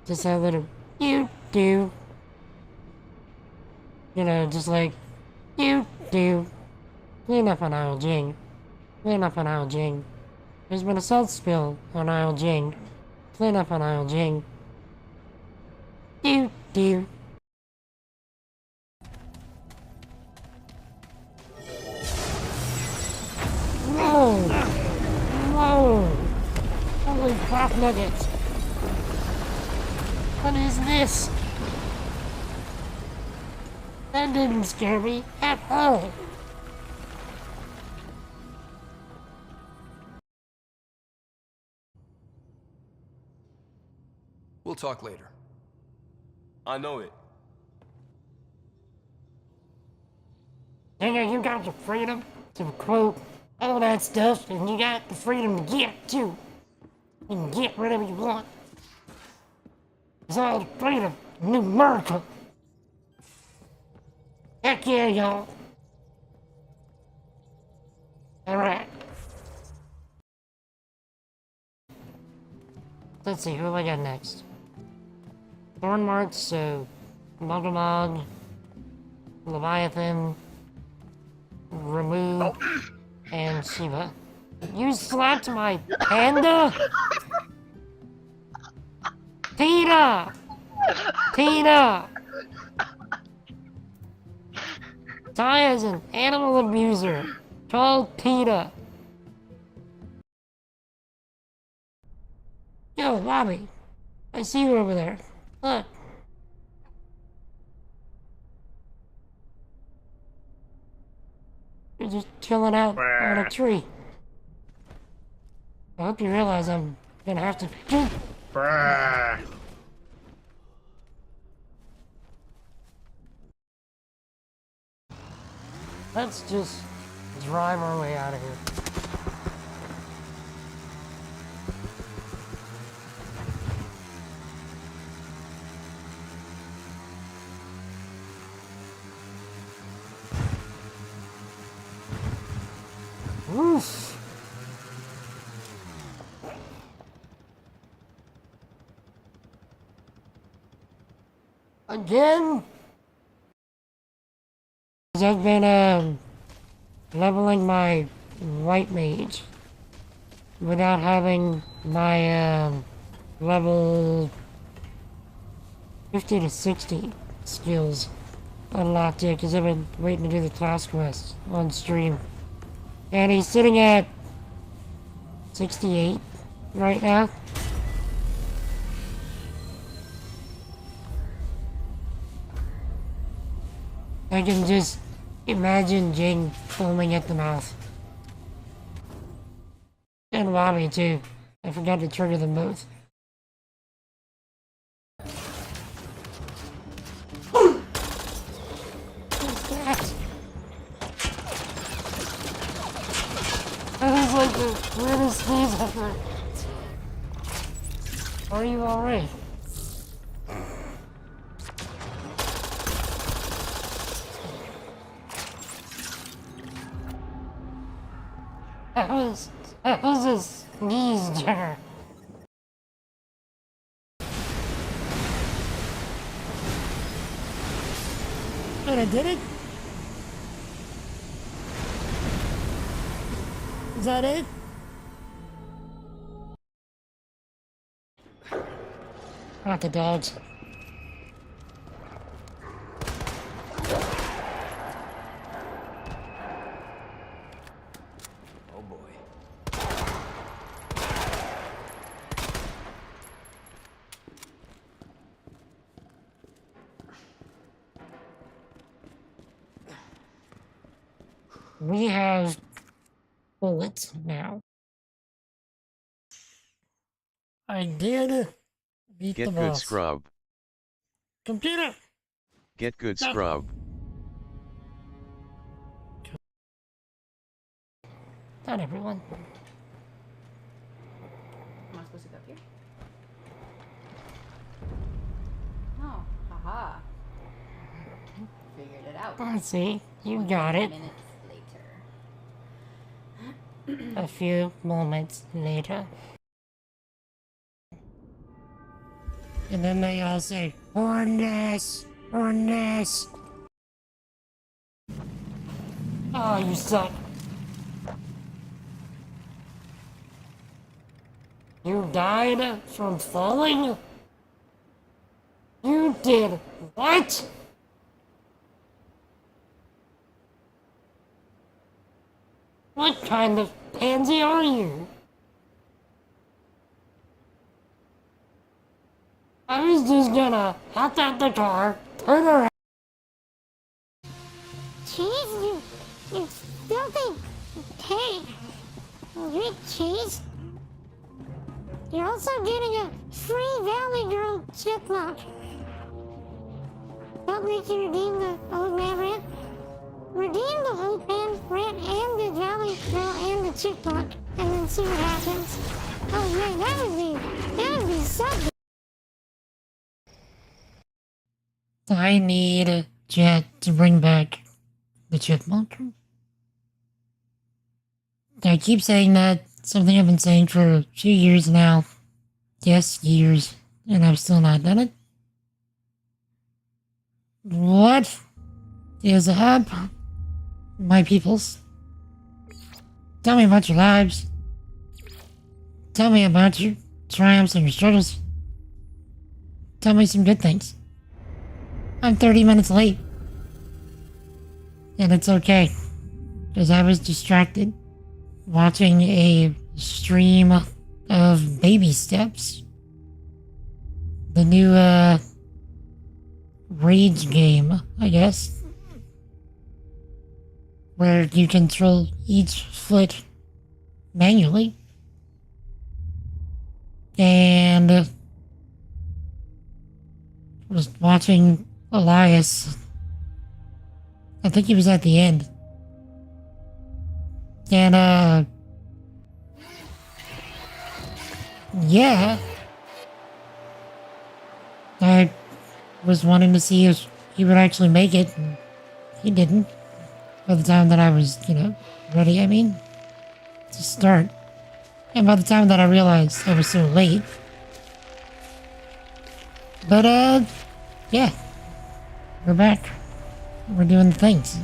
Just that little do, you know, just like do. Clean up on Isle Jing. Clean up on Isle Jing. There's been a salt spill on Isle Jing. Clean up on Isle Jing. Do. Whoa! Whoa! Holy crap nuggets! What is this? That didn't scare me at all. We'll talk later. I know it. You got the freedom to quote all that stuff, and you got the freedom to get too. You can get whatever you want. It's all the freedom in New America. Heck yeah, y'all. Alright. Let's see, who do I got next? Thornmark, so Muggermog, Leviathan, Ramu, and Shiva. You slapped my panda? Tina! Tina! Ty is an animal abuser called Tina. Yo, Bobby. I see you over there. Look. You're just chilling out on a tree. I hope you realize I'm gonna have to... Let's just drive our way out of here. Oof. Again? I've been leveling my white mage without having my level 50 to 60 skills unlocked yet because I've been waiting to do the class quest on stream. And he's sitting at 68 right now. I can just imagine Jing foaming at the mouth. And Wabi too. I forgot to trigger them both. What's that? That was like the weirdest sneeze ever. Are you alright? That was a sneeze, Jenner. And I did it? Is that it? Not the dogs. Oh boy. We have bullets now. I did beat the Get boss. good scrub. Computer! Get good Stop. scrub. Not everyone. Am I supposed to go here? Oh, haha. Figured it out. Let's see. You got it. Minutes later. A few moments later. And then they all say, Horness! Horness! Oh, you suck. You died from falling? You did what? What kind of pansy are you? I was just gonna hop out the car, turn around. Cheese, you filthy pig. You eat cheese? You're also getting a free Valley Girl chipmunk. Help me to redeem the old man rent. Redeem the old man rent and the Valley Girl and the chipmunk, and then see what happens. Oh man, that would be so good. I need a jet to bring back the chipmunk. I keep saying that, something I've been saying for a few years now. Yes, years, and I've still not done it. What is up, my peoples? Tell me about your lives. Tell me about your triumphs and your struggles. Tell me some good things. I'm 30 minutes late. And it's okay, because I was distracted watching a stream of Baby Steps. The new, Rage game, I guess. Where you control each foot manually. And was watching Elias. I think he was at the end. And, yeah. I was wanting to see if he would actually make it, and he didn't. By the time that I was, ready, to start. And by the time that I realized I was so late. But, yeah. We're back. We're doing the things.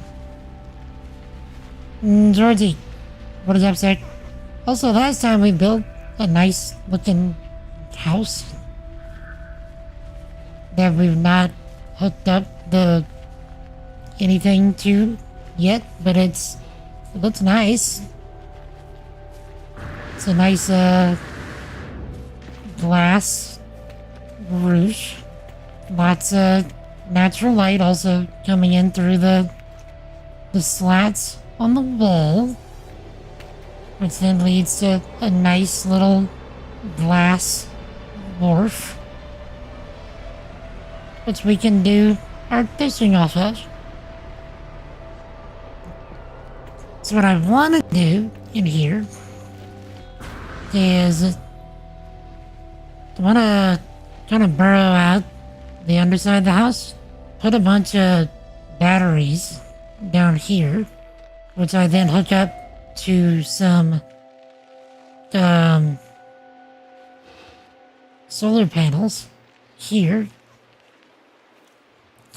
Georgie, what is up, sir? Also, last time we built a nice looking house that we've not hooked up anything to yet, but it looks nice. It's a nice glass roof. Lots of natural light also coming in through the slats on the wall, which then leads to a nice little glass wharf, which we can do our fishing off of. So what I want to do in here is I want to kind of burrow out the underside of the house, put a bunch of batteries down here, which I then hook up to some solar panels here,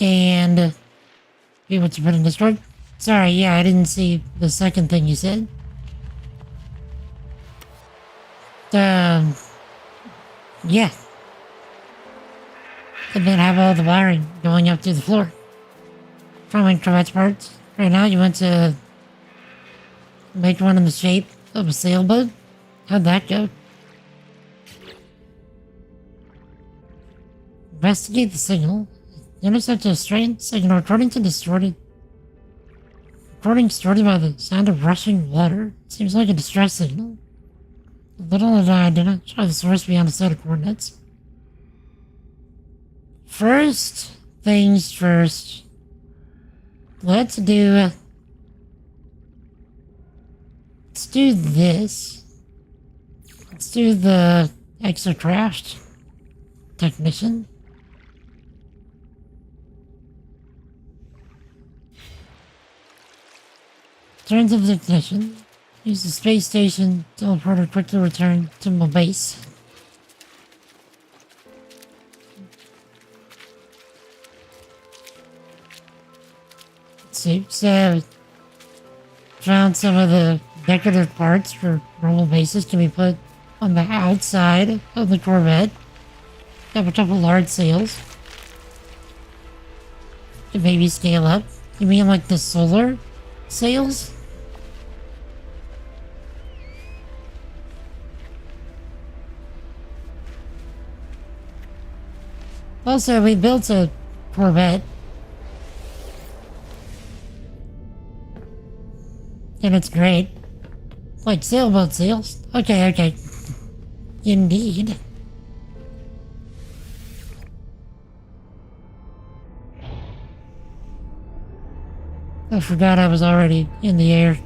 and be able to put in this one. Sorry, yeah, I didn't see the second thing you said. Yeah. And then have all the wiring going up to the floor. From Introvert's parts. Right now, you want to make one in the shape of a sailboat? How'd that go? Investigate the signal. Intercept a strange signal according to distorted. Recording distorted by the sound of rushing water. Seems like a distress signal. Little did I identify the source beyond a set of coordinates. First things first. Let's do this. Let's do the exocraft technician. Turns of the technician. Use the space station teleporter quickly return to my base. see. So, found some of the decorative parts for normal bases can be put on the outside of the Corvette. Have a couple large sails. To maybe scale up. You mean like the solar sails? Also, we built a Corvette. And it's great. Like sailboat sails. Okay, okay. Indeed. I forgot I was already in the air.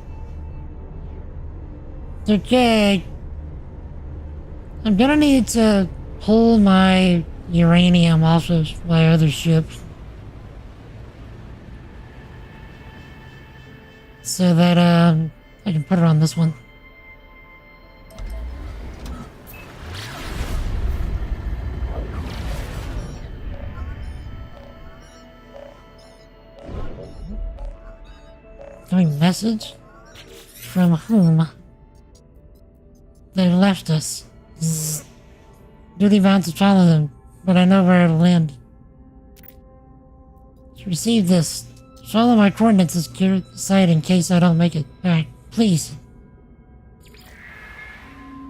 Okay. I'm gonna need to pull my uranium off of my other ship. So that, I can put it on this one. Coming message? From whom? They left us. Zzz. Duty bound to follow them, but I know where it'll end. Receive this. Follow my coordinates and secure the site in case I don't make it back. Please.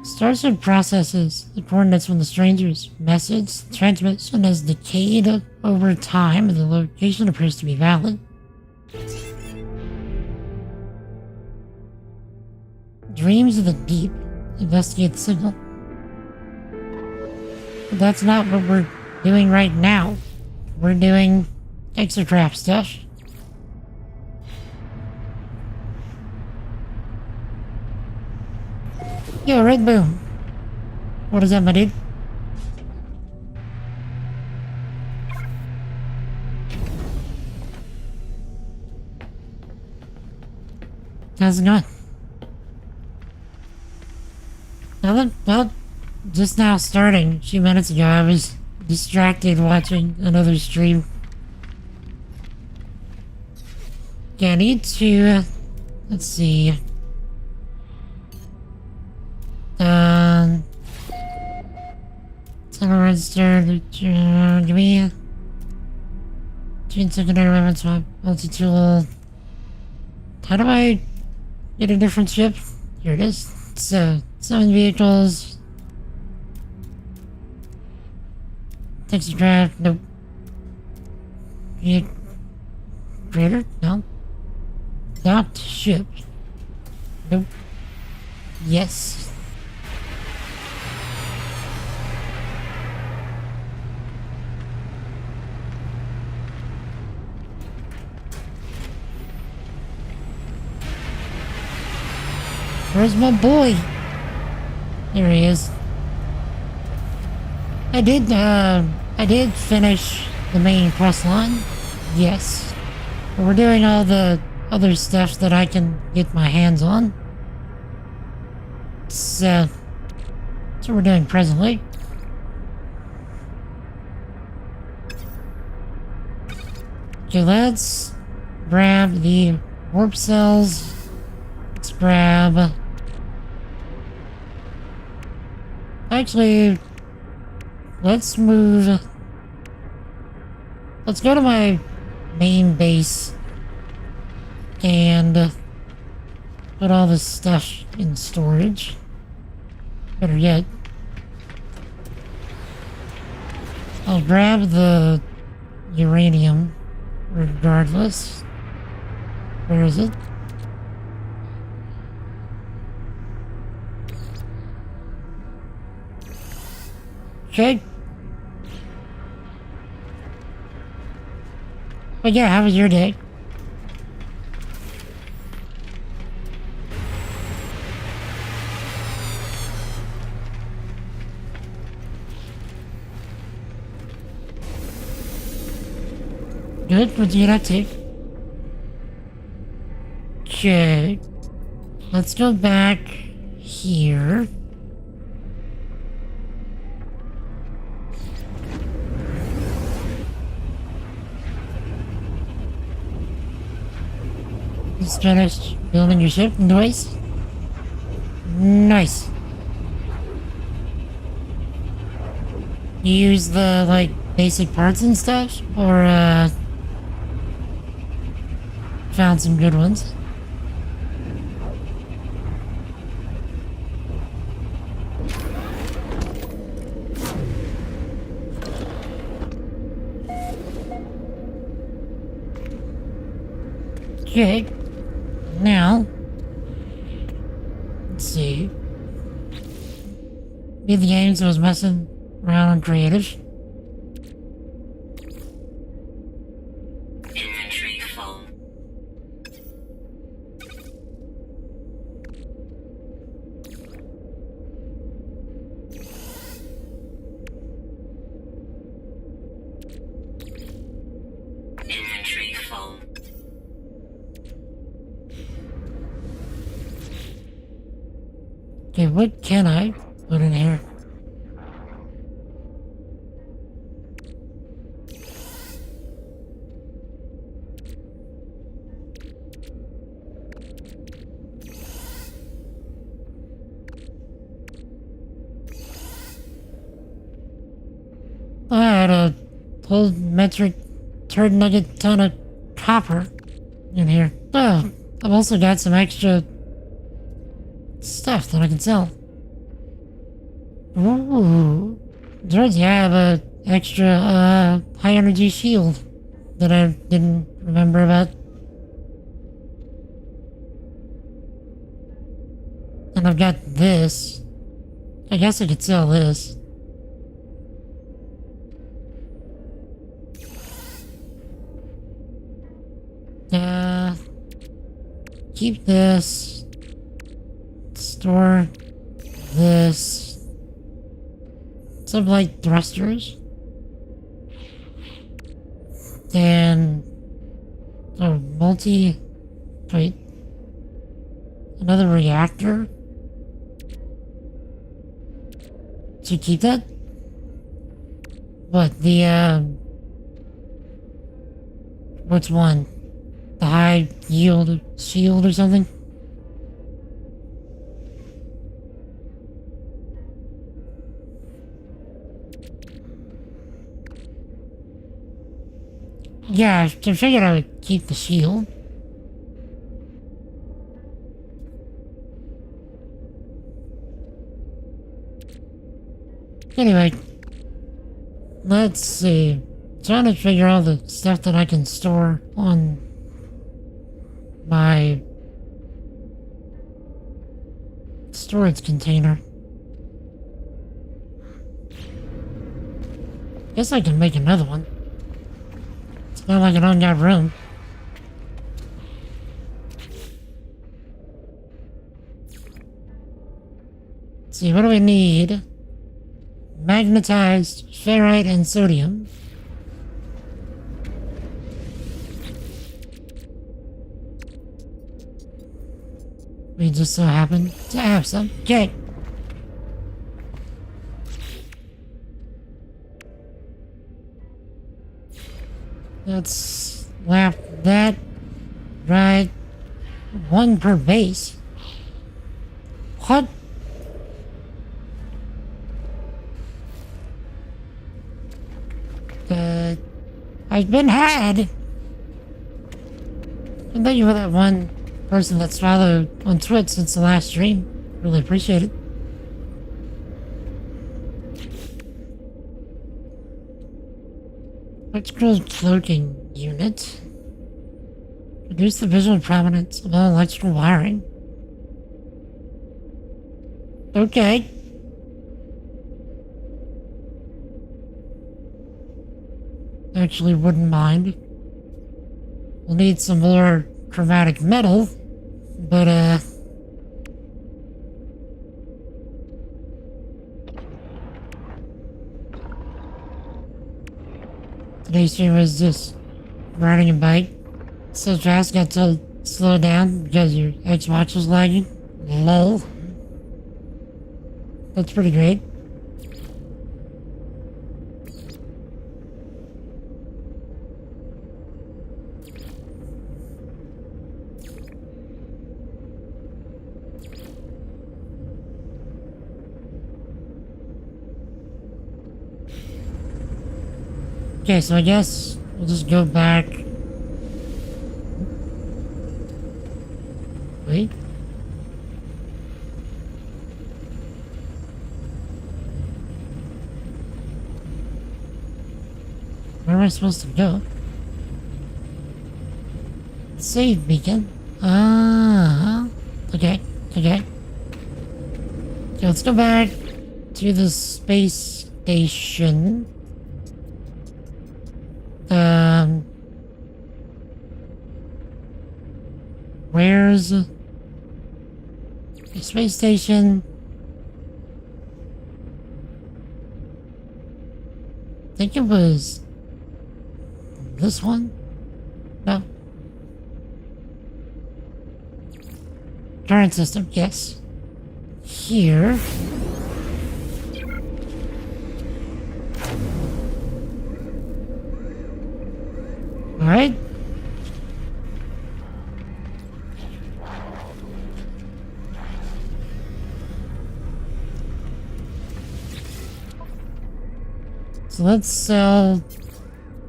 Starship processes the coordinates from the stranger's message. Transmission has decayed over time, and the location appears to be valid. Dreams of the deep. Investigate the signal. But that's not what we're doing right now. We're doing exocraft stuff. Yo, Red Boom. What is that, my dude? How's it going? Nothing? Well, just now starting. A few minutes ago, I was distracted watching another stream. Yeah, I need to... let's see... Single register, give me change secondary weapons swap, multi-tool. How do I get a different ship? Here it is. So, 7 vehicles. Taxicraft, nope. Greater? No. Docked ship. Nope. Yes. Where's my boy? There he is. I did finish the main quest line. Yes. But we're doing all the other stuff that I can get my hands on. So, that's what we're doing presently. Okay, let's grab the warp cells. Let's grab... Actually, let's move... Let's go to my main base and put all this stuff in storage. Better yet, I'll grab the uranium regardless. Where is it? Okay. But yeah, how was your day? Good, what did you get up to? Okay. Let's go back here. Just finished building your ship? Nice. Nice. You use the, like, basic parts and stuff? Or, found some good ones? Okay. Now, let's see. Be the games I was messing around on creative. Inventory full. Inventory full. Okay, what can I put in here? I had a whole metric turd nugget ton of copper in here. Oh, I've also got some extra stuff that I can sell. Ooh. George, I have a extra high energy shield that I didn't remember about. And I've got this. I guess I could sell this. Keep this. Store this. Some light thrusters. And a wait. Another reactor. Should you keep that? What, what's one? The high yield shield or something? Yeah, I figured I would keep the shield. Anyway, let's see. Trying to figure out the stuff that I can store on my storage container. Guess I can make another one. It's not like I don't got room. Let's see, what do we need? Magnetized ferrite and sodium. We just so happen to have some. Okay. Let's slap that right. One per base. What? I've been had. And thank you for that one person that's followed on Twitch since the last stream. Really appreciate it. Electrical cloaking unit. Reduce the visual prominence of all electrical wiring. Okay. Actually wouldn't mind. We'll need some more chromatic metal, but today's stream was just riding a bike so fast, got to slow down because your Xbox was lagging. Lol. That's pretty great. Okay, so I guess we'll just go back. Wait. Where am I supposed to go? Save beacon. Ah. Okay. Okay. So let's go back to the space station. Where's the space station? I think it was this one? No. Current system, yes. Here. Alright. So let's sell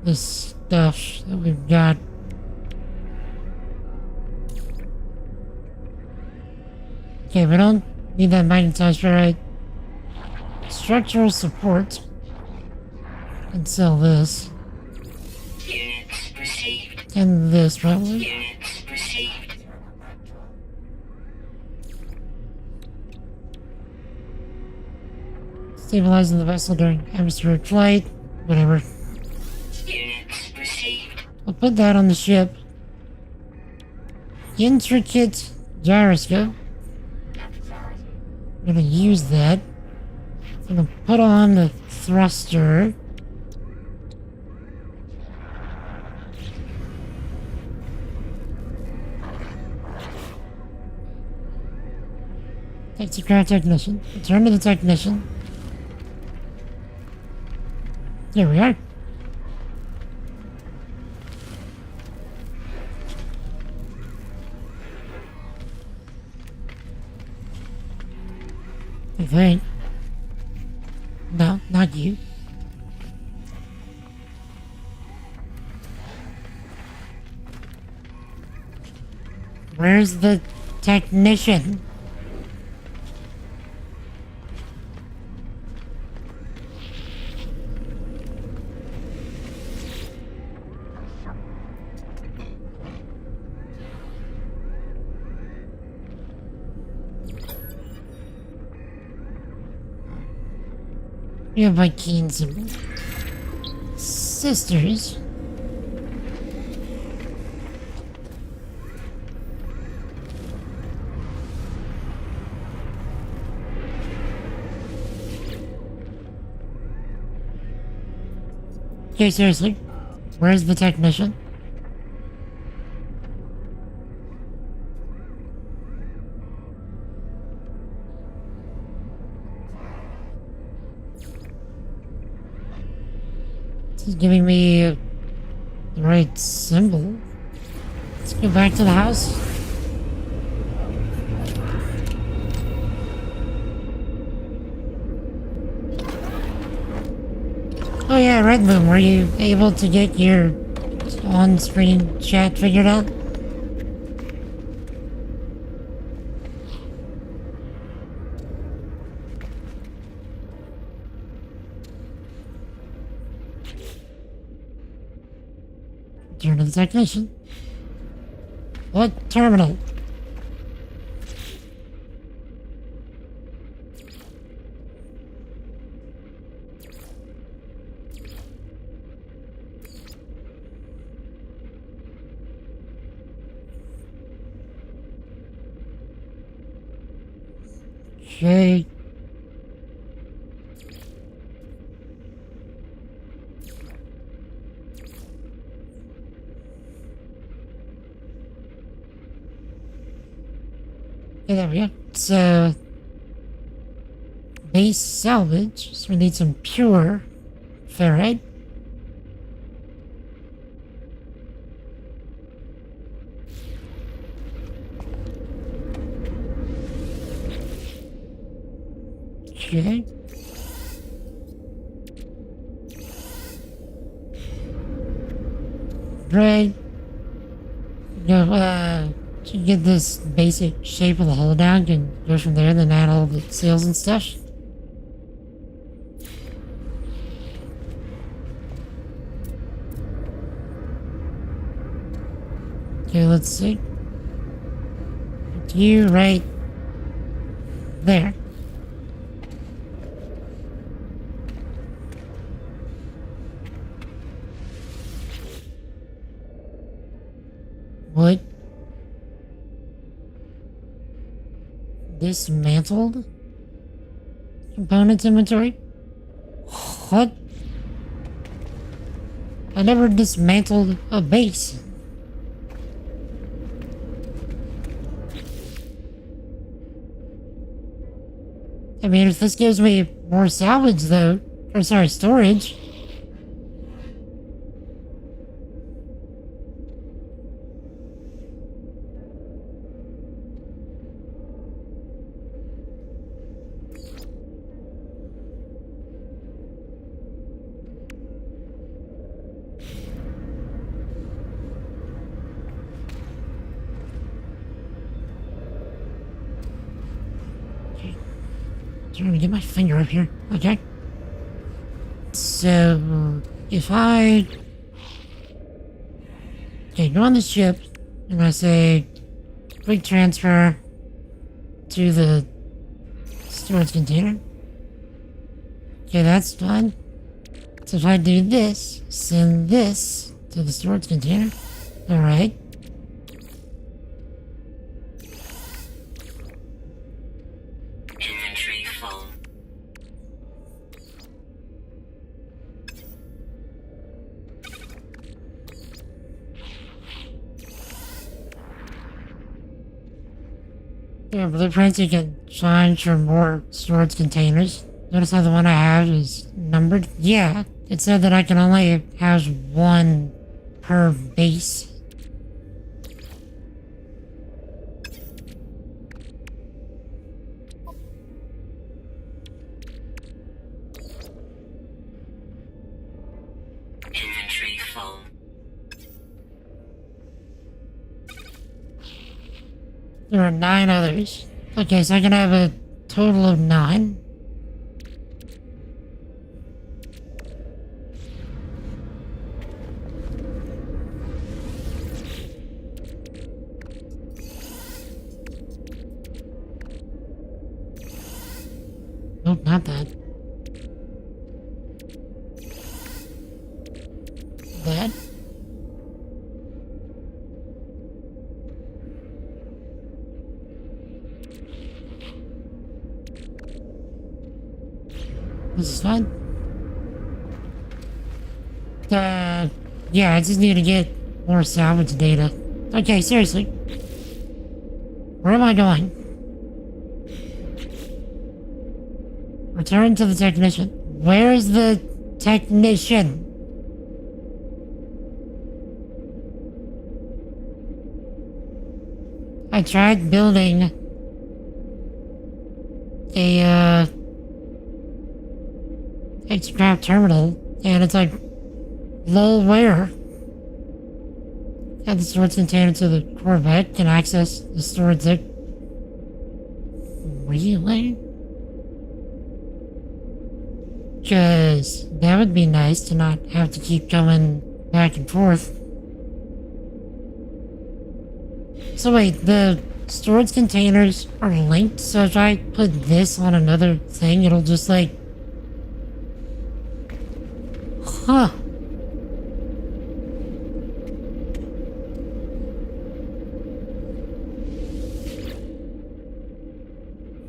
this stuff that we've got. Okay, we don't need that magnetized ferrite. Structural support. And sell this. And this probably. Stabilizing the vessel during atmospheric flight. Whatever. I'll put that on the ship. Intricate gyroscope. I'm gonna use that. I'm gonna put on the thruster. Take the ground technician. Return to the technician. There we are. I think. No, not you. Where's the technician? We have my keen symbol. Sisters. Okay, seriously. Where's the technician? This is giving me the right symbol. Let's go back to the house. Oh yeah, Red Moon, were you able to get your on-screen chat figured out? Turn to the technician. What terminal? Okay. Okay, there we go. So, base salvage. So we need some pure ferrite. Okay. right? To get this basic shape of the hull down, can go from there, then add all the sails and stuff. Okay, let's see. You right there. What? Dismantled? Components inventory? What? I never dismantled a base. I mean, if this gives me more salvage, though, or sorry, storage. Trying to get my finger up here. Okay. So, if I... Okay, go on the ship, and I say, quick transfer to the storage container. Okay, that's done. So if I do this, send this to the storage container. Alright. Inventory full. Yeah, blueprints you can find for more storage containers. Notice how the one I have is numbered? Yeah, it said that I can only house one per base. Inventory full. There are 9 others. Okay, so I can have a total of 9. Nope, not that. That. This is fine. Yeah, I just need to get more salvage data. Okay, seriously. Where am I going? Return to the technician. Where's the technician? I tried building a scrap terminal, and it's like, lol, where? Add the storage container to the Corvette, can access the storage there. Really? Cause that would be nice to not have to keep going back and forth. So wait, the storage containers are linked, so if I put this on another thing, it'll just like... Huh.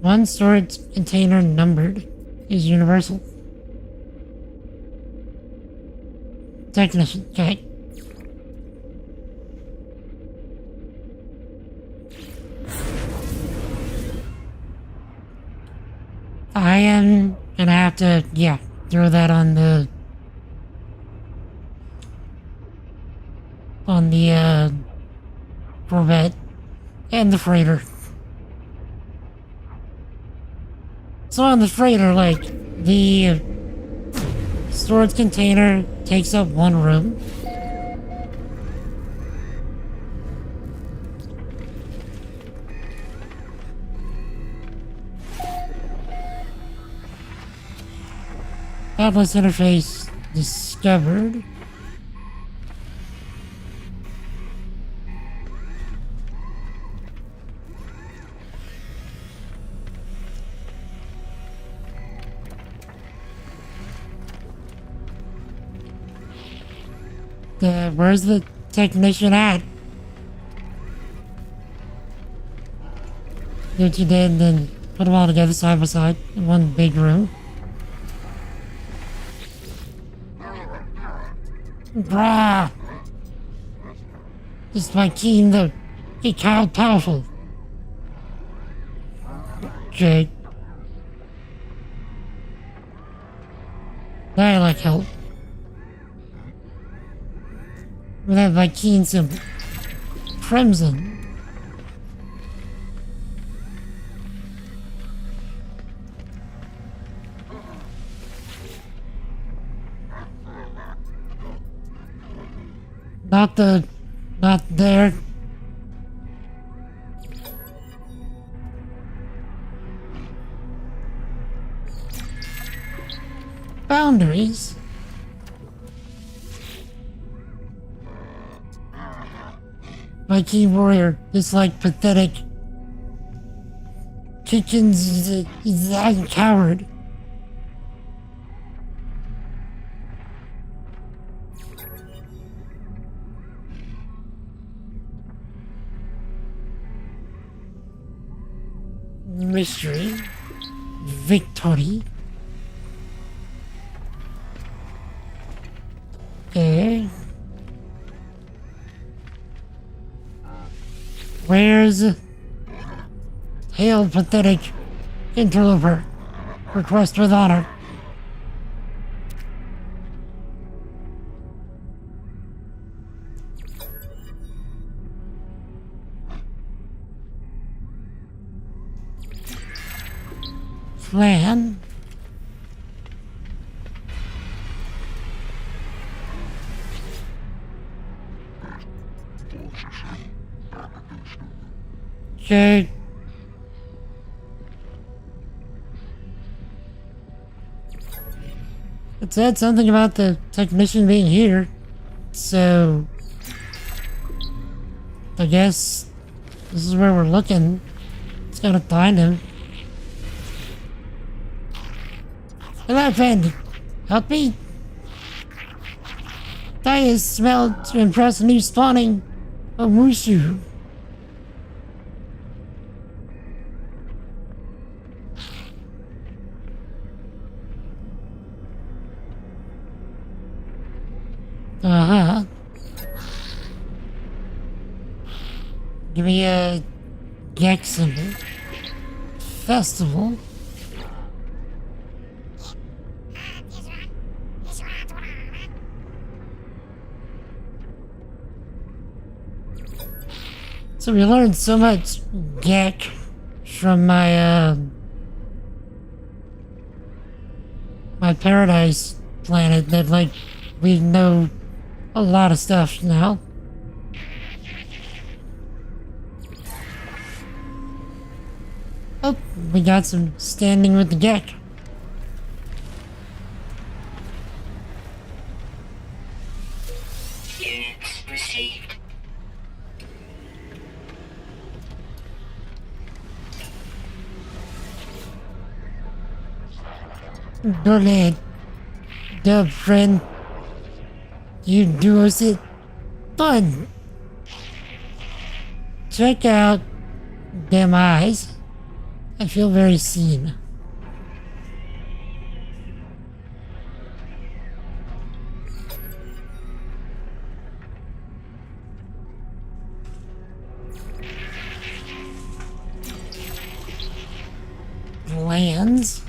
One storage container numbered is universal. Technician, okay. I am gonna have to, yeah, throw that on the Corvette and the freighter. So on the freighter, like, the storage container takes up one room, Atlas interface discovered. Where's the technician at? Do what you did, and then put them all together side by side in one big room. Brah! This is my team, the child powerful. Okay. I like help. We have my keen symbol. Crimson. Not there. Boundaries. My key warrior is like pathetic. Kitchen's is a coward. Mystery. Victory. Okay. Where's Hail pathetic interloper? Request with honor. Plan. Okay. It said something about the technician being here, so I guess this is where we're looking. It's gotta find him. Hey, my friend, help me. Daya smelled to impress a new spawning of Wushu. Uh-huh. Give me a Gex symbol. Festival. So we learned so much Gek from my my paradise planet that like we know a lot of stuff now. Oh, we got some standing with the Gek. Units received. Go ahead, dub friend. You do us it fun. Check out them eyes. I feel very seen. Lands.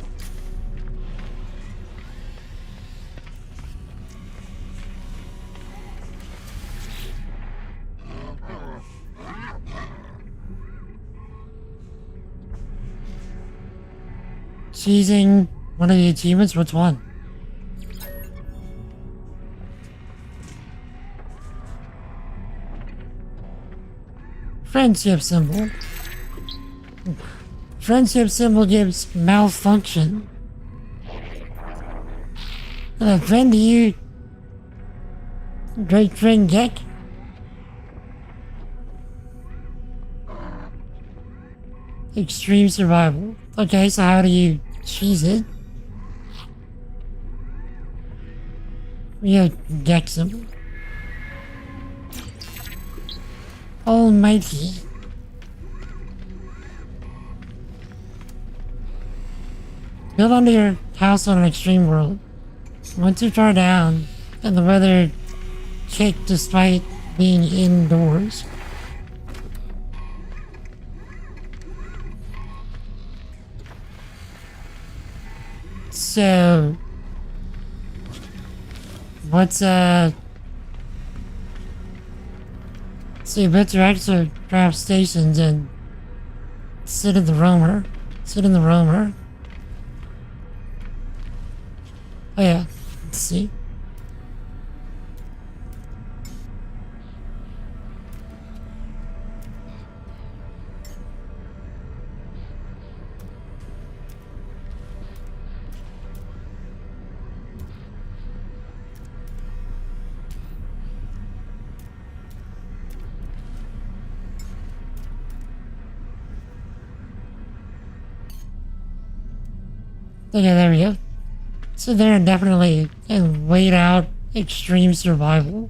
Choosing one of the achievements, which one? Friendship symbol. Friendship symbol gives malfunction. a friend to you, great friend Jack. Extreme survival. Okay, so how do you cheese it? Yeah, Jack symbol. Almighty. Build onto your house on an extreme world. Once you're far down, and the weather kicked despite being indoors. So, what's so you built your extra craft stations and sit in the roamer. Oh yeah, let's see. Okay, there we go. So they're definitely in laid out extreme survival.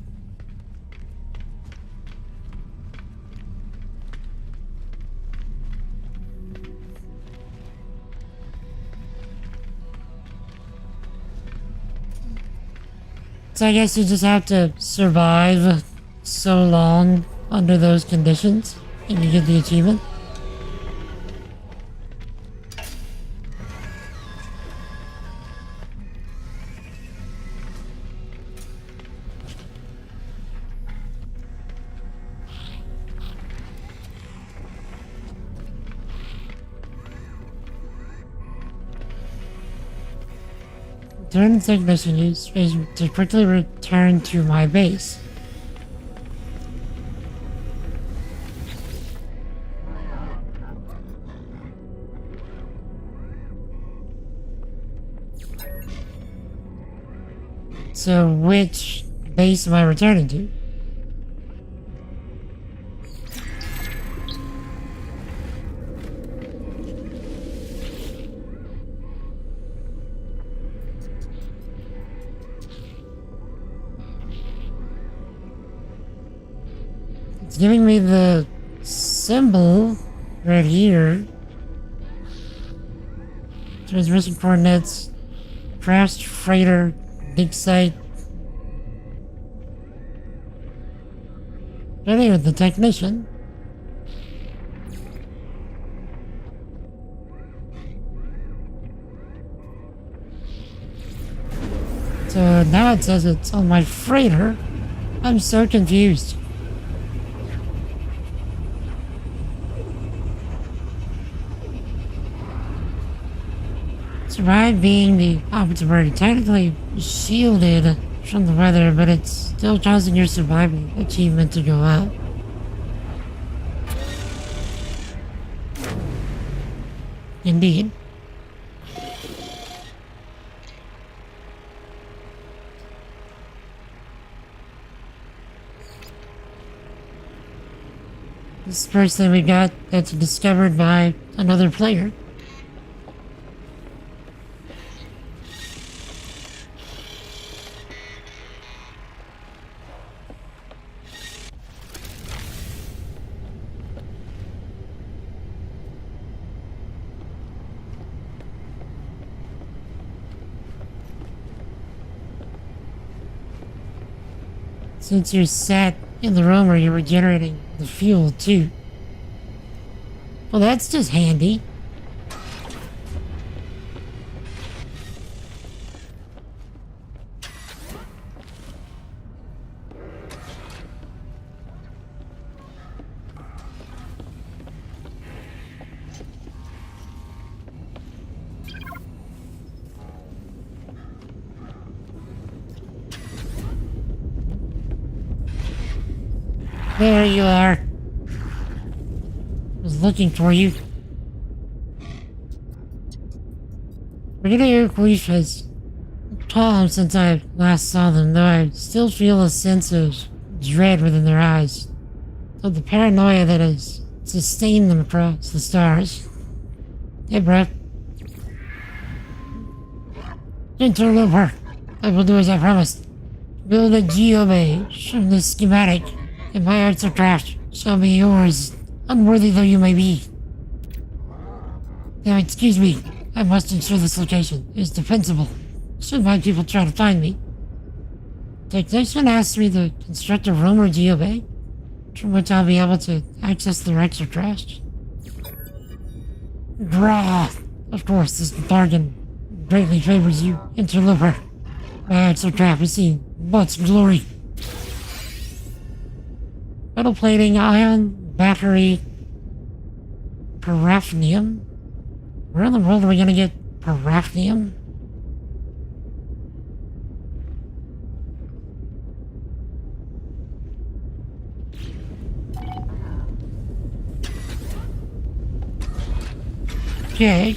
So I guess you just have to survive so long under those conditions and you get the achievement. Turn the technician use to quickly return to my base. So which base am I returning to? It's giving me the symbol right here. Transmission coordinates, crashed freighter, dig site. Right here, the technician. So now it says it's on my freighter. I'm so confused. Survive being the opposite word, technically shielded from the weather, but it's still causing your survival achievement to go up. Indeed. This person we got that's discovered by another player. Since you're sat in the room where you're regenerating the fuel too. Well, that's just handy. There you are. I was looking for you. Brigadier Queef has calm since I last saw them, though I still feel a sense of dread within their eyes. Of the paranoia that has sustained them across the stars. Hey, bro. Interloper. I will do as I promised. Build a geobase from this schematic, and my arts of craft shall be yours, unworthy though you may be. Now, excuse me. I must ensure this location is defensible, should my people try to find me. Technician asked me to construct a room or geobay, from which I'll be able to access the Rexer trash. Grah! Of course, this bargain greatly favors you, interloper. My Axel trap has seen much glory. Metal plating, ion, battery, paraffinium. Where in the world are we gonna get paraffinium? Okay.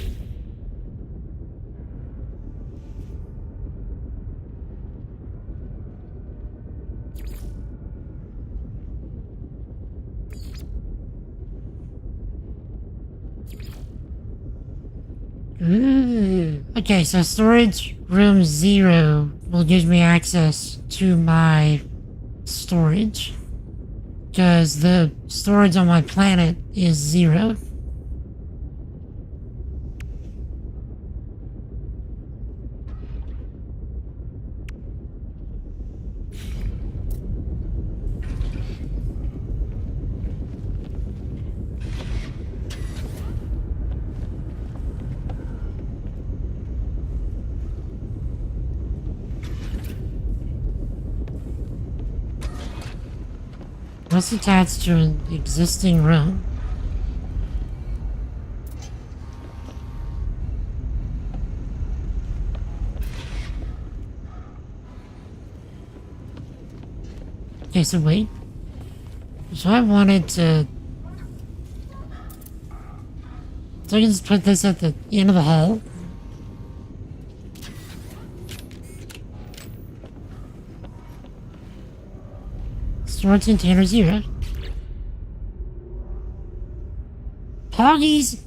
Ooh. Okay, so storage room 0 will give me access to my storage. Because the storage on my planet is 0. What's attached to an existing room? Okay, so wait. So I wanted to... So I can just put this at the end of the hall. Storage container 0. Poggies!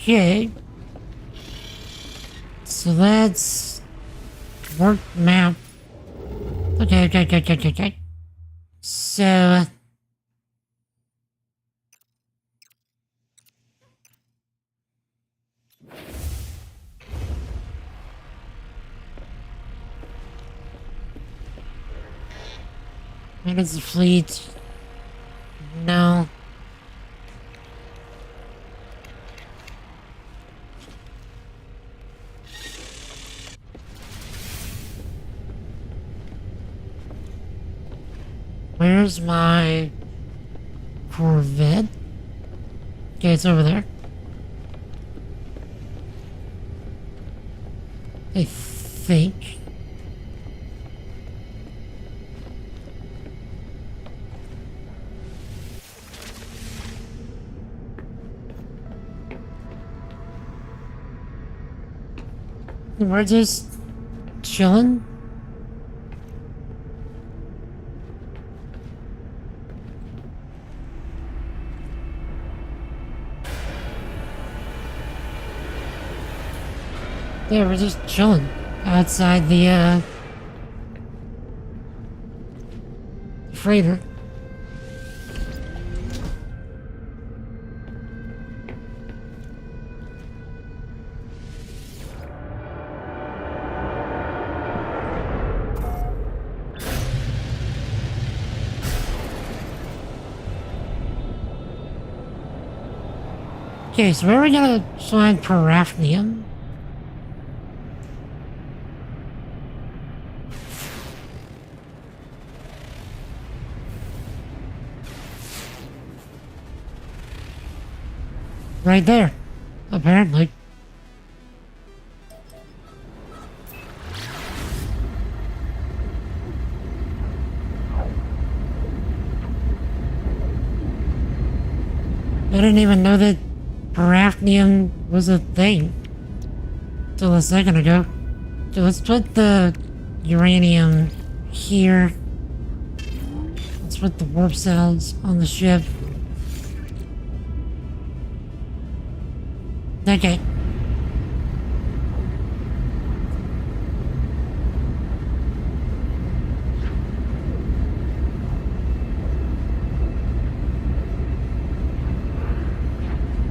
Okay. So let's work map. Okay. So manage the fleet. No. Where's my Corvette? Okay, it's over there. I think. We're just chilling. Yeah, we're just chilling outside the freighter. Okay, so where are we gonna find paraffinium? right there, apparently. I didn't even know that Parathnium was a thing till a second ago. So let's put the uranium here. Let's put the warp cells on the ship. Okay.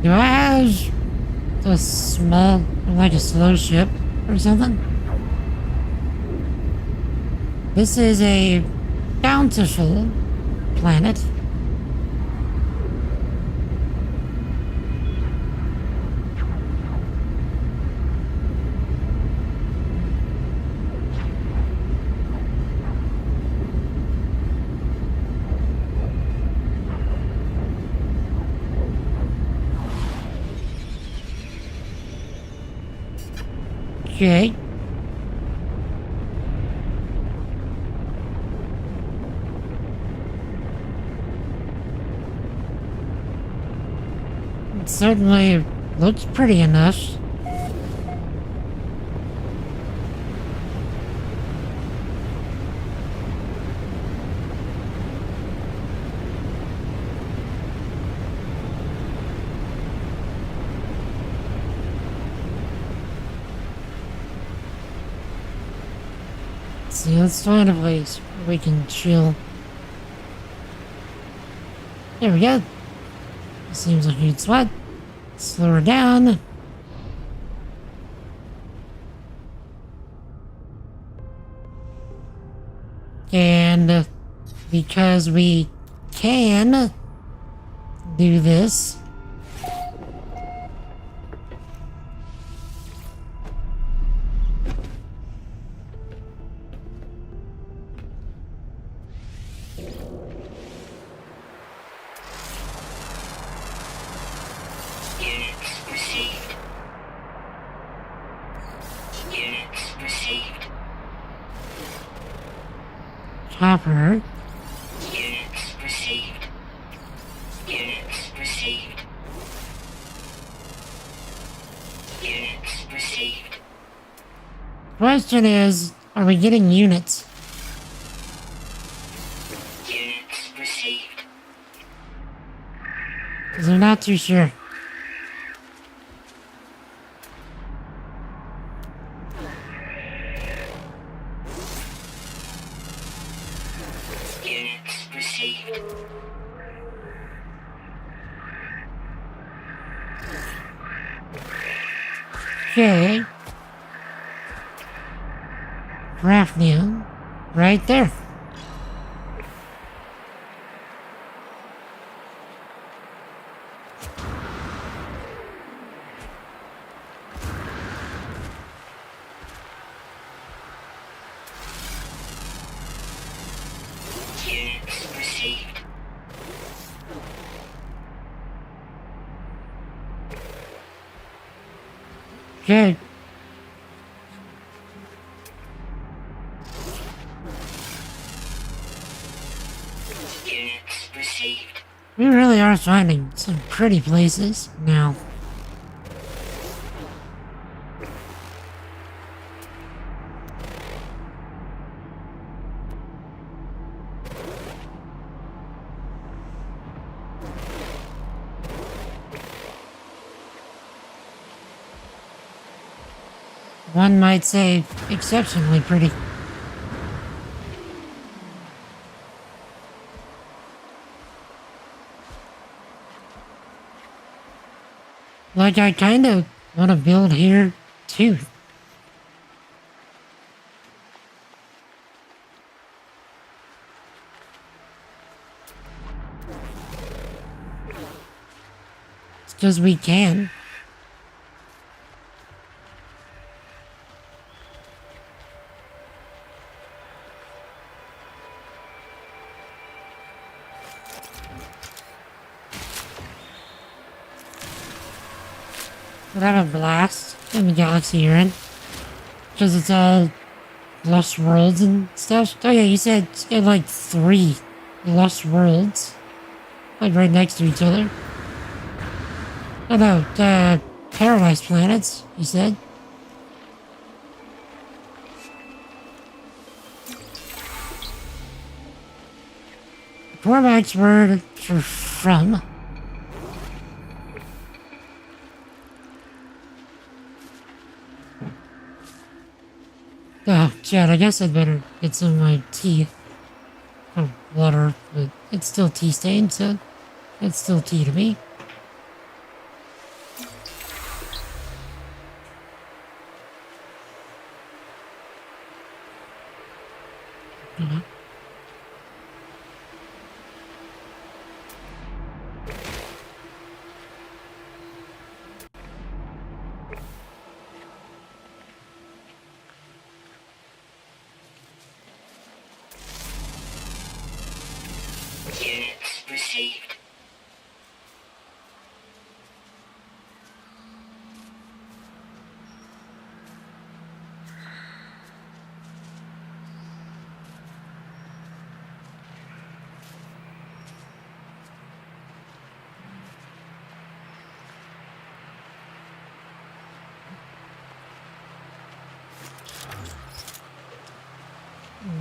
Do I have a small, like a slow ship or something? This is a bountiful planet. Okay. It certainly looks pretty enough. See, let's find a place where we can chill. There we go. Seems like you'd sweat. Slow her down. And because we can do this, Units received. Units received. Chopper. Units received. Units received. Units received. Question is, are we getting units? Units received. Because I'm not too sure. Units received. Okay. Parathnium. Right there. Units received. Okay. Units received. We really are finding some pretty places now. One might say exceptionally pretty. Like, I kind of want to build here, too. It's because we can. would have a blast in the galaxy you're in. Because it's all lost worlds and stuff. Oh yeah, you said it had like 3 lost worlds. Like right next to each other. Oh no, paradise planets, you said. Cormac's word for from. Oh, Chad, I guess I'd better get some of my tea. Or water, but it's still tea stained, so it's still tea to me. Mhm. Units received.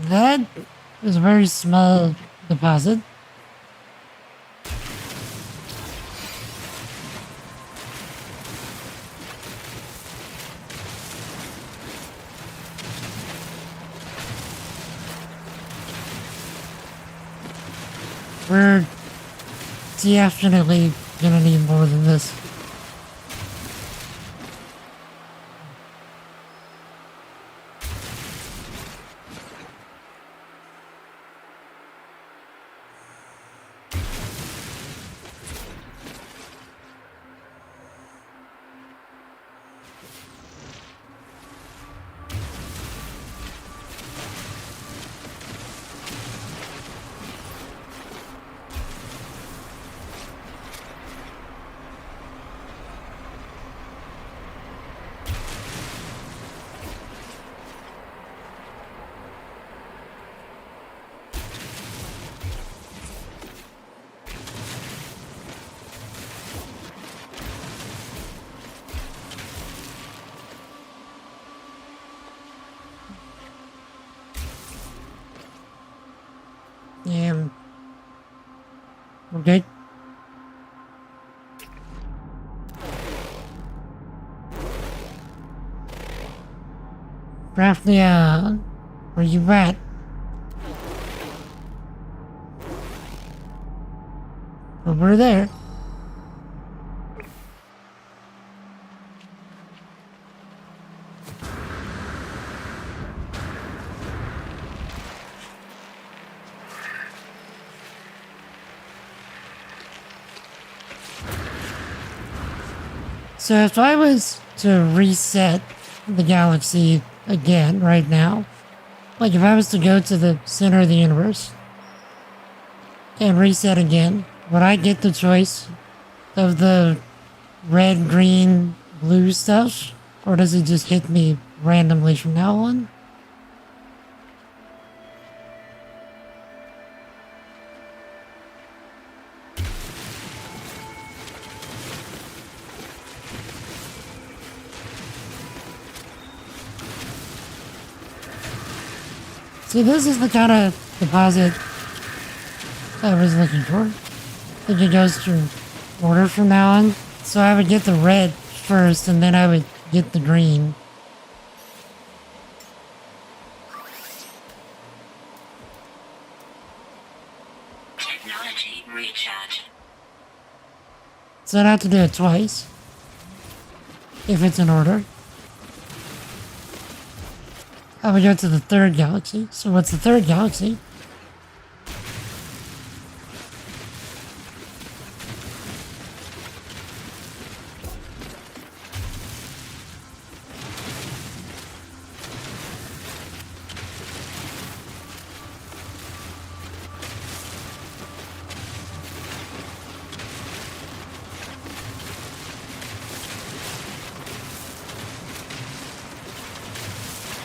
That is a very small deposit. We're definitely gonna need more than this. Yeah. Okay. Raphleon, where you at? Over there. So if I was to reset the galaxy again right now, like if I was to go to the center of the universe and reset again, would I get the choice of the red, green, blue stuff? Or does it just hit me randomly from now on? See, this is the kind of deposit I was looking for. I think it goes through order from now on. So I would get the red first, and then I would get the green. Technology recharge. So I'd have to do it twice. If it's in order. I would go to the third galaxy. So what's the third galaxy?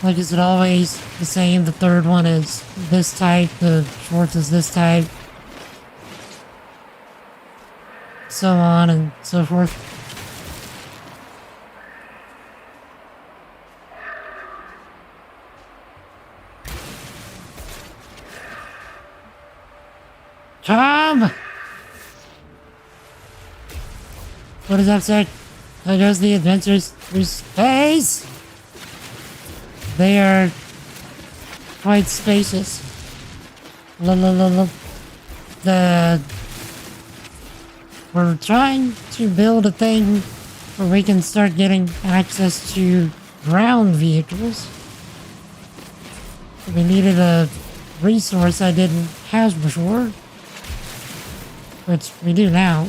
Like, is it always the same? The third one is this type, the fourth is this type, so on and so forth. Tom! What does that say? How goes the adventures through space? They are quite spacious. La la la la. We're trying to build a thing where we can start getting access to ground vehicles. We needed a resource I didn't have before, which we do now.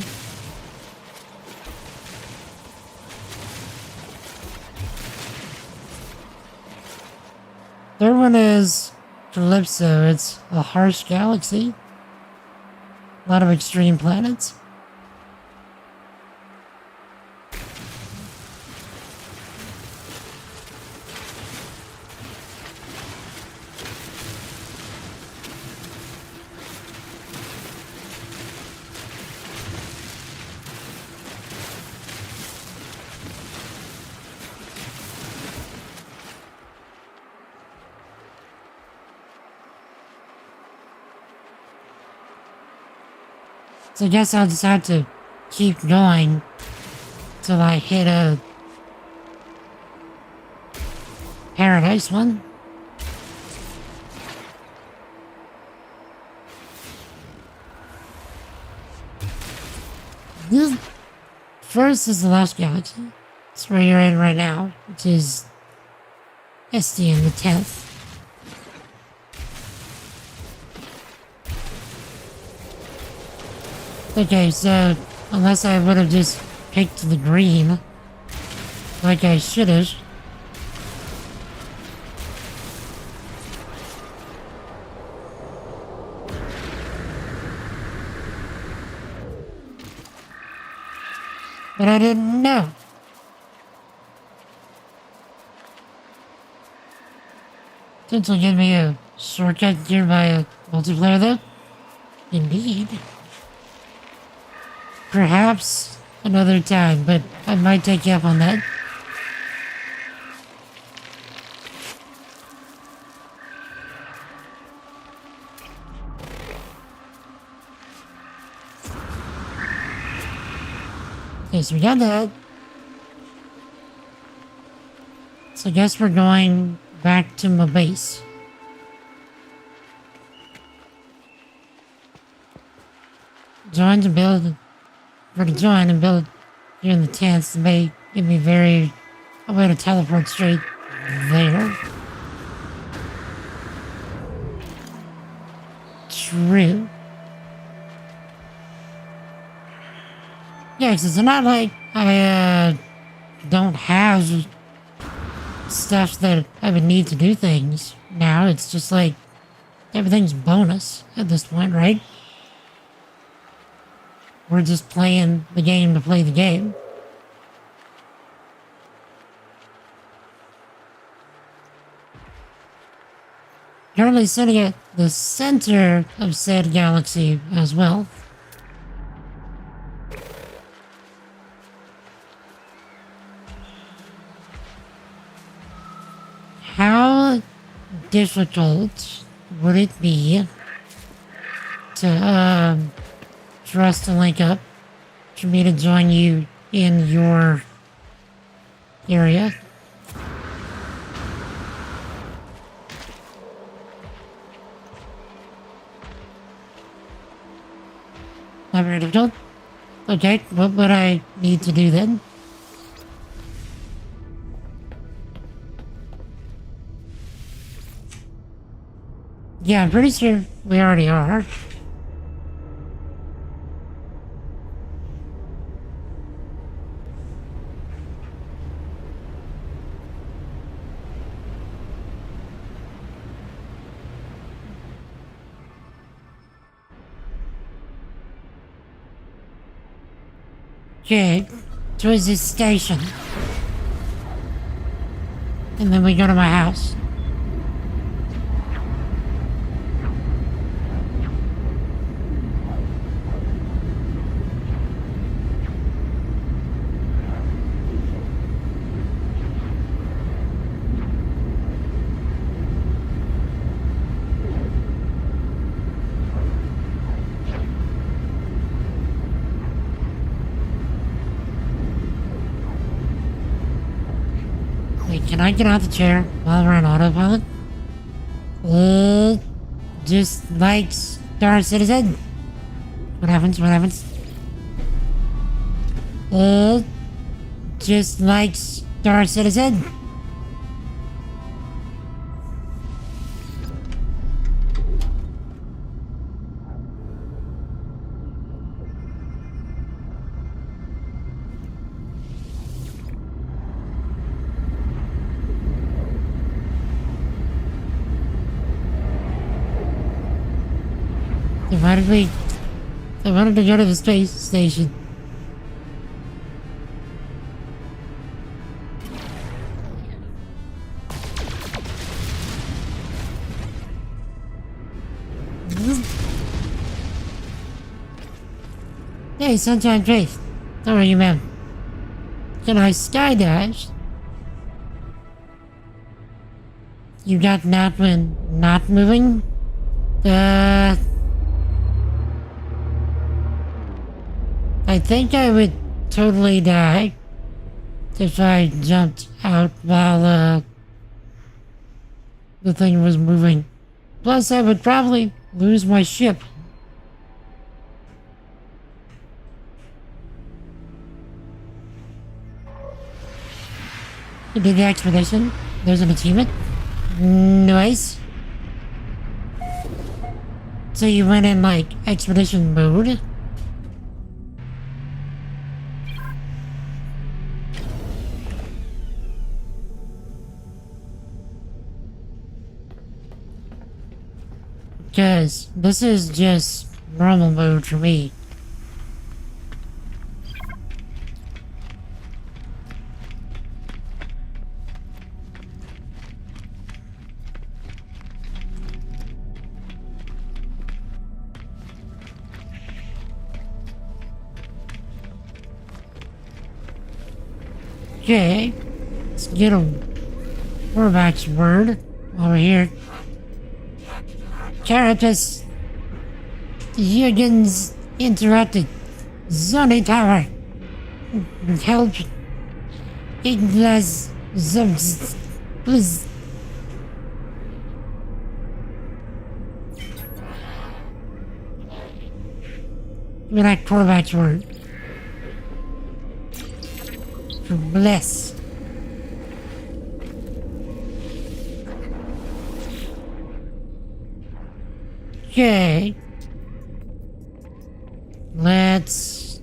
Third one is Calypso. It's a harsh galaxy. A lot of extreme planets. So I guess I'll just have to keep going till I hit a paradise one. This first is the Lost Galaxy. It's where you're in right now, which is Estian the 10th. Okay, so unless I would have just picked the green, like I should have. But I didn't know. This will give me a shortcut here by a multiplayer though. Indeed. Perhaps another time, but I might take you up on that. Okay, so we got that. So I guess we're going back to my base. Join to build. For to join and build here in the tents, it may give me a way to teleport straight there. True. Yeah, because it's not like I don't have stuff that I would need to do things now. It's just like everything's bonus at this point, right? We're just playing the game to play the game. Currently sitting at the center of said galaxy as well. How difficult would it be to, for us to link up, for me to join you in your area? Not very difficult? Okay, what would I need to do then? Yeah, I'm pretty sure we already are. Okay, towards this station. and then we go to my house. Wait, can I get out the chair while we're on autopilot? Just like Star Citizen. What happens? What happens? Just like Star Citizen. I wanted to go to the space station. Hey, Sunshine Trace. How are you, ma'am? Can I skydive? You got that when not moving? I think I would totally die if I jumped out while, the thing was moving. Plus, I would probably lose my ship. You did the expedition. There's an achievement. Nice. So you went in, like, expedition mode? Because this is just normal mode for me. Okay, let's get a Warback's word over here. Carapace, Jurgens interrupted. Zone tower. Help. Iglas Zubs. Please. Give me that Warback's word. Bless. Okay. Let's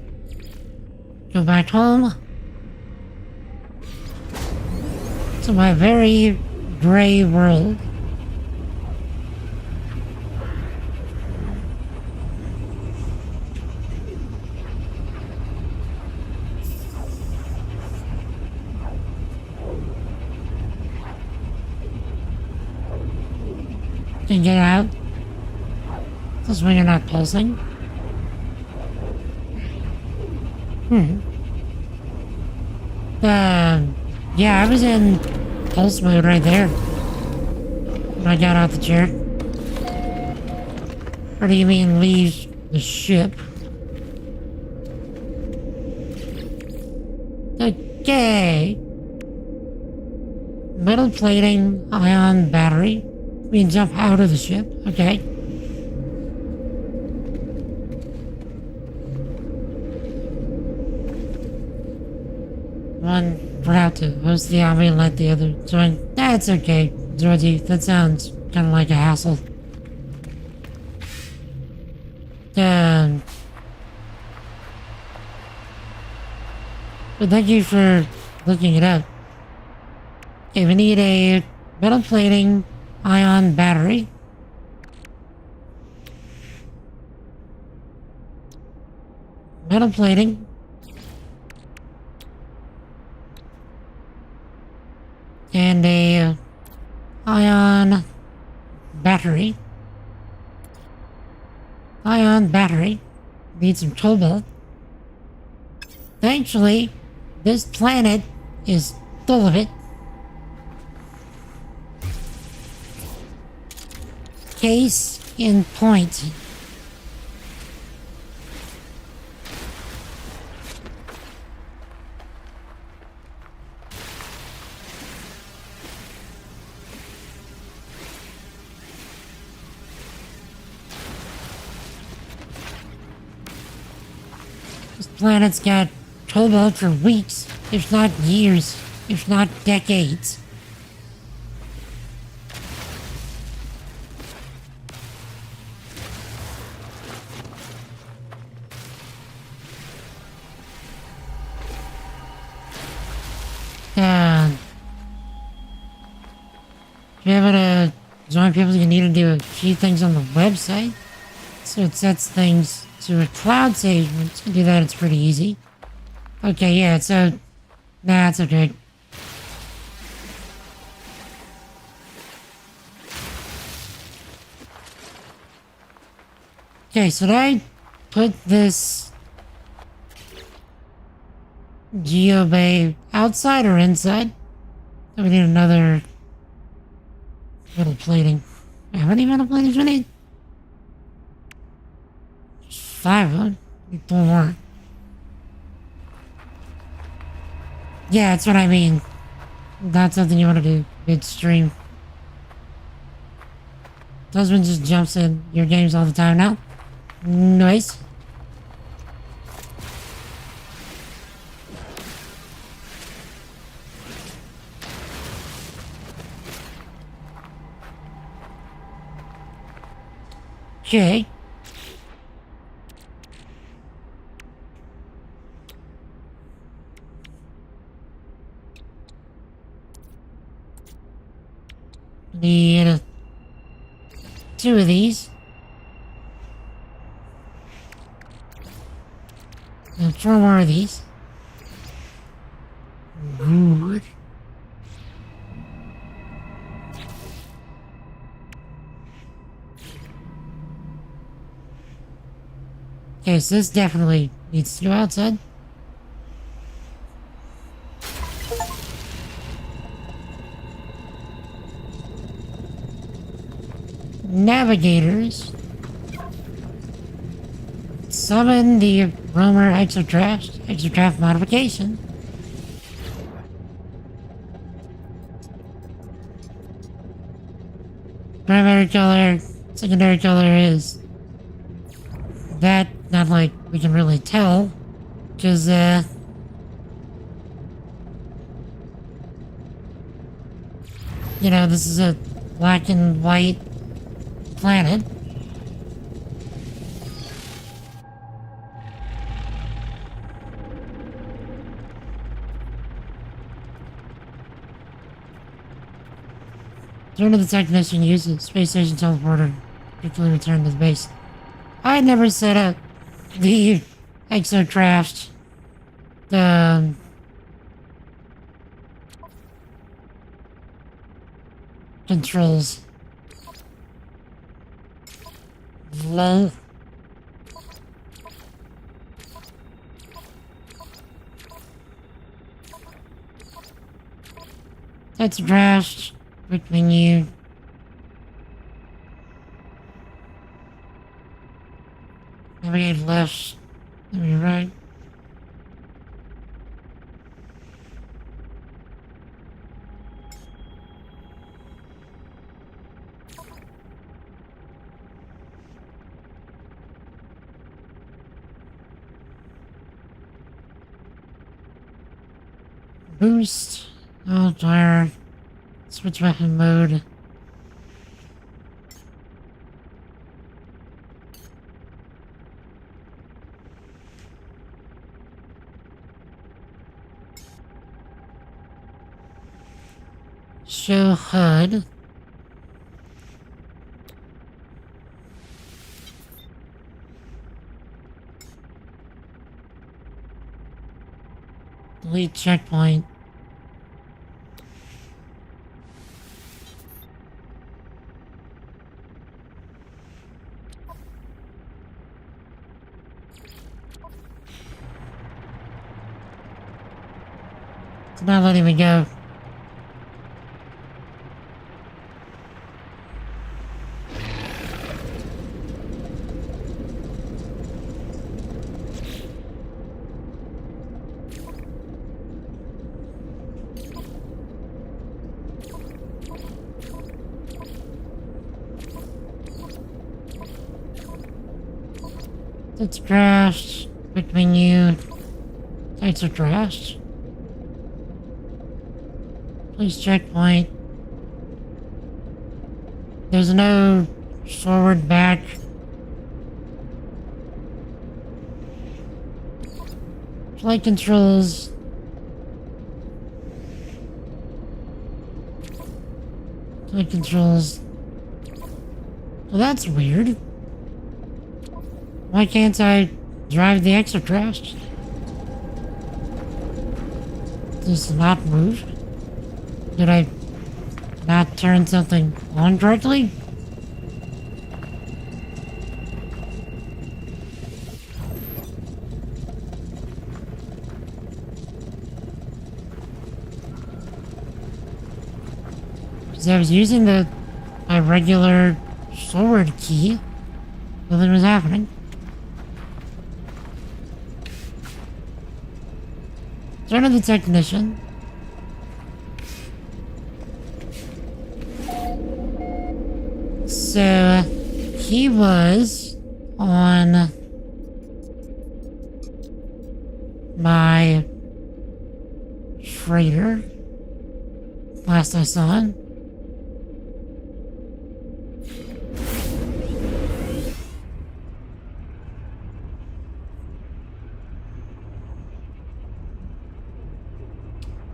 go back home to my very gray world. Can get out. This is when you're not pulsing. Yeah, I was in pulse mode right there when I got out the chair. Or do you mean leave the ship? Okay. Metal plating, ion battery. We can jump out of the ship, okay. One forgot to host the army and let the other join. That's okay, Georgie. That sounds kind of like a hassle. But thank you for looking it up. Okay, we need a metal plating ion battery. Metal plating. and a ion battery. Ion battery. Need some cobalt. Thankfully, this planet is full of it. Case in point. This planet's got cobalt for weeks, if not years, if not decades. Be able to join people, you need to do a few things on the website. So it sets things to a cloud save. Once you do that, it's pretty easy. Okay, yeah, so... Nah, it's okay. Okay, so I put this geobay outside or inside? So we need another metal plating. Wait, how many metal platings do we need? 5 of them. Need 4 more. Yeah, that's what I mean. That's something you want to do midstream. Husband just jumps in your games all the time now. Nice. Okay. Need 2 of these. And 4 more of these. Good. Okay, so this definitely needs to go outside. Navigators. Summon the Roamer Exodraft modification. Primary color, secondary color is that, not like we can really tell, because, you know, this is a black and white planet. Turn to the technician, use the space station teleporter to quickly return to the base. I never set up the exocraft, controls. Low. That's draft. Quick menu. Navigate left. Navigate right. Boost. Fire. Switch weapon mode. Show HUD. Delete checkpoint. It's not letting me go. It's crashed between you. Sites are crashed. Please checkpoint. There's no forward back. Flight controls. Flight controls. Well, that's weird. Why can't I drive the extra crash? Does it not move? Did I not turn something on correctly? Because I was using my regular forward key. Nothing was happening. Turn to the technician. So, he was on my freighter last I saw him.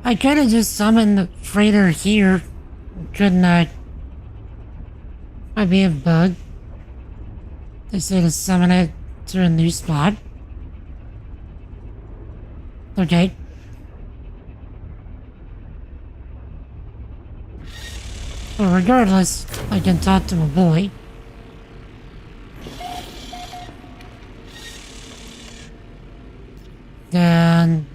I could have just summoned the freighter here, couldn't I? Might be a bug. They say to summon it to a new spot. Okay. Well, regardless, I can talk to my boy. Then...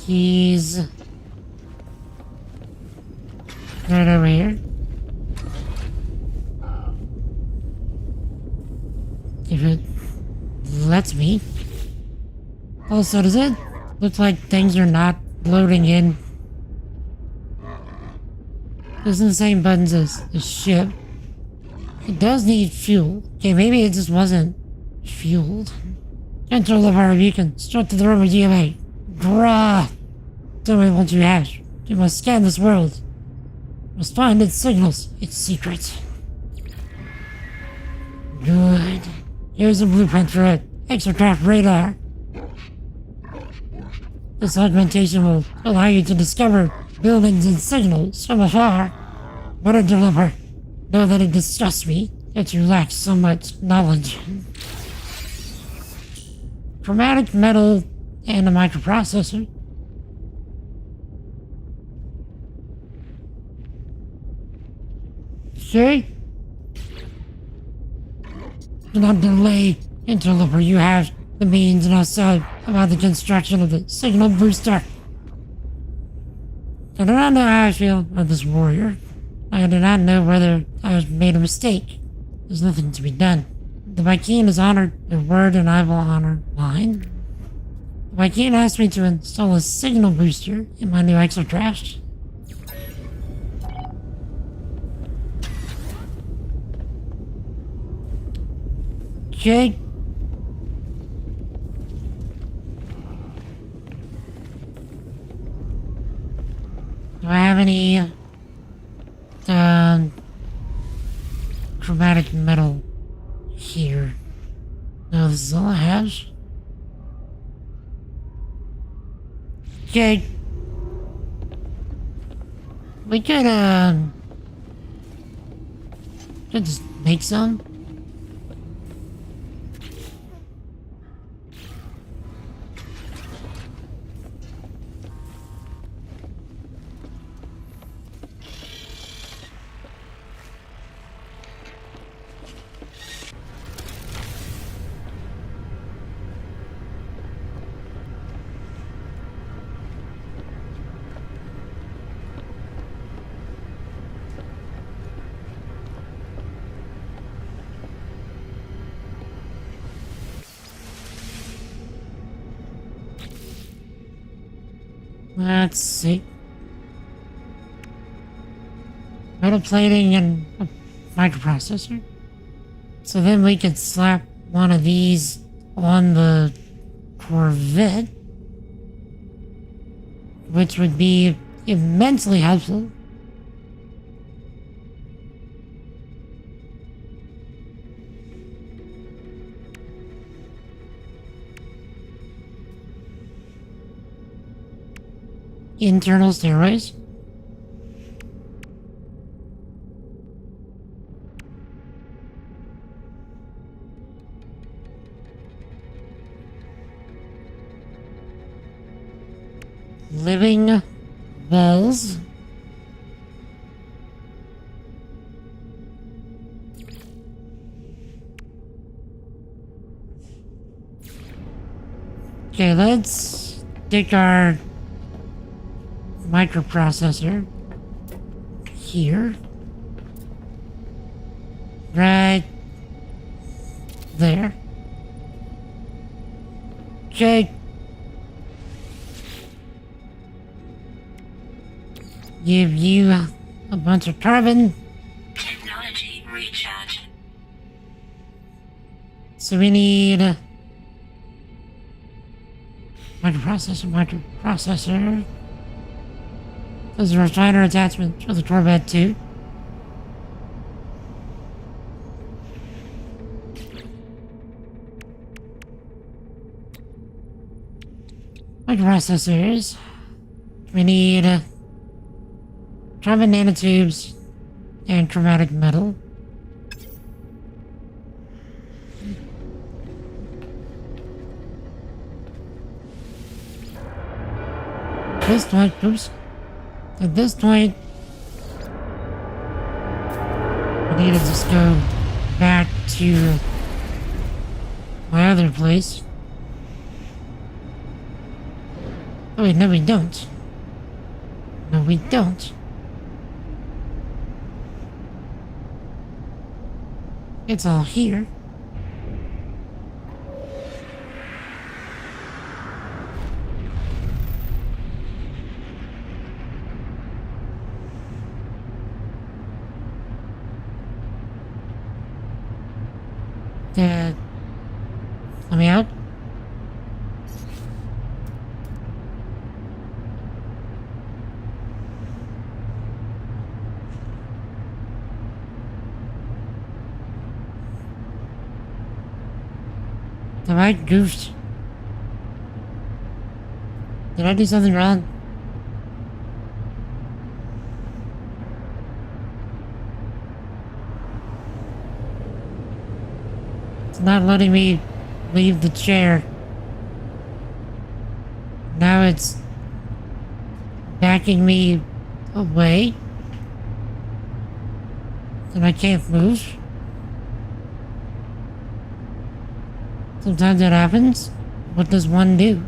he's... right over here. If it lets me. Also, does it look like things are not loading in? Those are the same buttons as the ship. It does need fuel. Okay, maybe it just wasn't fueled. Enter Levar beacon. Straight to the room with GMA. Bruh! Tell me what you have. You must scan this world. You must find its signals, its secrets. Good. Here's a blueprint for it. Exocraft radar. This augmentation will allow you to discover buildings and signals from afar. What a developer. Know that it disgusts me that you lack so much knowledge. Chromatic metal and a microprocessor. See? Do not delay, interloper. You have the means and also about the construction of the signal booster. I do not know how I feel about this warrior. I do not know whether I have made a mistake. There's nothing to be done. The Vy'keen has honored their word and I will honor mine. The Vy'keen asked me to install a signal booster in my new exocraft. Okay. Do I have any chromatic metal here? No, this is all I have. Okay. We could just make some. Let's see. Metal plating and a microprocessor. So then we could slap one of these on the Corvette, which would be immensely helpful. Internal stairways. Living walls. Okay, let's stick our microprocessor here. Right there. Okay. Give you a bunch of carbon. Technology recharge. So we need microprocessor. There's a refiner attachment for the Corvette too. Microprocessors. We need carbon nanotubes and chromatic metal. At this point, we need to just go back to my other place. Oh wait, no we don't. No we don't. It's all here. Let me out. Have I goofed? Did I do something wrong? It's not letting me leave the chair. Now it's backing me away. And I can't move. Sometimes that happens. What does one do?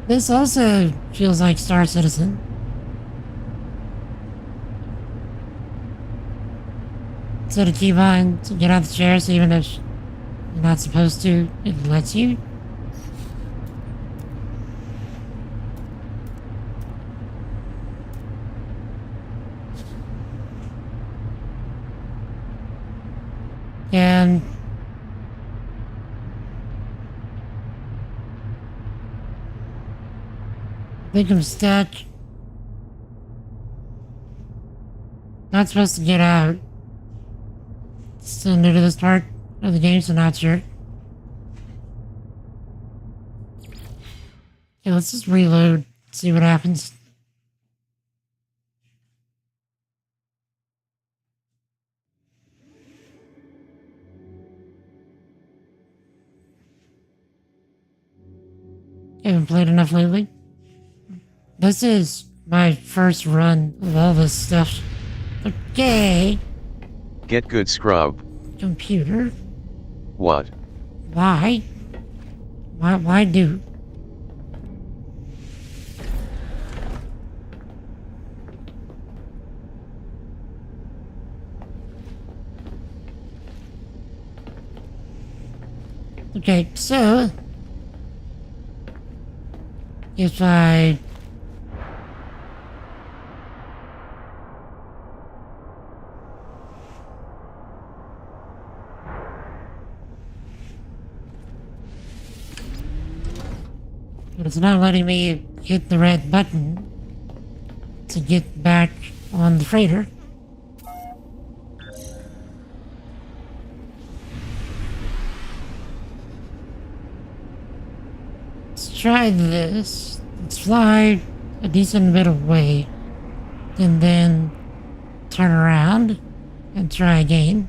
This also feels like Star Citizen. Set a keybind to get out the chair, so even if you're not supposed to, it lets you. And I think I'm stuck. Not supposed to get out. Still new to this part of the game, so not sure. Okay, let's just reload, see what happens. Haven't played enough lately. This is my first run of all this stuff. Okay. Get good, scrub. Computer. What? Why? Why do? Okay, so if I but it's not letting me hit the red button to get back on the freighter. Let's try this. Let's fly a decent bit of way and then turn around and try again.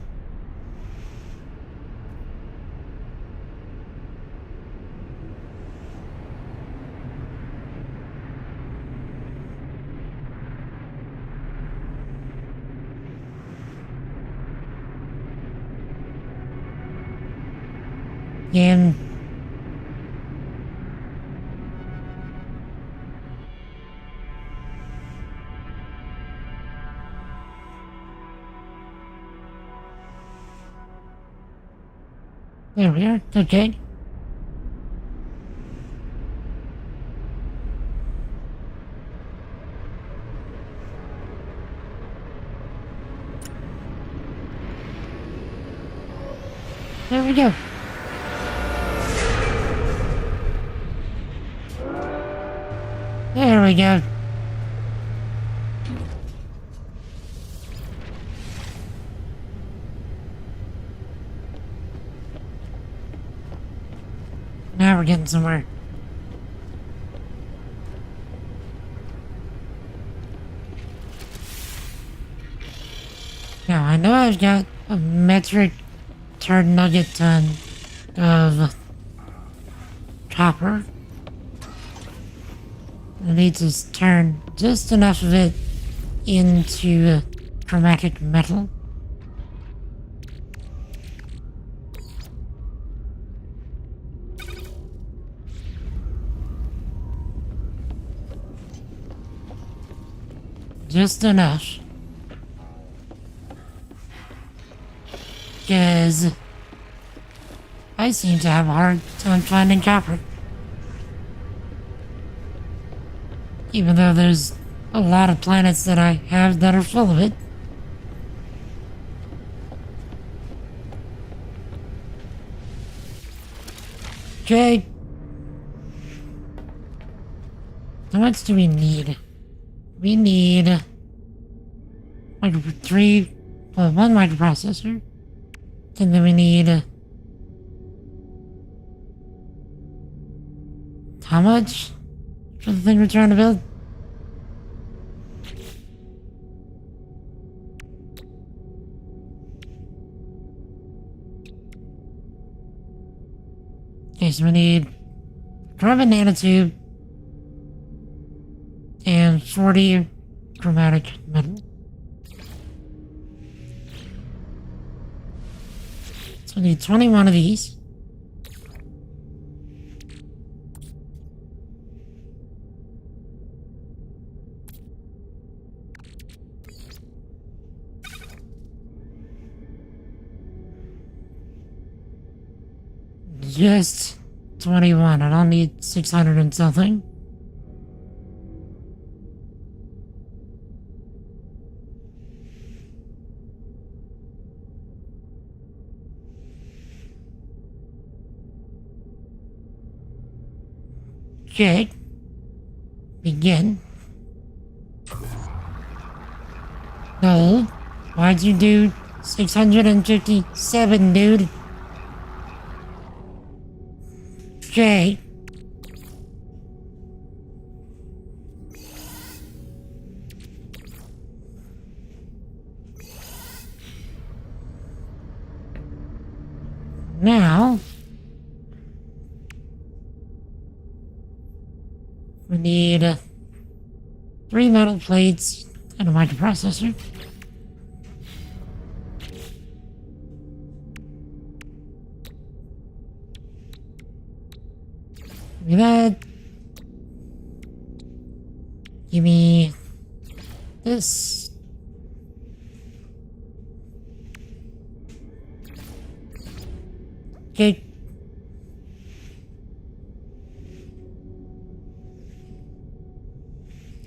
And there we are. Okay. There we go. There we go. Now we're getting somewhere. Now I know I've got a metric turd nugget ton of copper. I need to turn just enough of it into chromatic metal. Just enough. Because I seem to have a hard time finding copper. Even though there's a lot of planets that I have that are full of it. Okay. How much do we need? We need one microprocessor. And then we need how much for the thing we're trying to build? Okay, so we need carbon nanotube and 40 chromatic metal. So we need 21 of these. Just 21. I don't need 600 and something. Okay. Begin. No. Why'd you do 657, dude? Okay. Now, we need 3 metal plates and a microprocessor. Give me that. Give me this. Okay.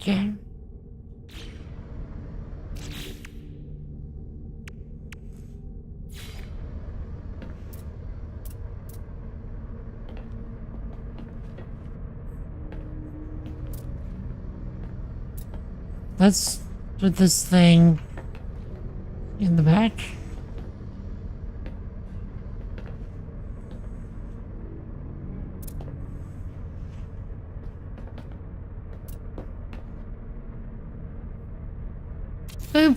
Okay. Let's put this thing in the back. Boop.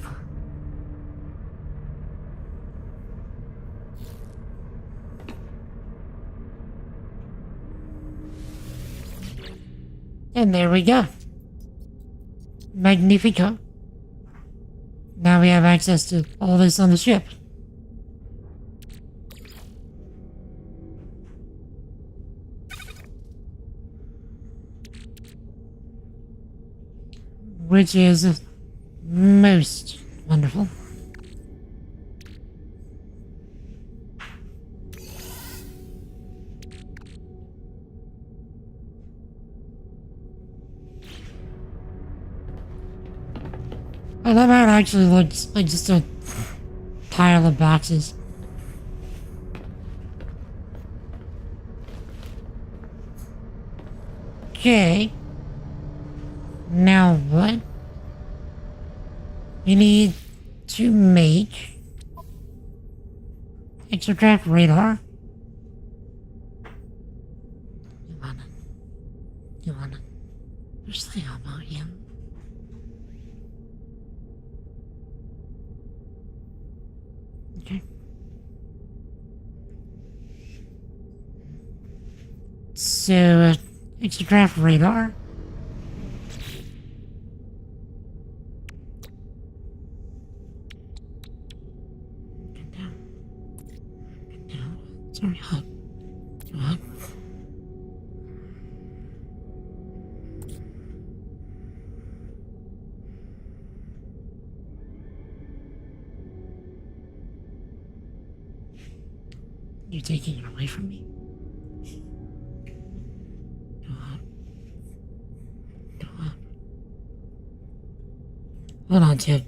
And there we go. Magnifico. Now we have access to all this on the ship. Which is most wonderful. Oh, that map actually looks like just a pile of boxes. Okay. Now what? We need to make extract radar. You wanna just think about him. Okay. So, extract radar. Sorry, hug. Hug. You're taking it away from me. Go on. Go on. Hold on, Ted.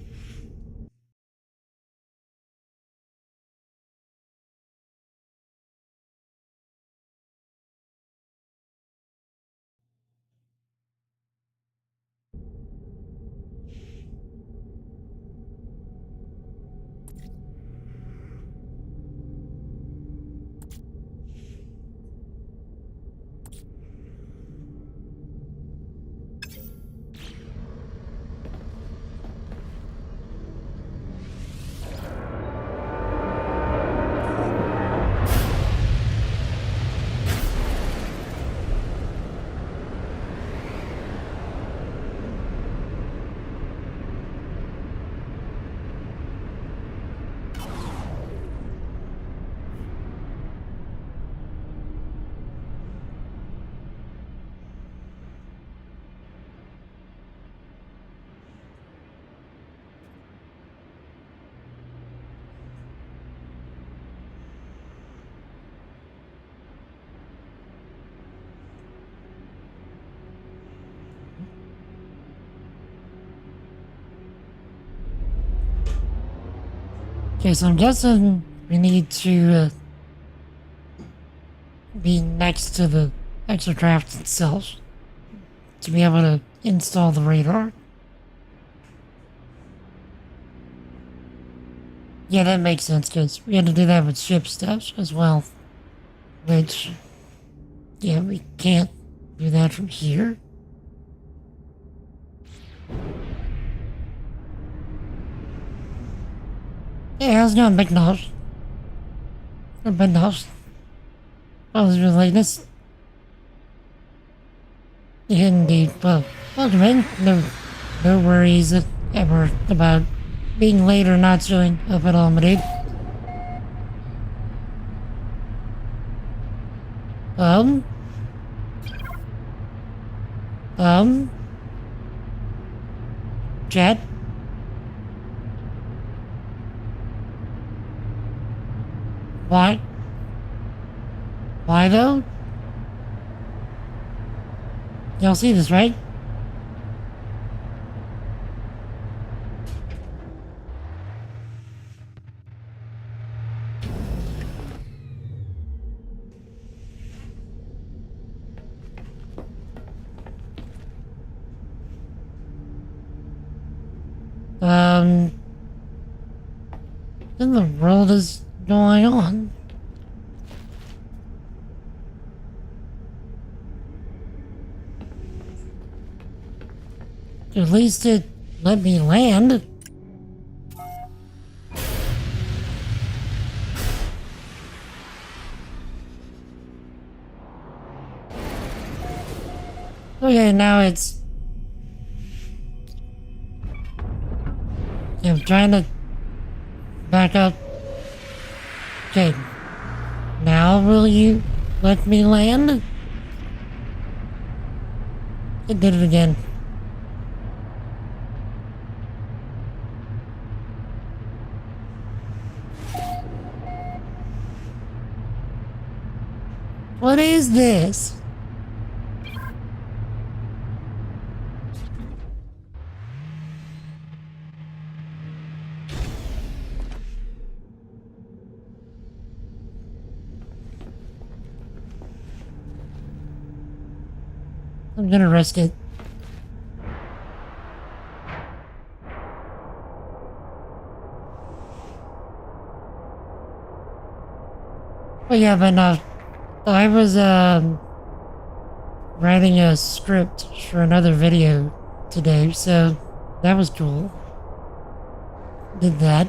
Okay, so I'm guessing we need to be next to the exocraft itself to be able to install the radar. Yeah, that makes sense, because we had to do that with ship stuff as well. Which, yeah, we can't do that from here. Hey, how's it going, Big Nose? Or Big Nose? How's your latest? Yeah, indeed. Well, welcome in. No worries ever about being late or not showing up at all, my dude. Chad? Why? Why though? Y'all see this, right? What in the world is going on? At least it let me land. Okay, now it's... I'm trying to back up. Okay. Now will you let me land? It did it again. What is this? I'm gonna risk it. But yeah, but no. I was, writing a script for another video today, so that was cool. Did that.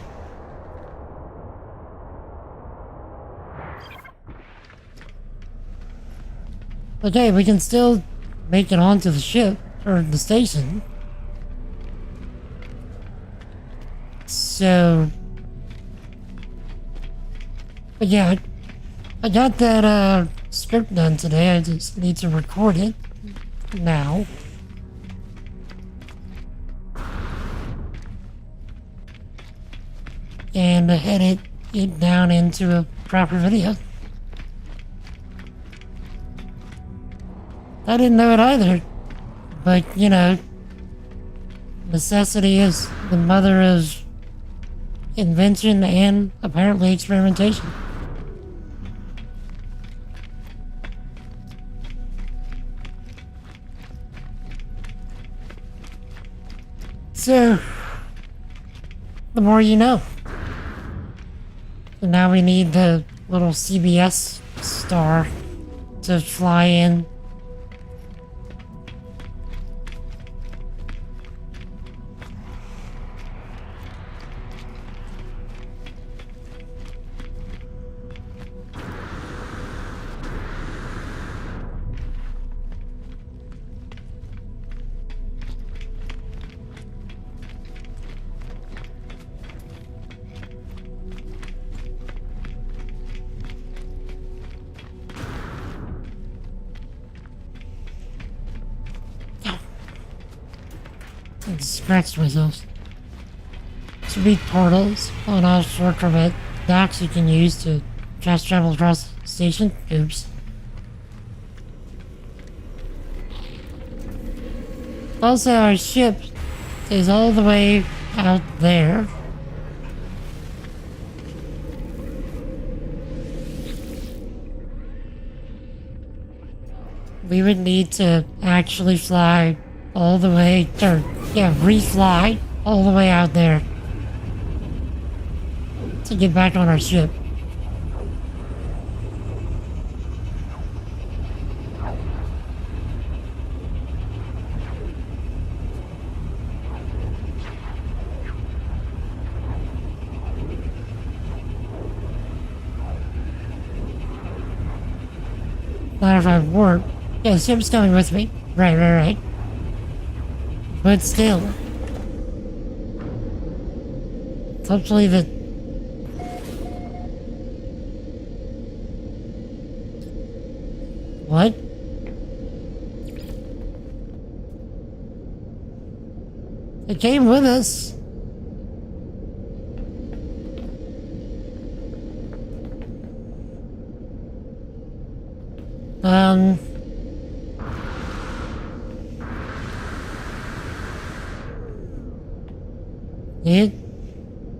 Okay, we can still make it onto the ship, or the station. So... But yeah, I got that, script done today. I just need to record it now. And edit it down into a proper video. I didn't know it either, but you know, necessity is the mother of invention and apparently experimentation. So, the more you know. And now we need the little CBS star to fly in. And scratched myself. To be portals on offshore Corvette docks you can use to fast travel across the station. Oops. Also, our ship is all the way out there. We would need to actually fly all the way, or yeah, refly all the way out there to get back on our ship. Not if I warp. Yeah, the ship's coming with me. Right. But still. Hopefully the... What? It came with us.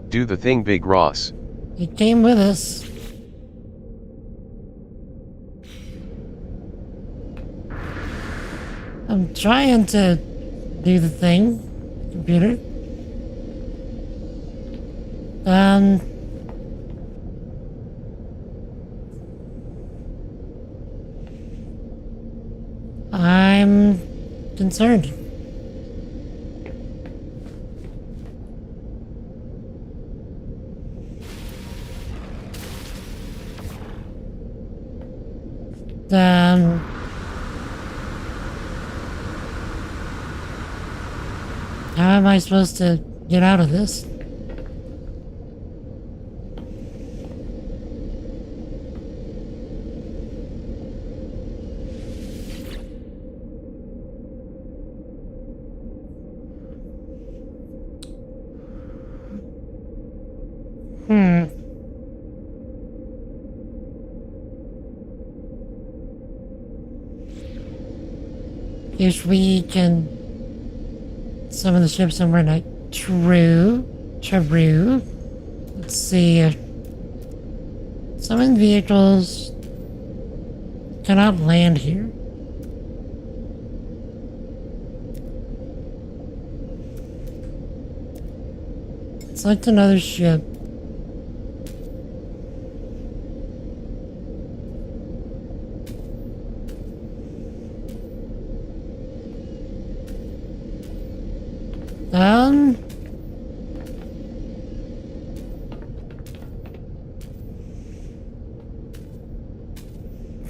Do the thing, Big Ross. It came with us. I'm trying to do the thing, computer. Um, I'm concerned. Um, how am I supposed to get out of this? If we can summon the ship somewhere night. True. Let's see. Summon vehicles cannot land here. Select another ship.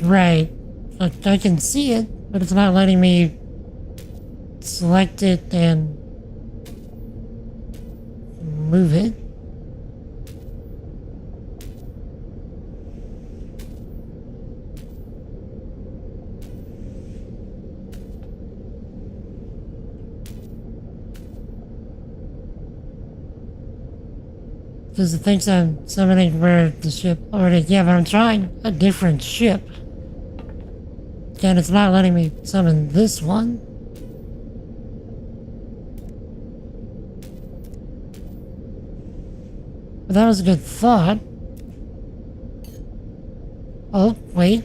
Right. I can see it, but it's not letting me select it and move it. Because it thinks I'm summoning where the ship already... Yeah, but I'm trying a different ship. And it's not letting me summon this one. But that was a good thought. Oh, wait.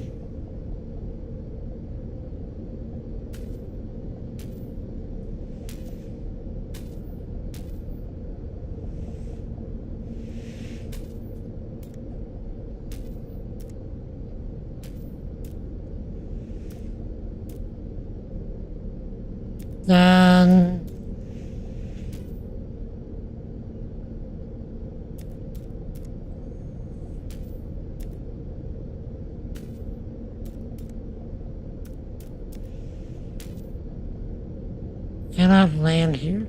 Cannot land here.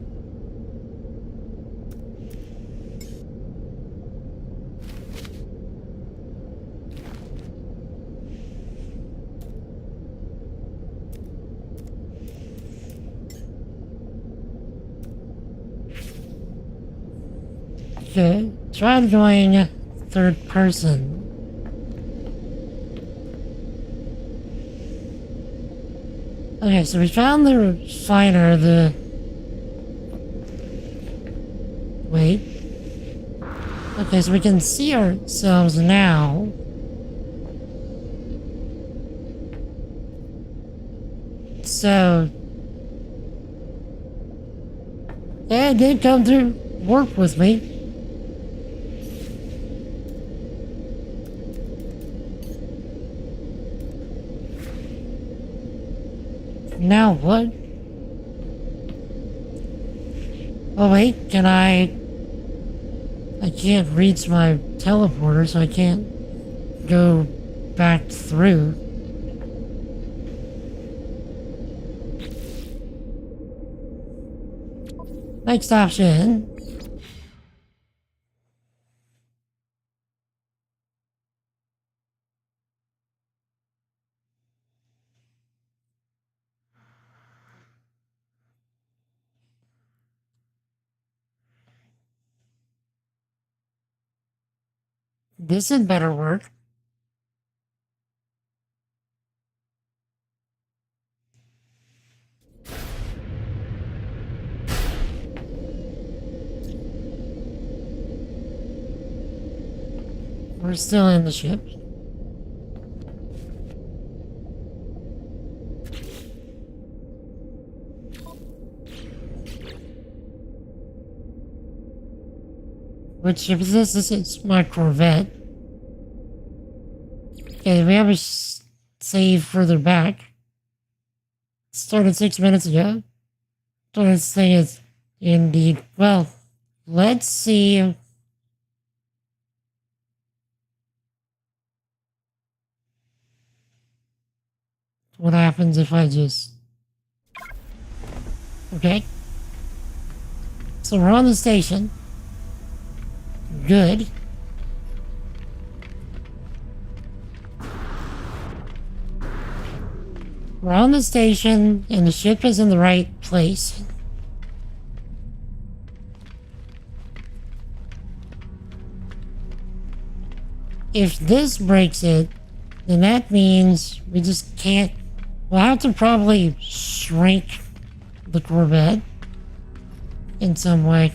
Okay, try doing third person. Okay, so we found the refiner, Wait. Okay, so we can see ourselves now. So... yeah, it did come through warp with me. Now what? Oh wait, can I can't reach my teleporter, so I can't go back through. Next option. This had better work. We're still in the ship. Which ship is this? This is my Corvette. Okay, we have a save further back. Started 6 minutes ago. So this thing is indeed. Well, let's see. What happens if I just... Okay. So we're on the station. Good. We're on the station, and the ship is in the right place. If this breaks it, then that means we just can't... We'll have to probably shrink the Corvette in some way.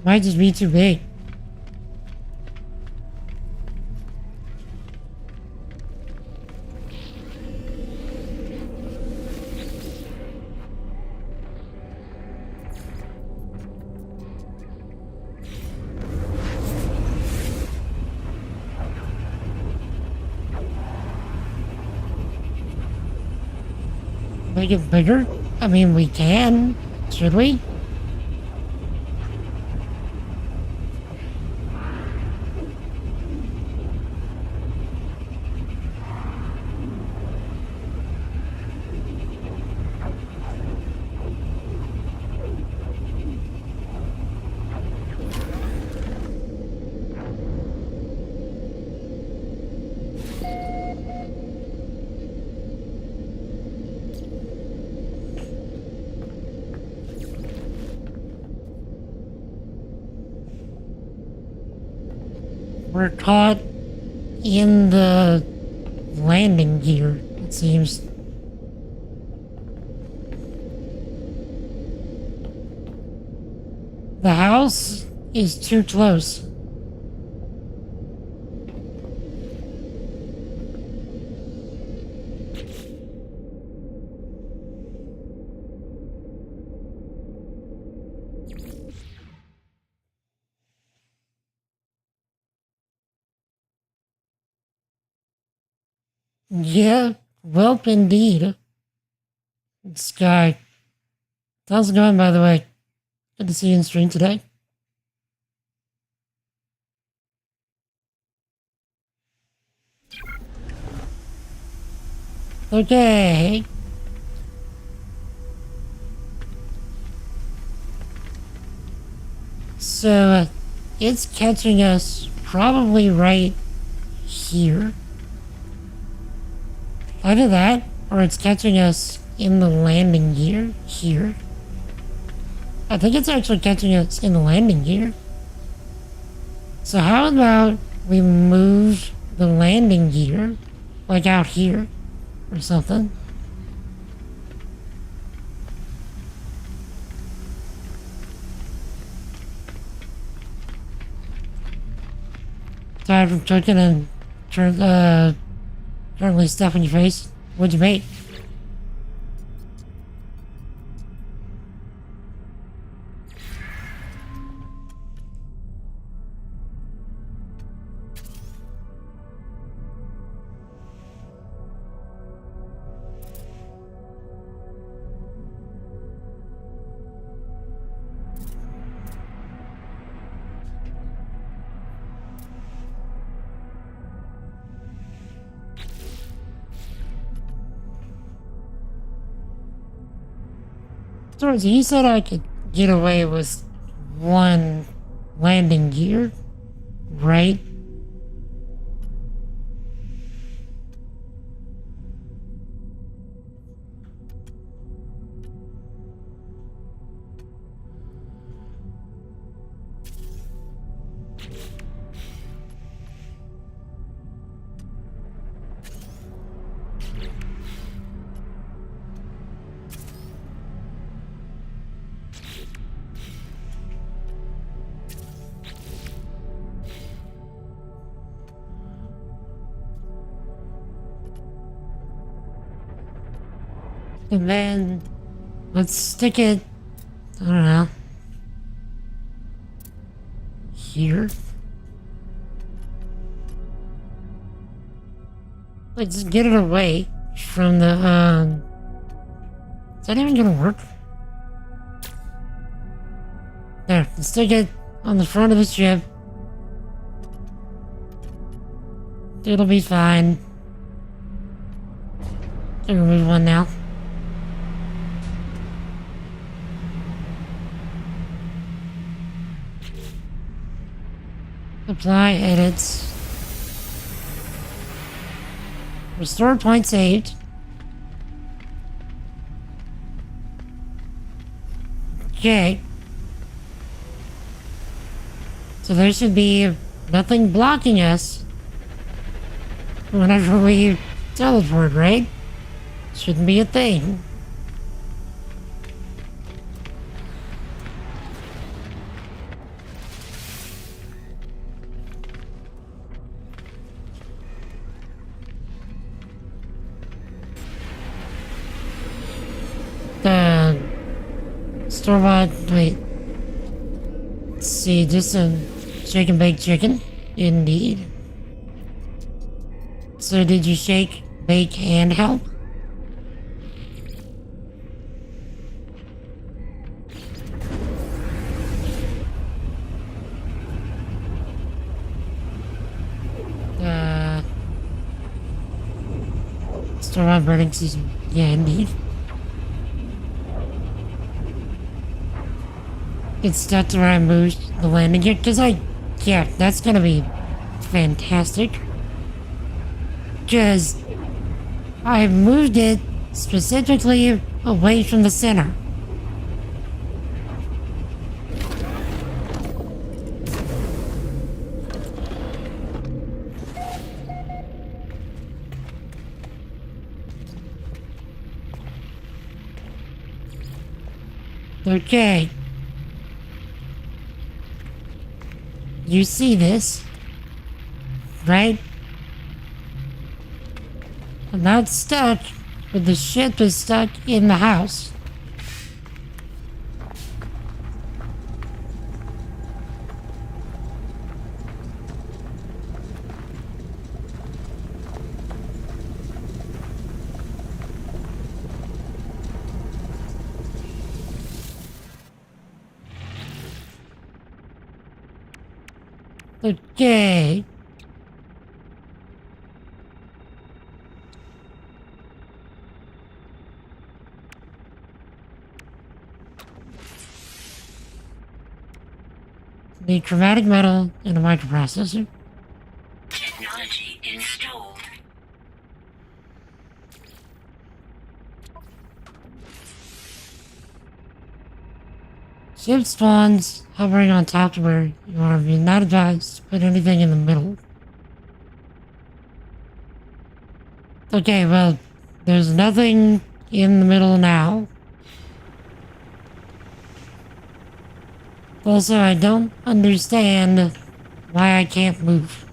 Might just be too big. Make it bigger? I mean, we can. Should we? We're caught in the landing gear, it seems. The house is too close. Yeah, welp indeed. Sky. How's it going, by the way? Good to see you in stream today. Okay. So, it's catching us probably right here. Either that, or it's catching us in the landing gear here. I think it's actually catching us in the landing gear. So how about we move the landing gear, like out here, or something. Tired from cooking and currently stuff in your face. What'd you make? So you said I could get away with one landing gear, right? And then let's stick it I don't know. Here? Let's get it away from the, Is that even gonna work? There, let's stick it on the front of the ship. It'll be fine. Can remove one now. Apply edits. Restore point saved. Okay. So there should be nothing blocking us whenever we teleport, right? Shouldn't be a thing. Store-bought, wait. Let's see, just a shake and bake chicken? Indeed. So did you shake, bake, and help? Store-bought burning season. Yeah, indeed. It's stuck to where I moved the landing gear, yeah, that's gonna be fantastic. Because I moved it specifically away from the center. Okay. You see this, right? I'm not stuck, but the ship is stuck in the house. Okay. The chromatic metal and a microprocessor. Technology installed. Ship spawns hovering on top to where you are. You're not advised to put anything in the middle. Okay, well, there's nothing in the middle now. Also, I don't understand why I can't move.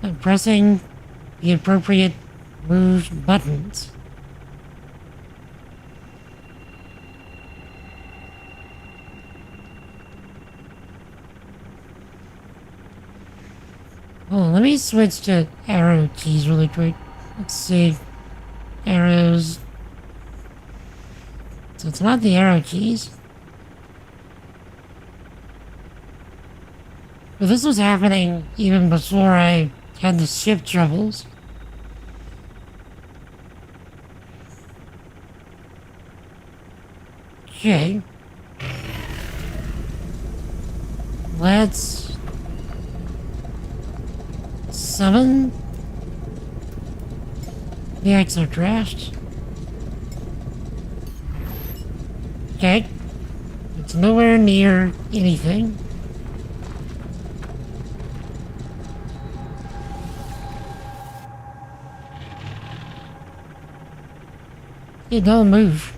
I'm pressing the appropriate move buttons. Oh, let me switch to arrow keys really quick. Let's see. Arrows. So it's not the arrow keys. But this was happening even before I had the ship troubles. Okay. Let's summon the exocraft. Okay. It's nowhere near anything. It don't move.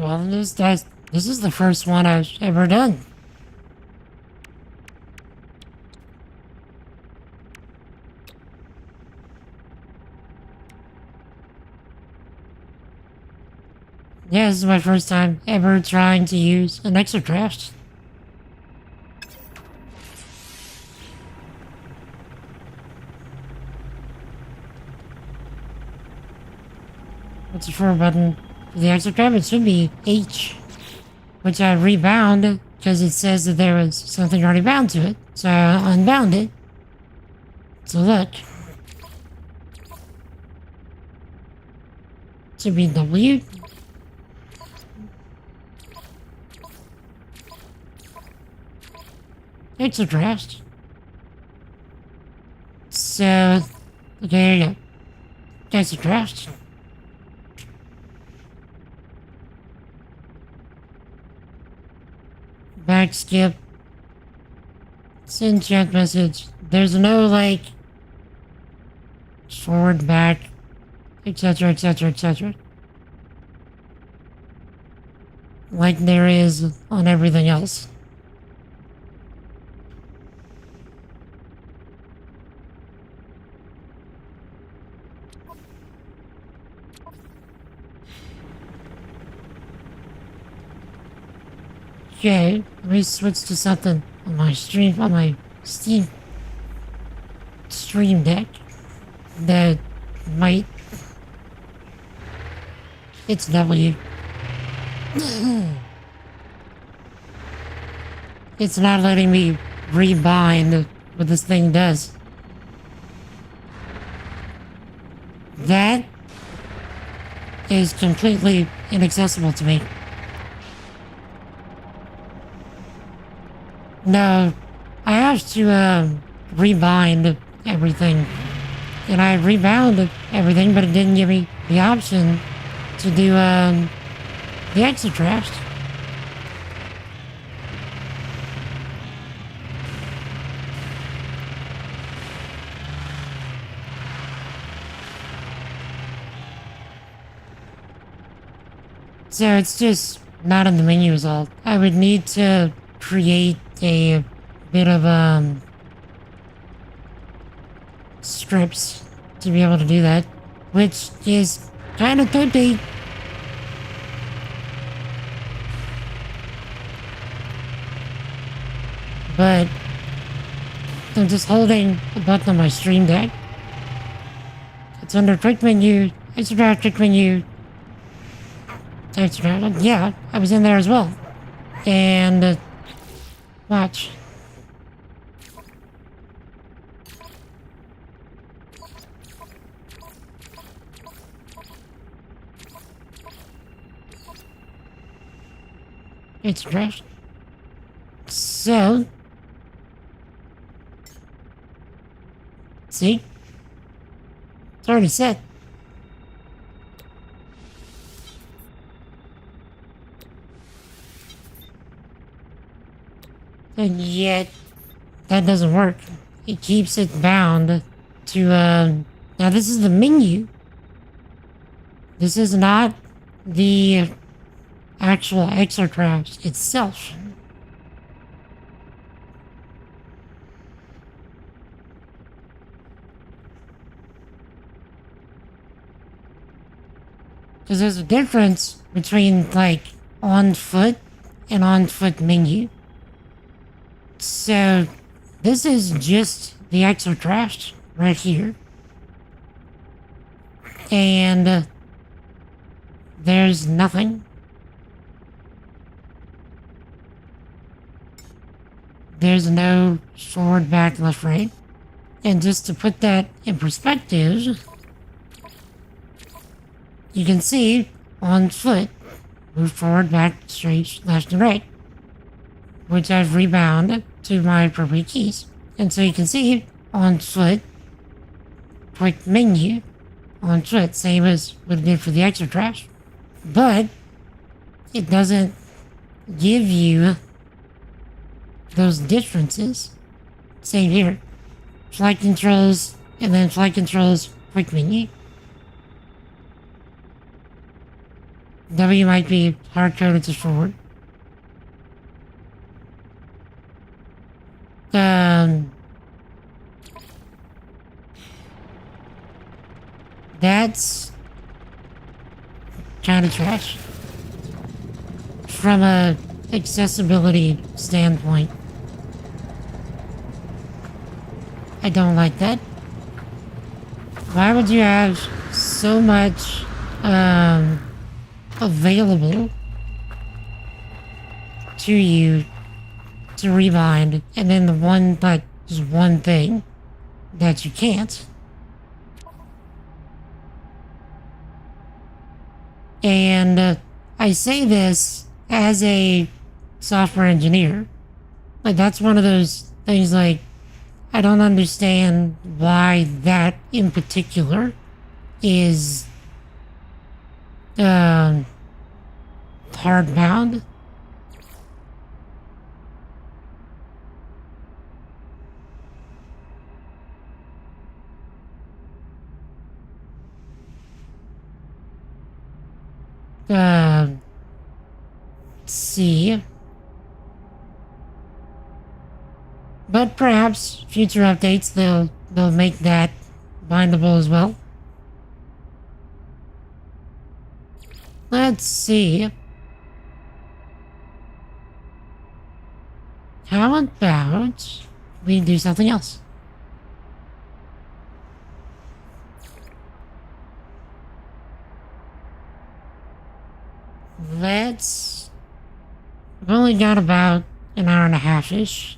Well, this is the first one I've ever done. Yeah, this is my first time ever trying to use an exodraft. What's the for button for the exodraft? It should be H, which I rebound because it says that there was something already bound to it. So I unbound it. So look. Should be W. Exodraft. So, okay, there you go. Exodraft. Back skip. Send chat message. There's no like forward, back, etc., etc., etc. Like there is on everything else. Okay, let me switch to something on my Steam Stream Deck that might. It's W. It's not letting me rebind what this thing does. That is completely inaccessible to me. No, I have to rebind everything. And I rebound everything, but it didn't give me the option to do the exodraft. So it's just not in the menu is all. I would need to create a bit of scripts to be able to do that, which is kind of tricky. But I'm just holding a button on my Stream Deck. It's under quick menu, exodraft quick menu. Exodraft, yeah, I was in there as well. And watch. It's trash. So, see? It's already set. And yet, that doesn't work. It keeps it bound to, now this is the menu. This is not the actual exodraft itself. Because there's a difference between, like, on foot and on foot menu. So, this is just the exodraft right here. And there's nothing. There's no forward, back, left, right. And just to put that in perspective, you can see on foot, move forward, back, straight, left, and right, which I've rebound to my appropriate keys. And so you can see on foot, quick menu, on foot, same as what it did for the exodraft. But it doesn't give you those differences. Same here. Flight controls, and then flight controls, quick menu. W might be hard-coded to short. That's kind of trash from a accessibility standpoint. I don't like that. Why would you have so much available to you to rebind, and then the one, like, just one thing that you can't? And I say this as a software engineer. Like, that's one of those things, like, I don't understand why that in particular is hardbound. See. But perhaps future updates they'll make that bindable as well. Let's see. How about we do something else? I've only got about an hour and a half-ish.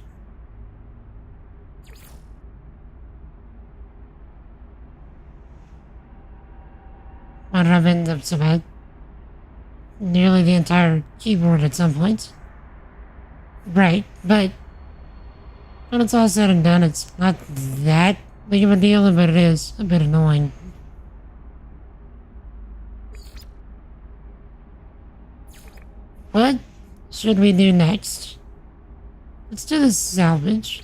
Might have ended up about nearly the entire keyboard at some point. Right, but when it's all said and done, it's not that big of a deal, but it is a bit annoying. What should we do next? Let's do the salvage.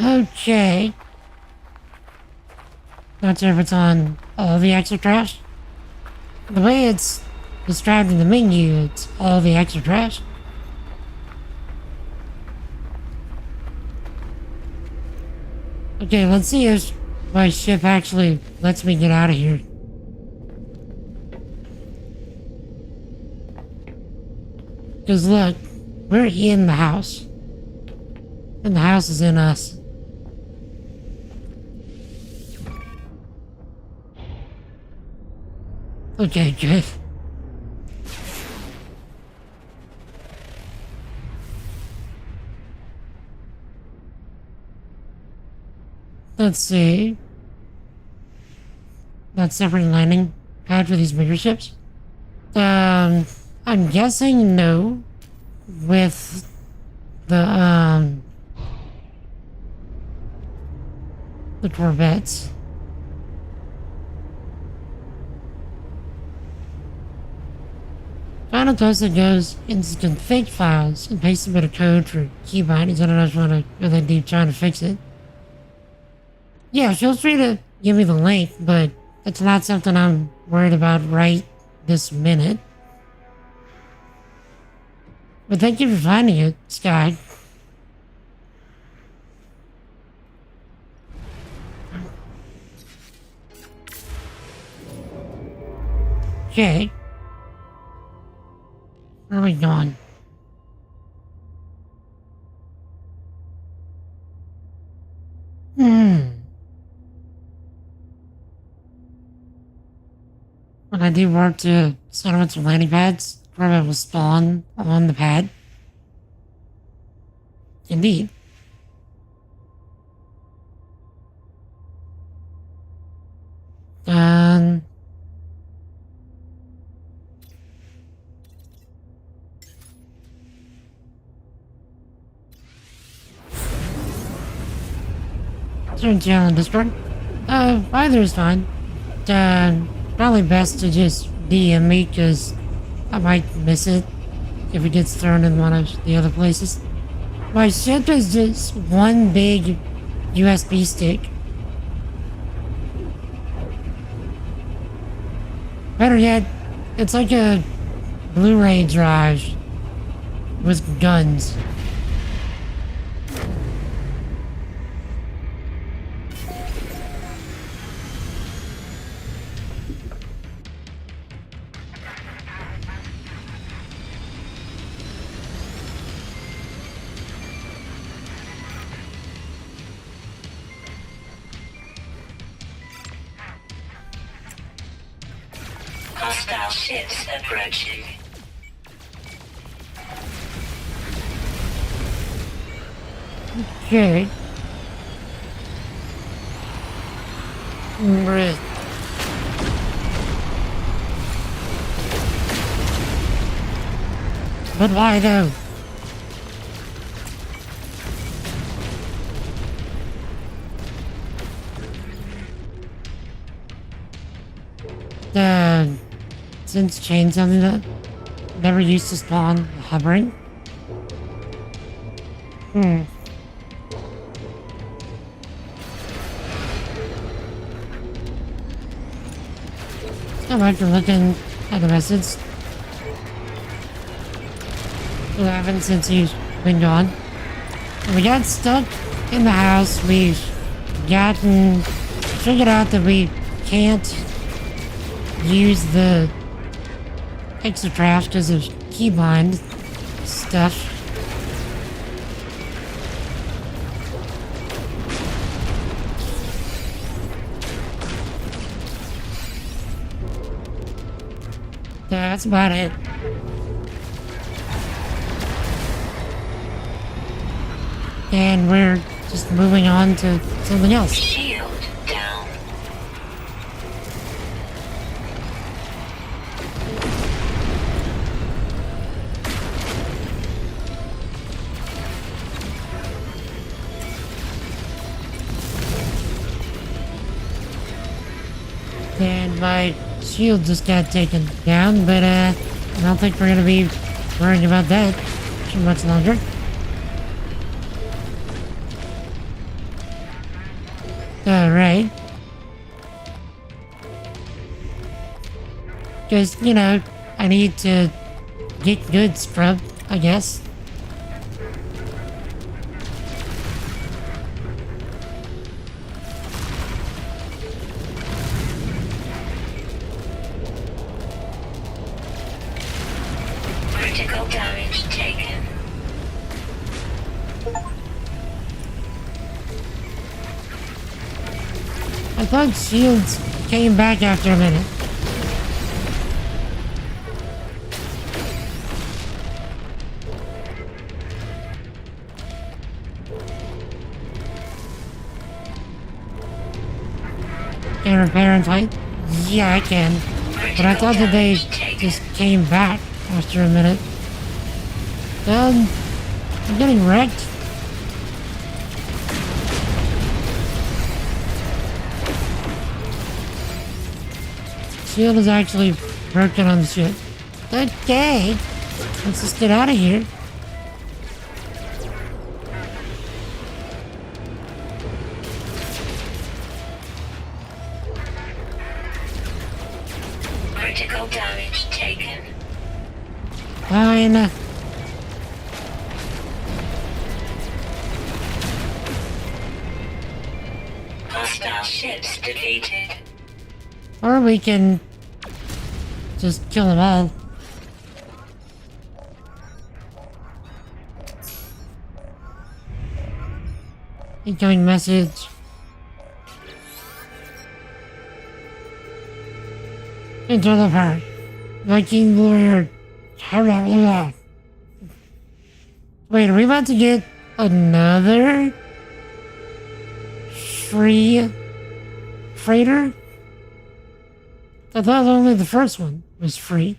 Okay. Not sure if it's on all the extra trash. The way it's described in the menu, it's all the extra trash. Okay, let's see if my ship actually lets me get out of here. Because look, we're in the house. And the house is in us. Okay, good. Let's see. That's separate landing pad for these bigger ships. I'm guessing no. With the Corvettes. Final Toasted goes into config files and pastes a bit of code for key bindings. I don't know if you want to go that deep trying to fix it. Yeah, feel free to give me the link, but it's not something I'm worried about right this minute. But thank you for finding it, Sky. Okay. Where are we going? When I do work to settlements or landing pads, Corvette will spawn on the pad. Indeed. Turn channel and Discord. Either is fine. Probably best to just DM me, because I might miss it if it gets thrown in one of the other places. My ship is just one big USB stick. Better yet, it's like a Blu-ray drive with guns. Hostile ships approaching. Okay. Right. But why though? Since chain something that never used to spawn hovering? I might be looking at the message. We haven't since he's been gone. We got stuck in the house. We've figured out that we can't use the extra trash because of keybind stuff. Yeah, that's about it. And we're just moving on to something else. Shield down. And my shield just got taken down, but I don't think we're gonna be worrying about that too much longer. Alright. Because, you know, I need to get good scrub, I guess. Critical damage taken. I thought shields came back after a minute. Can repair and fight? Yeah, I can. But I thought that they just came back after a minute. I'm getting wrecked. Shield is actually broken on the ship. Okay, let's just get out of here. Critical damage taken. Fine. Hostile ships defeated. Or we can just kill them all. Incoming message. Enter the park. Viking warrior. Wait, are we about to get another free freighter? I thought only the first one was free.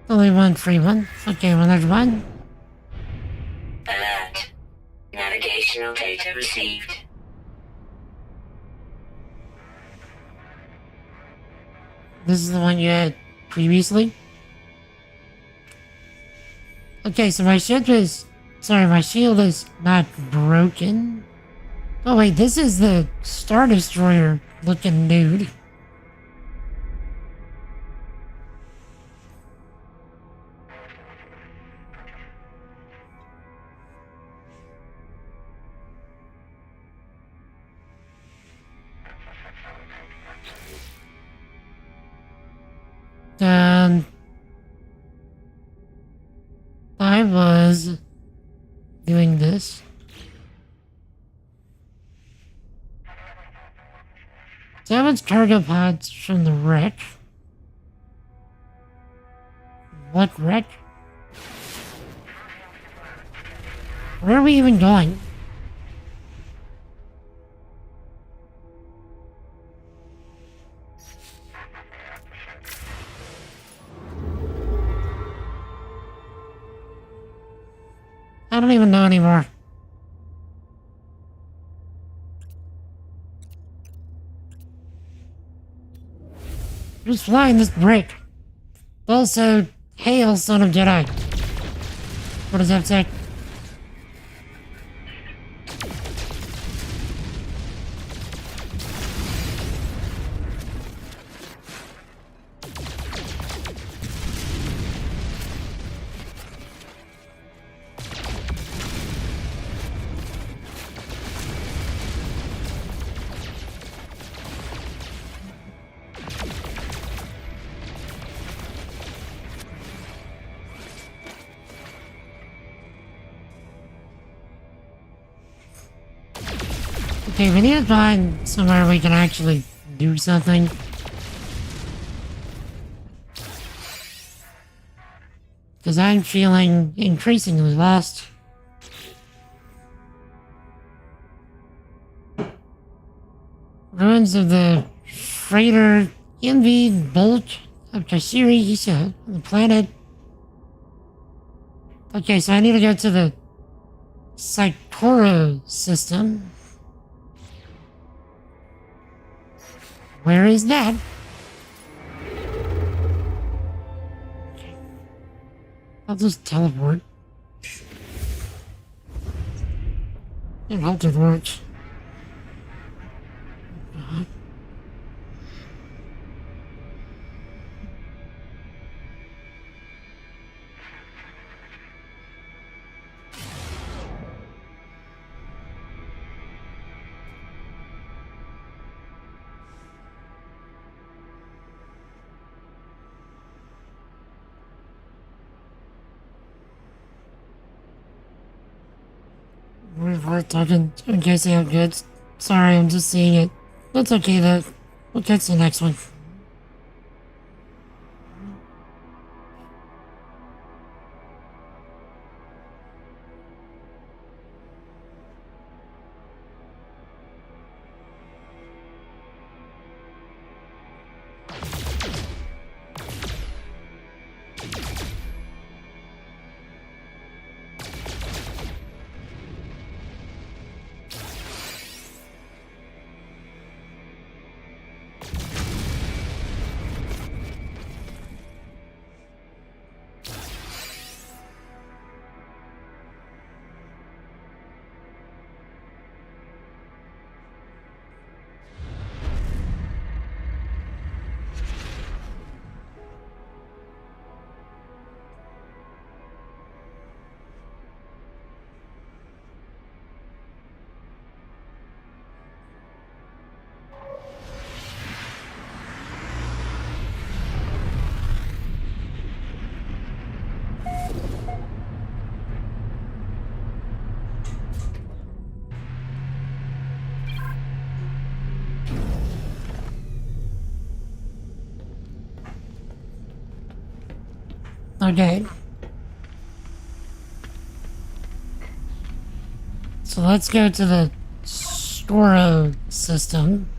Only one free one. Okay, well, there's one. Alert. Navigational data received. This is the one you had previously? Okay, so my ship is... Sorry, my shield is not broken. Oh wait, this is the Star Destroyer looking dude. And I was doing this. Salvage cargo pods from the wreck. What wreck? Where are we even going? I don't even know anymore. Who's flying this brick? Also, hail, son of Jedi. What does that say? Okay, we need to find somewhere we can actually do something. Because I'm feeling increasingly lost. Ruins of the freighter Envy Bolt of Kashiri, he said, on the planet. Okay, so I need to go to the Saikoro system. Where is that? Okay. I'll just teleport. It helped it works. We're talking in case they have goods. Sorry, I'm just seeing it. That's okay though. We'll catch the next one. Okay. So let's go to the Storo system.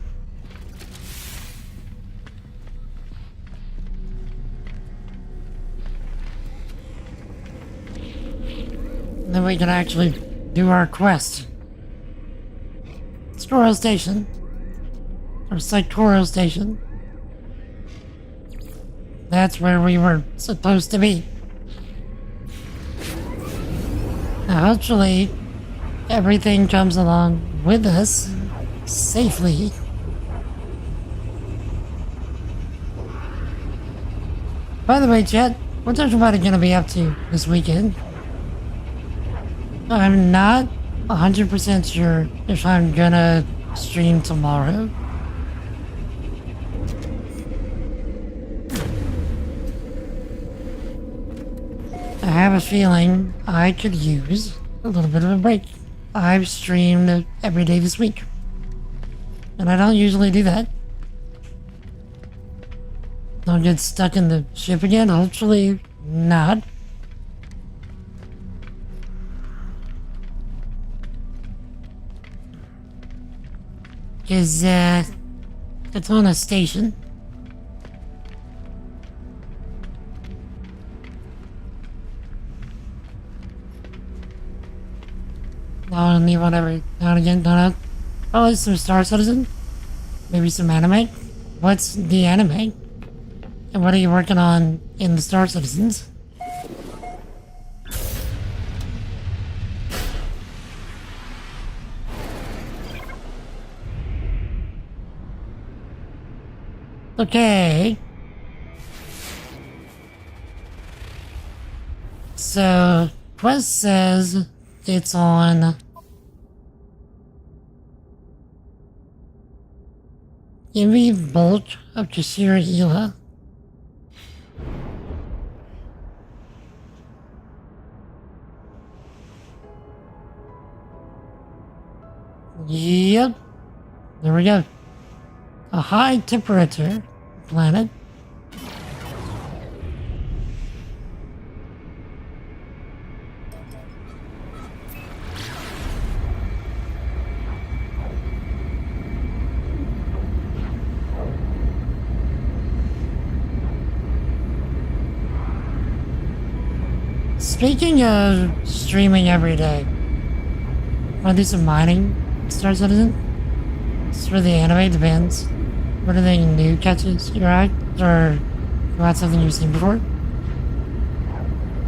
And then we can actually do our quest. Storo Station. Or Saikoro Station. That's where we were supposed to be. Now, hopefully, everything comes along with us safely. By the way, chat, what's everybody gonna be up to this weekend? I'm not 100% sure if I'm gonna stream tomorrow. I have a feeling I could use a little bit of a break. I've streamed every day this week, and I don't usually do that. Don't get stuck in the ship again, hopefully not. Because, it's on a station. Now and leave whatever. Now and again, don't know. Probably some Star Citizen. Maybe some anime. What's the anime? And what are you working on in the Star Citizens? Okay. So, Quest says it's on MV Bulk of Kashira Ila. Yep. There we go. A high temperature planet. Speaking of streaming every day, wanna do some mining, Star Citizen? It's for the anime, depends. What are they new catches your eye? Or watch something you've seen before?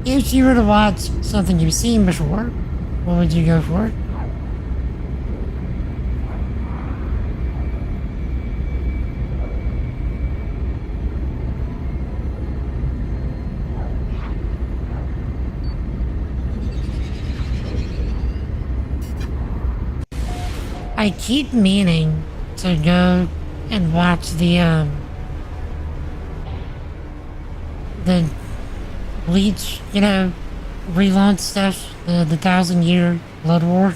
If you were to watch something you've seen before, what would you go for? I keep meaning to go and watch the Bleach, relaunch stuff, the 1,000-year Blood War.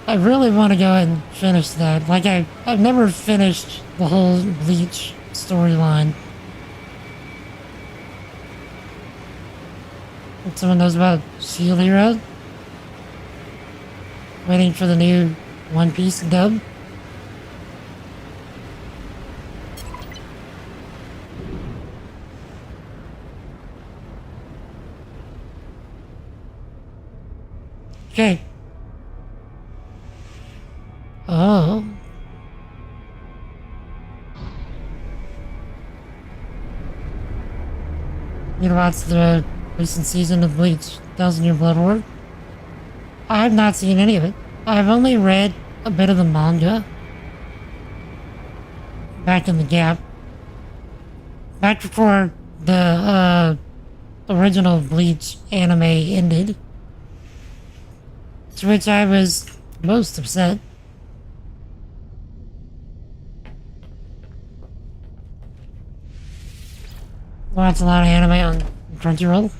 I really want to go and finish that. Like, I've never finished the whole Bleach storyline. Someone knows about Shield Hero? Waiting for the new One Piece dub? Okay. Oh. You know what's the recent season of Bleach, 1,000-Year Blood War? I have not seen any of it. I've only read a bit of the manga. Back in the gap. Back before the original Bleach anime ended. To which I was most upset. Watch a lot of anime on Crunchyroll.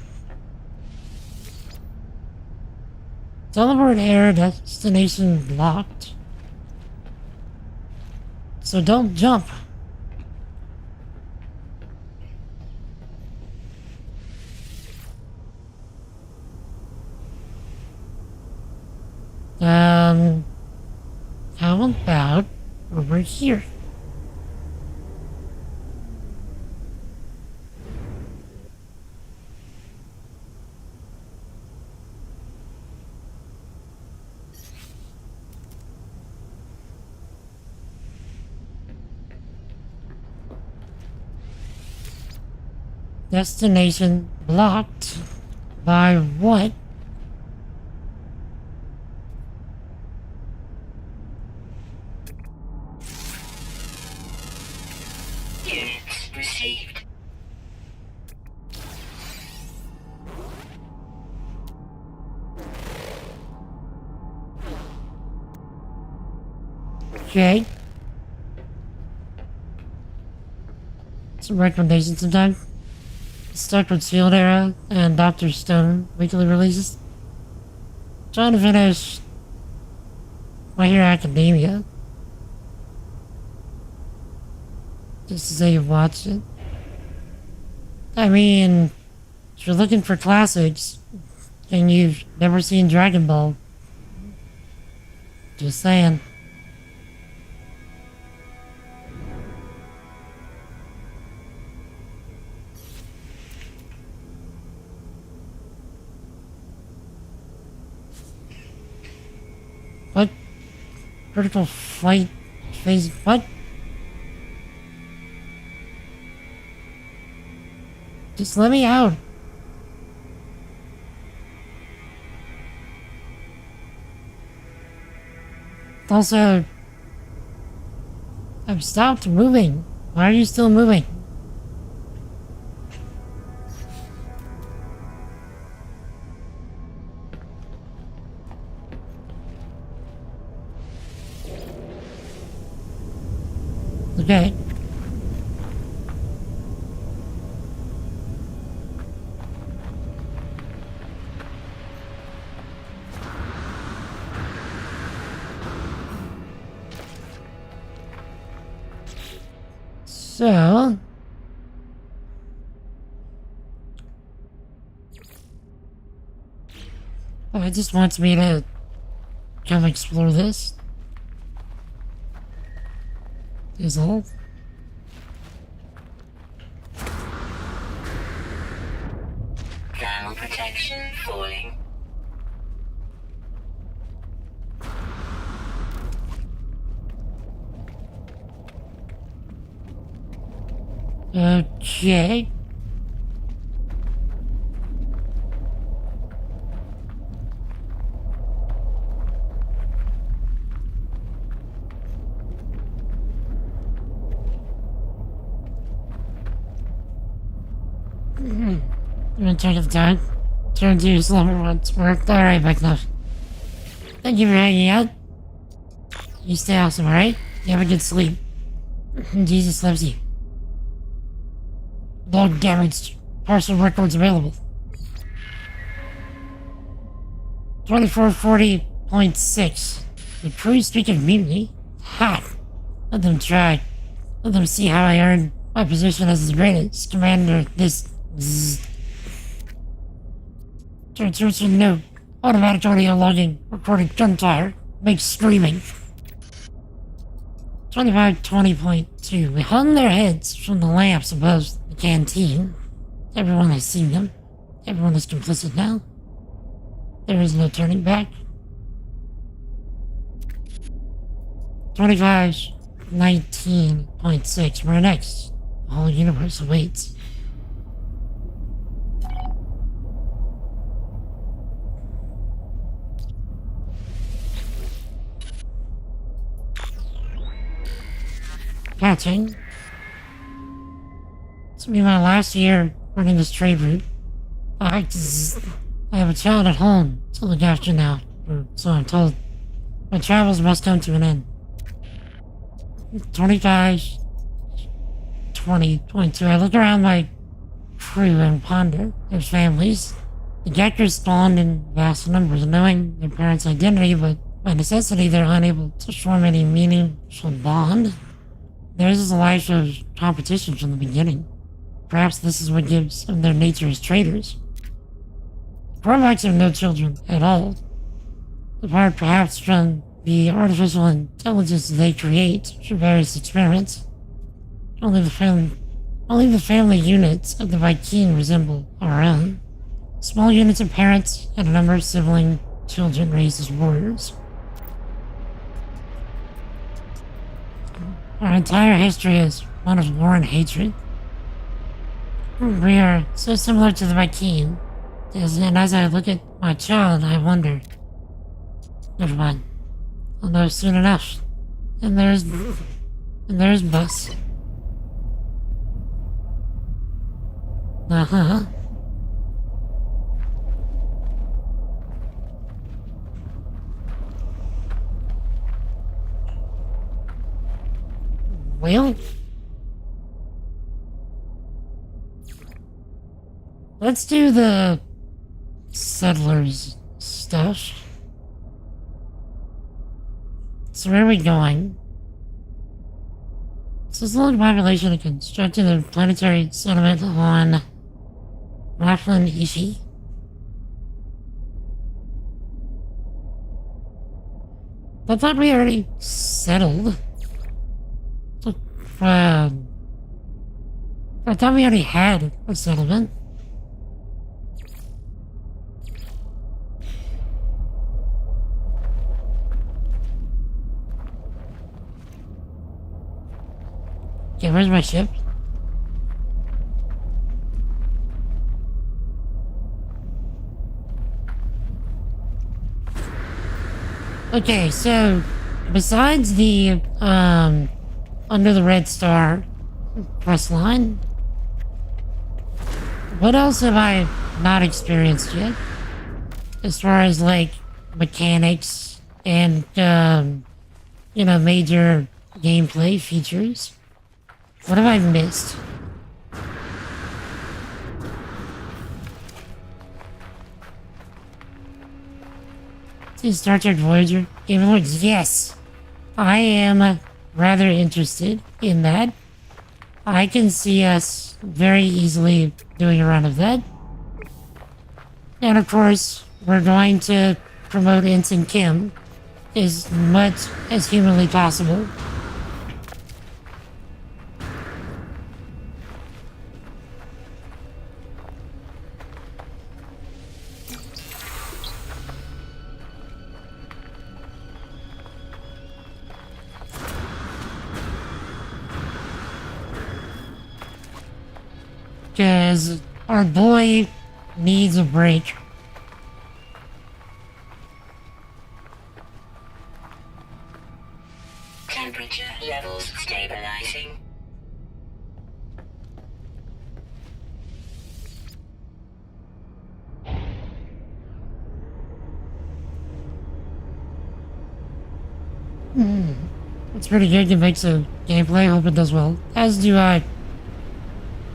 Teleport air destination locked. So don't jump. How about over here? Destination blocked by what? Units received. Okay. Some recommendations sometime. Stuck with Shield Era and Dr. Stone weekly releases. Trying to finish My Hero Academia. Just to say you've watched it. I mean, if you're looking for classics and you've never seen Dragon Ball, just saying. What? Critical flight phase. What? Just let me out. Also, I've stopped moving. Why are you still moving? Okay. So, it just wants me to come explore this. Is all. Thermal protection falling. Okay. I'm gonna check the time. Turn to your slumber once. Work. Alright, Becknuff. Thank you for hanging out. You stay awesome, alright? You have a good sleep. Jesus loves you. Log damaged. Partial records available. 2440.6. The crew speak of mutiny? Ha! Let them try. Let them see how I earned my position as the greatest commander this Transmission note. Automatic audio logging. Recording gunfire. Makes screaming. 2520.2. We hung their heads from the lamps above the canteen. Everyone has seen them. Everyone is complicit now. There is no turning back. 2519.6. We're next. The whole universe awaits. Catching. This will be my last year running this trade route. I have a child at home to look after now, or so I'm told. My travels must come to an end. 25:20.2. I look around my crew and ponder their families. The Geckers spawned in vast numbers, knowing their parents' identity, but by necessity they're unable to form any meaningful bond. Theirs is a life of competition from the beginning. Perhaps this is what gives them their nature as traitors. Corvax have no children at all, apart perhaps from the artificial intelligence they create through various experiments. Only the family units of the Vy'keen resemble our own. Small units of parents and a number of sibling children raised as warriors. Our entire history is one of war and hatred. We are so similar to the Maquin. And as I look at my child, I wonder. Never mind. I'll know soon enough. And there's Bus. Uh-huh. Well, let's do the settlers stuff. So where are we going? So this large population had constructed a planetary settlement on Raflin Ishi. I thought we already settled. I thought we already had a settlement. Okay, where's my ship? Okay, so besides the Under the Red Star quest line, what else have I not experienced yet? As far as like mechanics and major gameplay features. What have I missed? See, Star Trek Voyager Game Awards. Yes, I am rather interested in that. I can see us very easily doing a run of that. And of course, we're going to promote Ensign Kim as much as humanly possible. Because our boy needs a break. Temperature levels stabilizing. It's pretty good. It makes a gameplay. Hope it does well. As do I.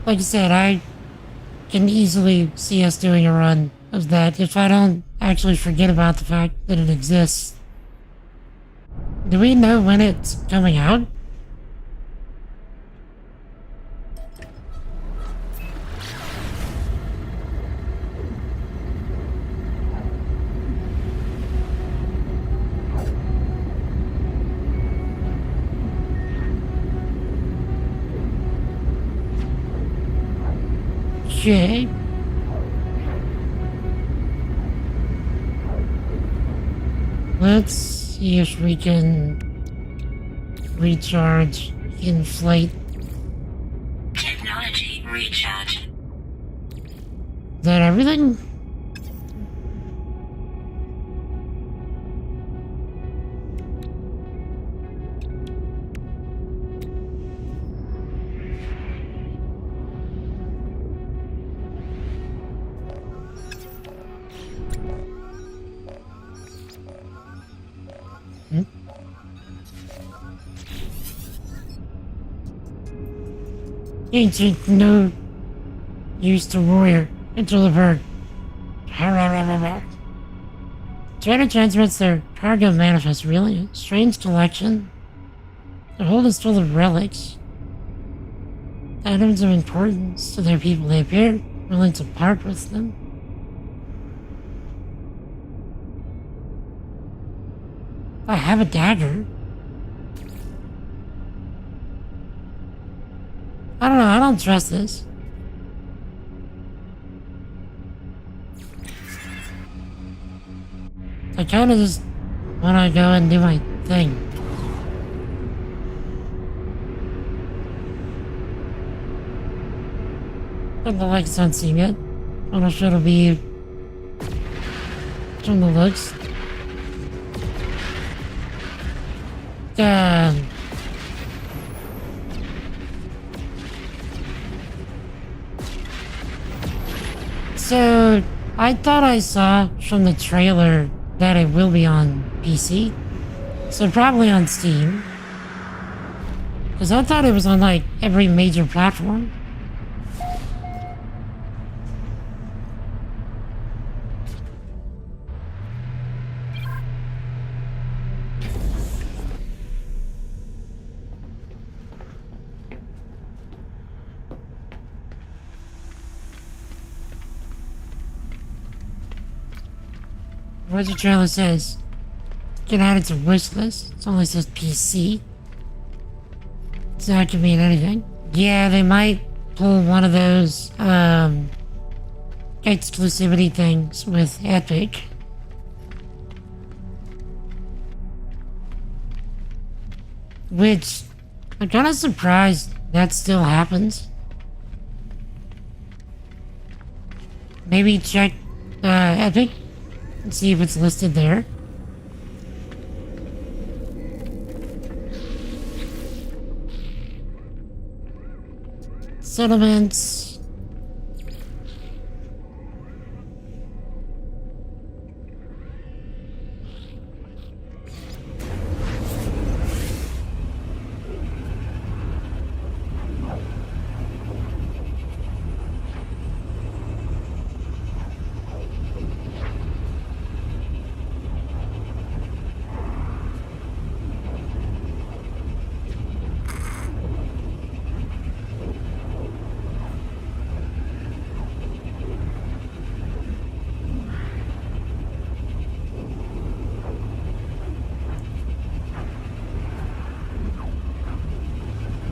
Like I said, I can easily see us doing a run of that if I don't actually forget about the fact that it exists. Do we know when it's coming out? Okay. Let's see if we can recharge, inflate. Technology recharge. Is that everything? Ancient no use to warrior until the bird. China transmits their cargo manifest. Really? A strange collection. The hold is full of relics. Items of importance to their people. They appear willing to part with them. I have a dagger. I don't know, I don't trust this. I kinda just wanna go and do my thing. But the likes on Steam yet. I'm not sure it'll be from the looks. So, I thought I saw from the trailer that it will be on PC. So probably on Steam. Because I thought it was on like every major platform. What the trailer says, get added to wish list. It only says PC. So that could mean anything. Yeah, they might pull one of those exclusivity things with Epic. Which I'm kind of surprised that still happens. Maybe check Epic and see if it's listed there. Settlements.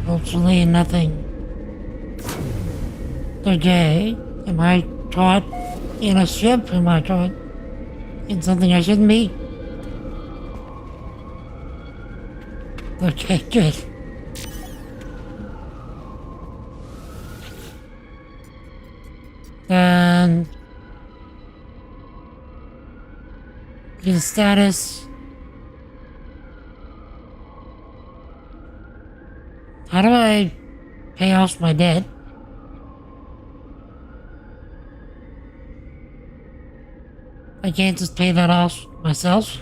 Hopefully nothing. Okay, am I caught in a ship? Am I caught in something I shouldn't be? Okay, good. And get a status. How do I pay off my debt? I can't just pay that off myself.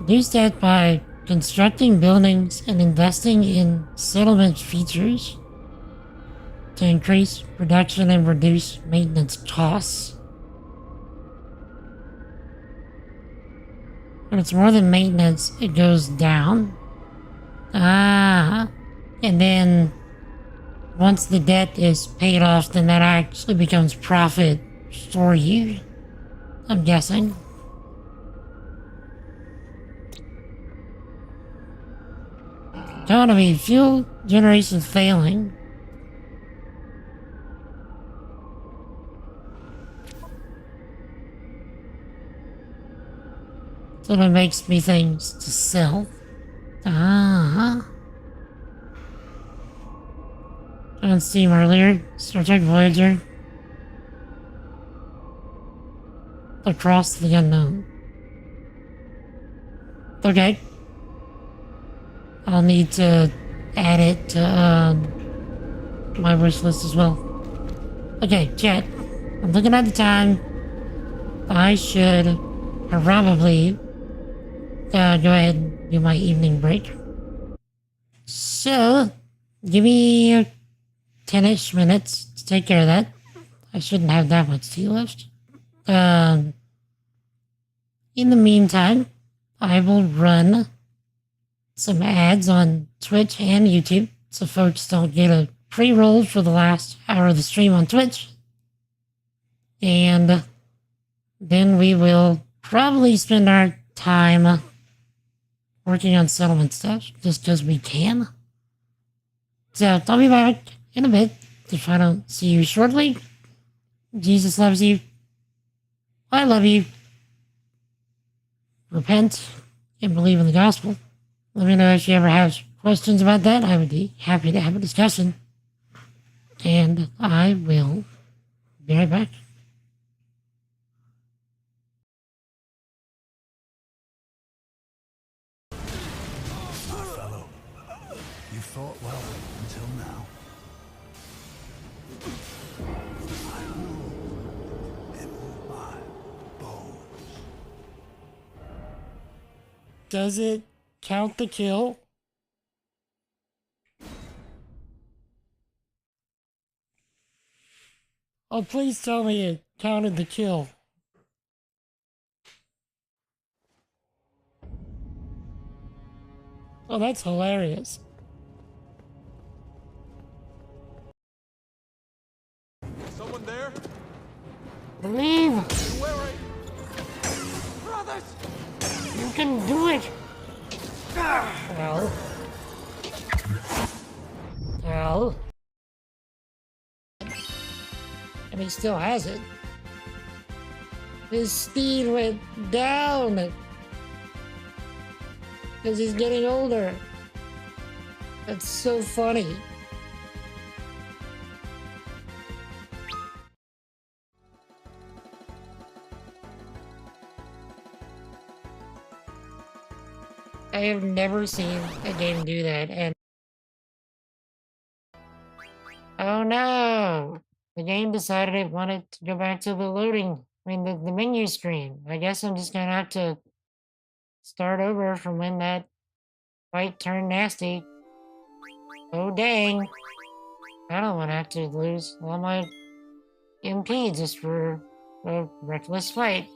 Reduce debt by constructing buildings and investing in settlement features to increase production and reduce maintenance costs. When it's more than maintenance, it goes down. And then once the debt is paid off, then that actually becomes profit for you, I'm guessing. Economy, fuel generation failing. So that makes me things to sell. On Steam earlier, Star Trek Voyager. Across the Unknown. Okay. I'll need to add it to my wish list as well. Okay, chat. I'm looking at the time. I should probably go ahead and do my evening break. So, give me 10-ish minutes to take care of that. I shouldn't have that much tea left. In the meantime, I will run some ads on Twitch and YouTube so folks don't get a pre-roll for the last hour of the stream on Twitch. And then we will probably spend our time working on settlement stuff just because we can. So I'll be back in a bit if I don't see you shortly. Jesus loves you. I love you. Repent and believe in the gospel. Let me know if you ever have questions questions about that, I would be happy to have a discussion. And I will be right back. My fellow, you fought well until now. I know it will my bones. Does it count the kill? Oh, please tell me it counted the kill. Oh, that's hilarious. Someone there? Believe Where are you? Brothers! you can do it. Well. Well. And he still has it. His speed went down. Because he's getting older. That's so funny. I have never seen a game do that, and oh no! The game decided it wanted to go back to the loading, the menu screen. I guess I'm just gonna have to start over from when that fight turned nasty. Oh dang! I don't want to have to lose all my MP just for a reckless fight.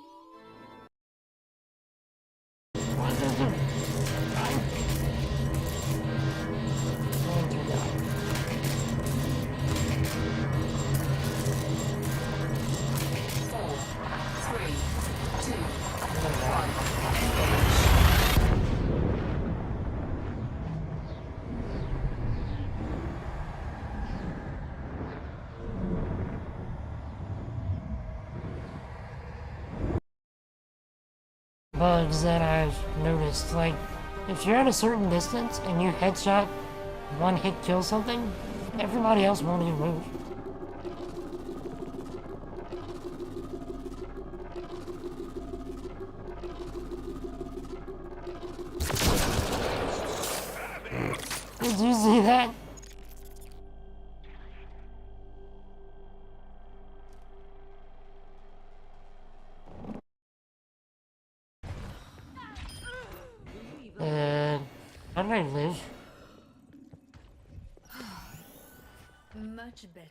Bugs that I've noticed, like if you're at a certain distance and you headshot one hit kill something, everybody else won't even move. Did you see that? How did I live? Much better.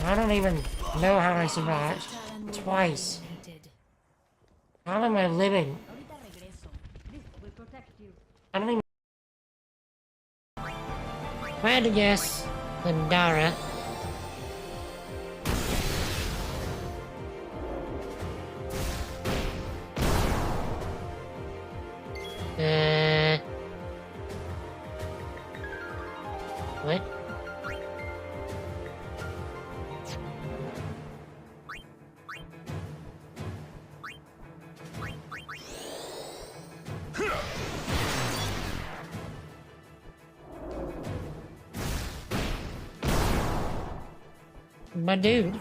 I don't even know how I survived. Twice. How am I living? I don't even... If I had to guess, Pandara. What? My dude.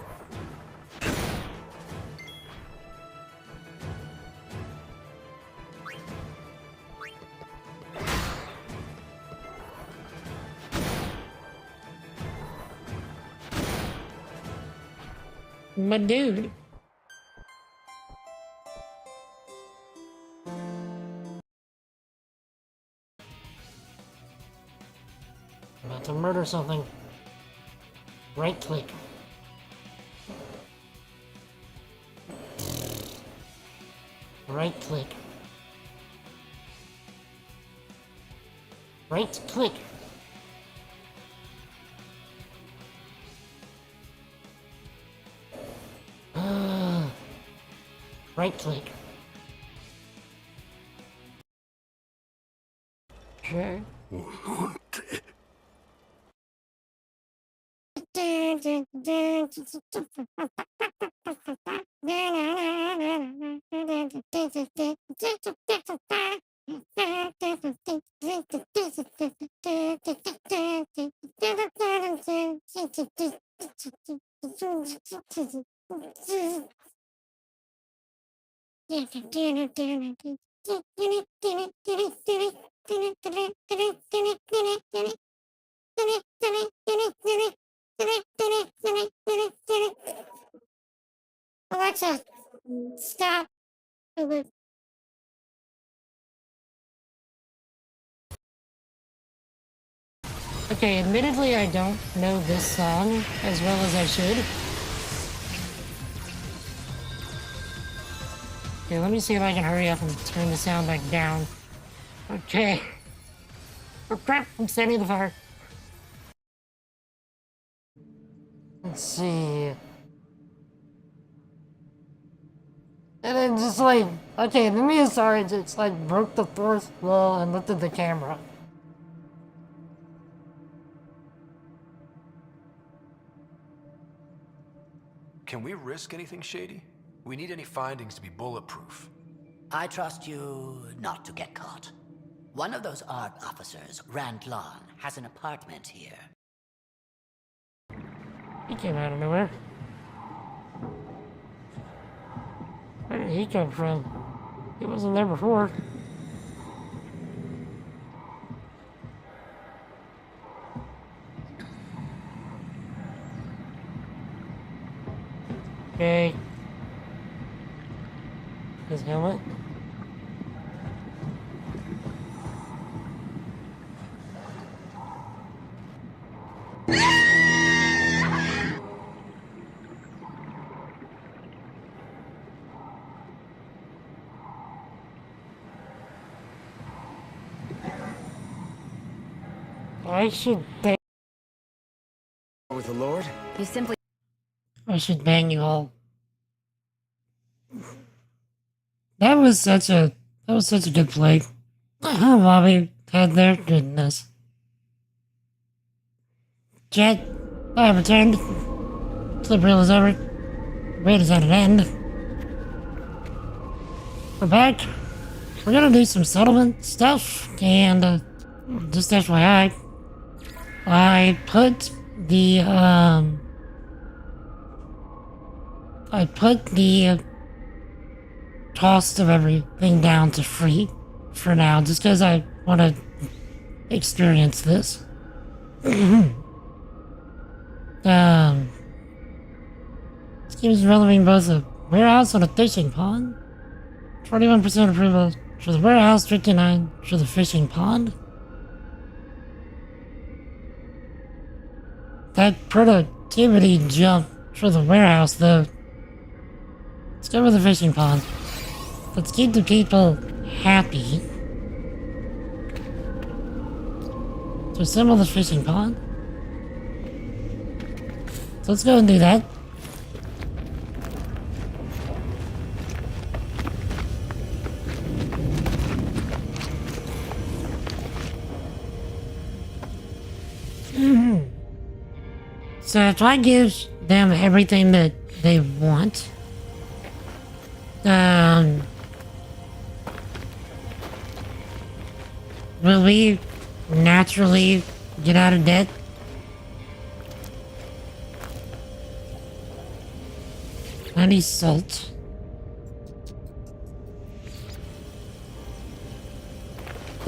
My dude. I'm about to murder something. Right click. Right click. Right click. Right click. Okay. Alexa, stop. Okay, admittedly, I don't know this song as well as I should. Okay, let me see if I can hurry up and turn the sound back down. Okay. Oh crap, I'm setting the fire. Let's see. And then just like, okay, the Miyasari just like broke the fourth wall and looked at the camera. Can we risk anything shady? We need any findings to be bulletproof. I trust you not to get caught. One of those ARC officers, Randlon, has an apartment here. He came out of nowhere. Where did he come from? He wasn't there before. Okay. His helmet. I should bang. With the Lord? You simply I should bang you all. That was such a good play. Bobby had their goodness. Chat, I have returned. Clip reel is over. Wait, is at an end. We're back. We're gonna do some settlement stuff, and just FYI, I put the cost of everything down to free for now, just because I want to experience this. This game is developing both a warehouse and a fishing pond. 21% approval for the warehouse, 59% for the fishing pond. That productivity jump for the warehouse, though. Let's go with the fishing pond. Let's keep the people happy. To assemble the fishing pond. So let's go and do that. So if I give them everything that they want, will we naturally get out of debt? I need salt.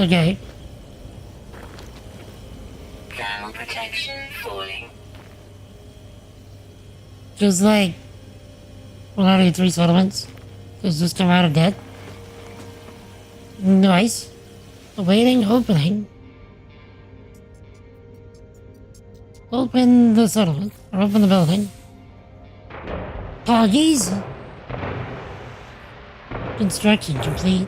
Okay. Thermal protection falling. Just like 183 settlements. Does this come out of debt? Nice. Awaiting opening. Open the settlement. Or open the building. Doggies! Construction complete.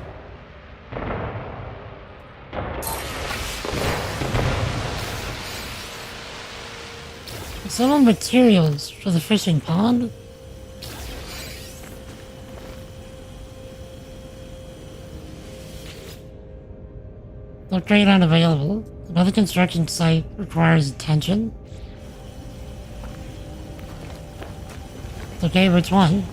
Settle materials for the fishing pond. Upgrade unavailable. Another construction site requires attention. Okay, which one?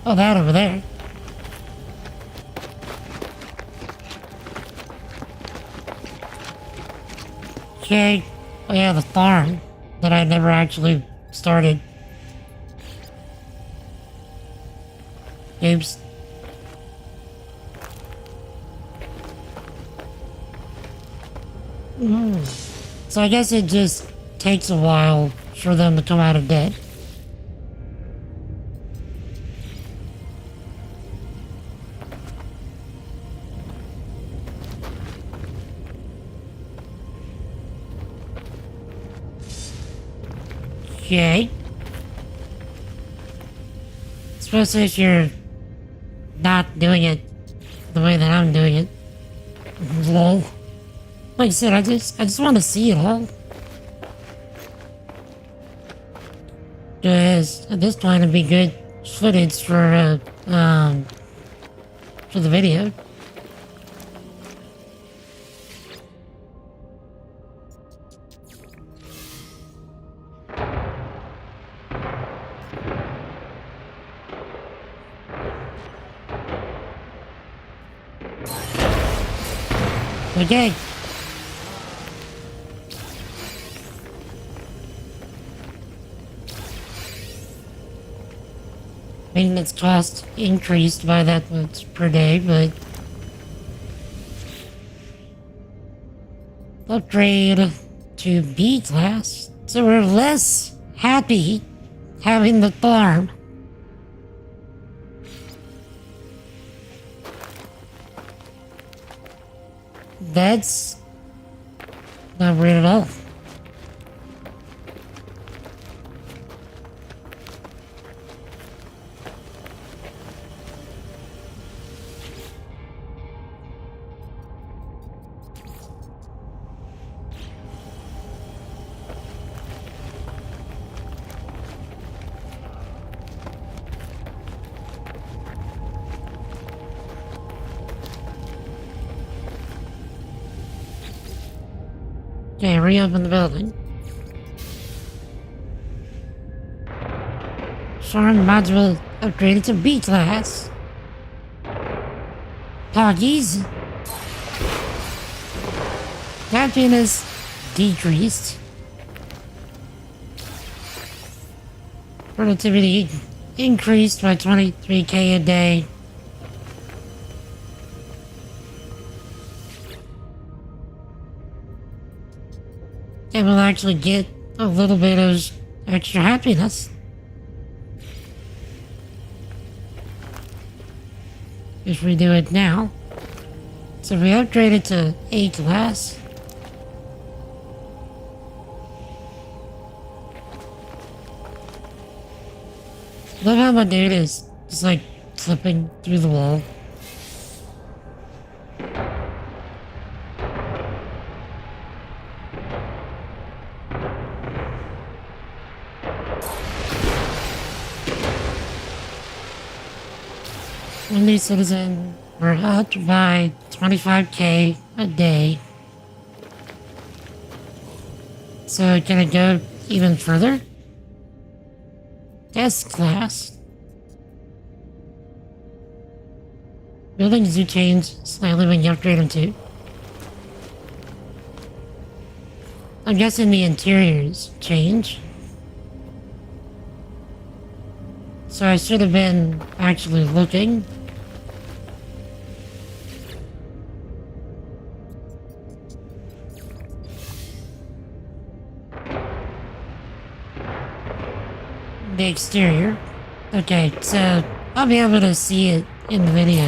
Oh, that over there. Okay. Oh yeah, the farm that I never actually started. Oops. So I guess it just takes a while for them to come out of debt. Okay. Especially if you're not doing it the way that I'm doing it. Lol. Like I said, I just want to see it all. Because at this point it'd be good footage for the video. Okay. Maintenance cost increased by that much per day, but upgrade to B class, so we're less happy having the farm. That's not weird at all. Okay, reopen the building. Farm module upgraded to B class. Doggies. Happiness decreased. Productivity increased by 23k a day. And we'll actually get a little bit of extra happiness if we do it now. So we upgraded to A class. Love how my dude is just like flipping through the wall. New citizen, we're up by 25k a day. So can I go even further? S class. Buildings do change slightly when you upgrade them too. I'm guessing the interiors change. So I should have been actually looking. The exterior. Okay, so I'll be able to see it in the video.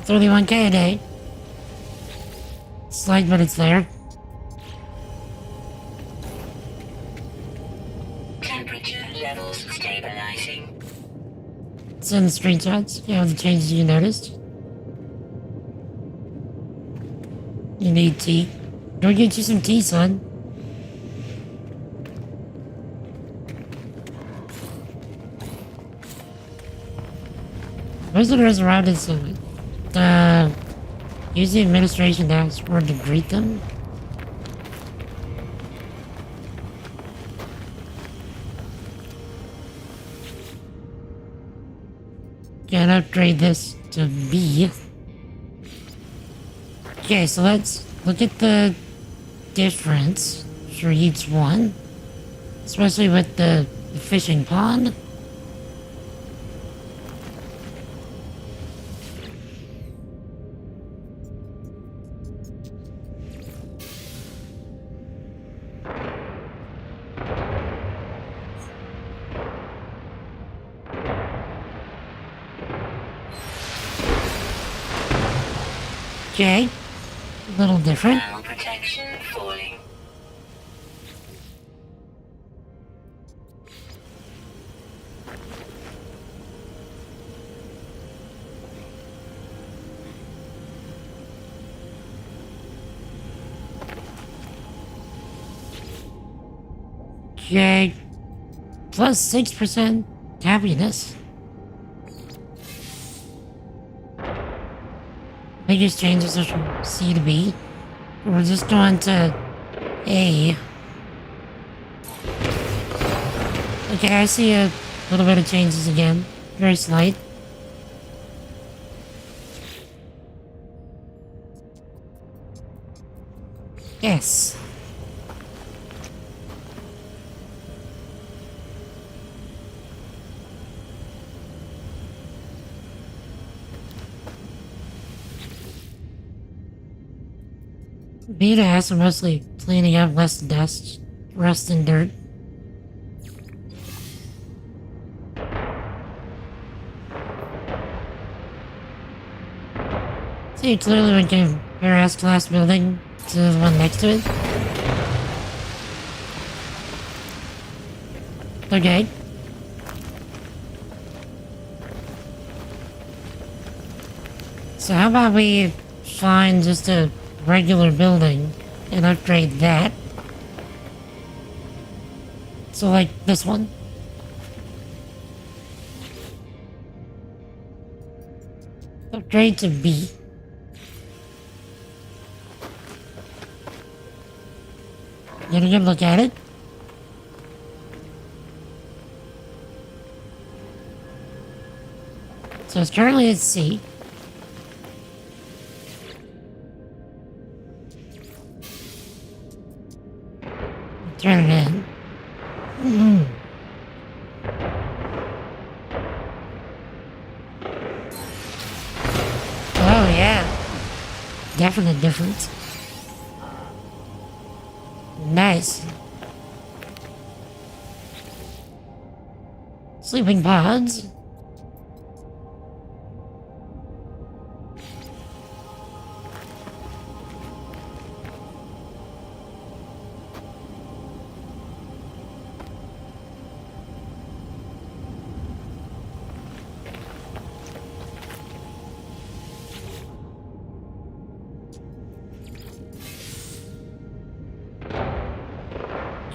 $31k a day. Slight, but it's there. Temperature levels stabilizing. Send the screenshots. You have the changes you noticed. You need tea. Go get you some tea, son. Visitors arrived in Sylvan. Use the administration dashboard to greet them. Can upgrade this to B. Okay, so let's look at the difference for each one, especially with the fishing pond. Okay, a little different. Now protection falling. Okay, plus 6% happiness. Biggest changes are from C to B. We're just going to A. Okay, I see a little bit of changes again. Very slight. Yes. Beta has mostly cleaning up less dust, rust, and dirt. See, clearly when compare S-Class building to the one next to it. Okay. So how about we find just a regular building and upgrade that? So like this one. Upgrade to B. Get a good look at it. So it's currently at C. Turn it in. Oh yeah. Definite difference. Nice. Sleeping pods.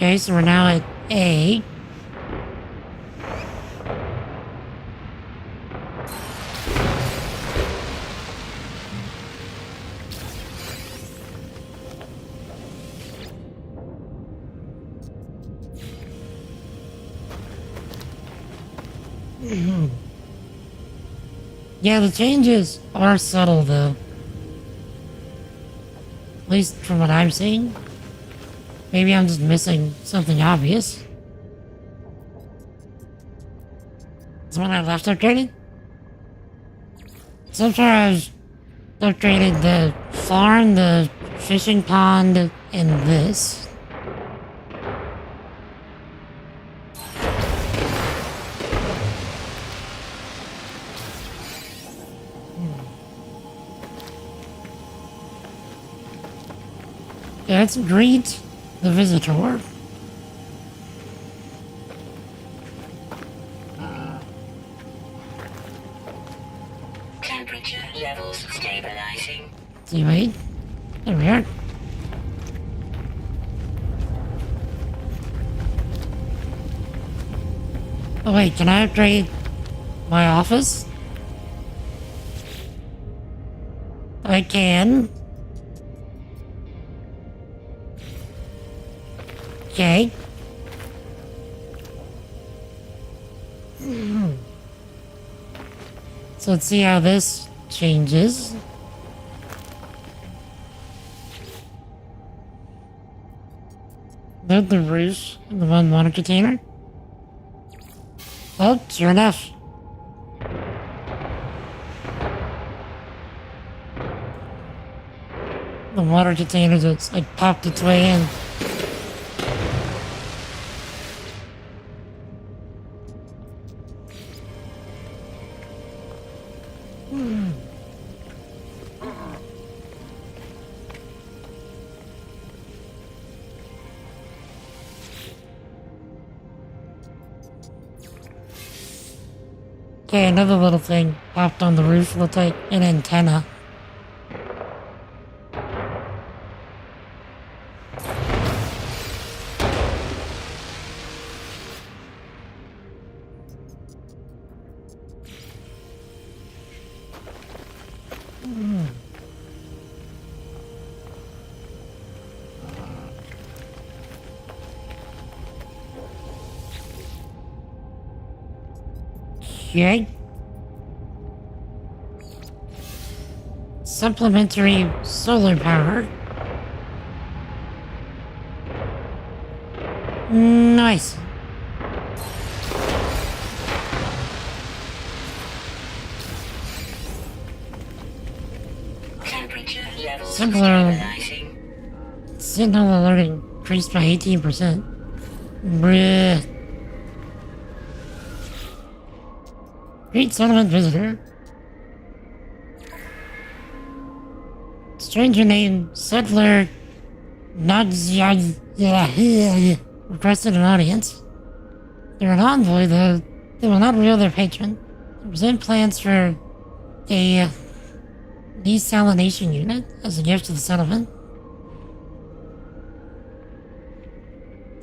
Okay, so we're now at A. Yeah, the changes are subtle though. At least from what I'm seeing. Maybe I'm just missing something obvious. Is the one I left upgraded? So far I've upgraded the farm, the fishing pond, and this. Let's greet the visitor. Temperature levels stabilizing. See, wait. There we are. Oh wait, can I upgrade my office? I can. Okay. So let's see how this changes. Load the roof in the one water container. Oh, sure enough. The water container just like popped its way in. Okay, another little thing popped on the roof, looked like an antenna. Okay. Supplementary solar power. Nice. Temperature levels Simpler. stabilizing. Signal alert increased by 18%. Bruh. Great settlement visitor. Stranger named Settler Nadzia requested an audience. They're an envoy, though they will not reveal their patron. They present plans for a desalination unit as a gift to the settlement.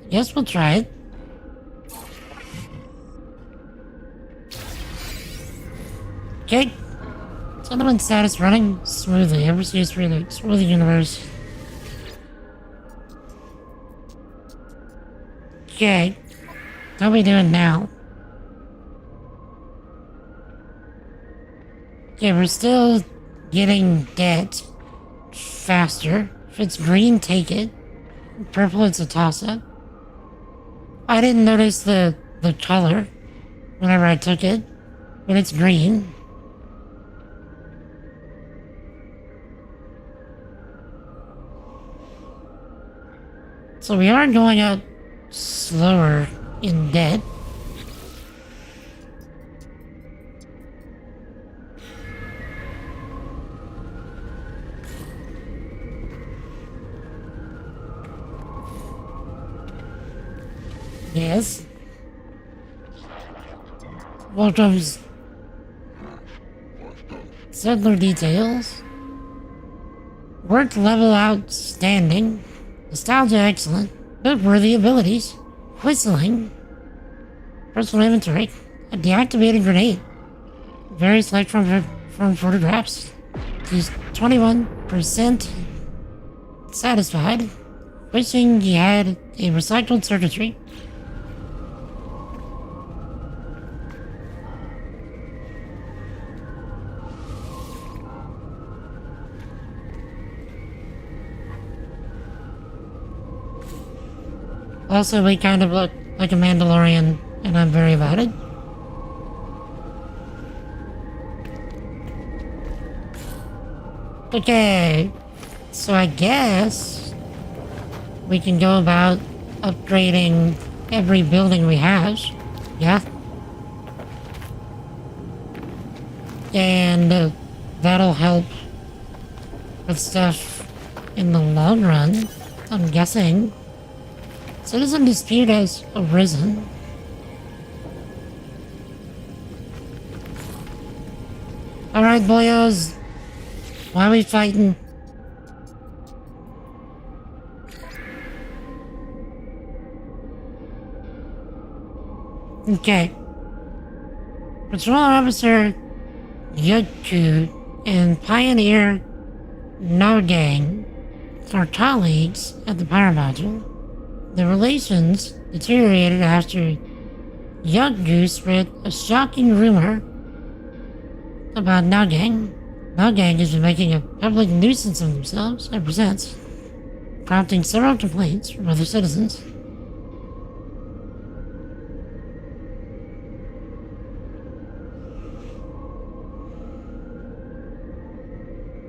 Guess we'll try it. Okay. Settlement status running smoothly. Overseas really explore the universe. Okay. What are we doing now? Okay, we're still getting debt faster. If it's green, take it. Purple, it's a toss-up. I didn't notice the color whenever I took it, but it's green. So we are going up slower in debt. Yes. Welcomes. Settler details. Work level outstanding. Nostalgia excellent. Noteworthy abilities. Whistling. Personal inventory. A deactivated grenade. Various electron from photographs. He's 21% satisfied. Wishing he had a recycled circuitry. Also, we kind of look like a Mandalorian, and I'm very about it. Okay, so I guess we can go about upgrading every building we have, yeah? And that'll help with stuff in the long run, I'm guessing. Citizen dispute has arisen. Alright, boyos. Why are we fighting? Okay. Patrol Officer Yoku and Pioneer Nargang, our colleagues at the power module. The relations deteriorated after Young Goose spread a shocking rumor about Nargang. Nargang has been making a public nuisance of themselves ever since, prompting several complaints from other citizens.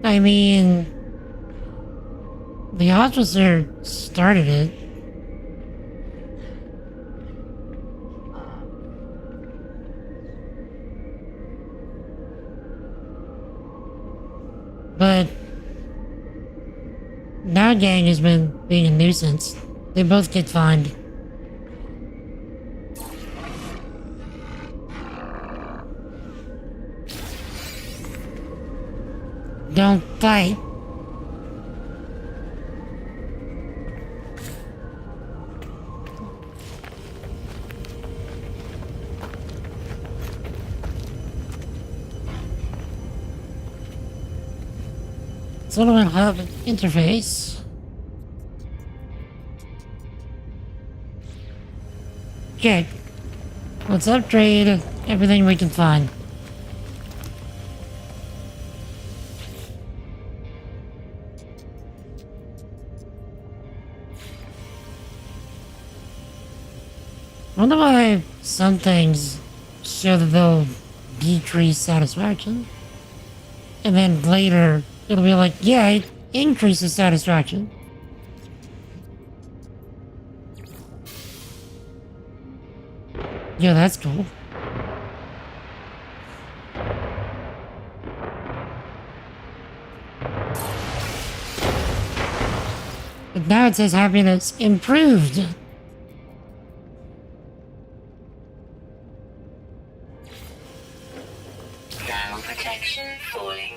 I mean, the officer started it. But now Gang has been being a nuisance. They both get fined. Don't fight. Settlement Hub interface. Okay. Let's upgrade everything we can find. I wonder why some things show that they'll decrease satisfaction. And then later, it'll be like, yeah, it increases satisfaction. Yeah, that's cool. But now it says happiness improved. Now protection falling.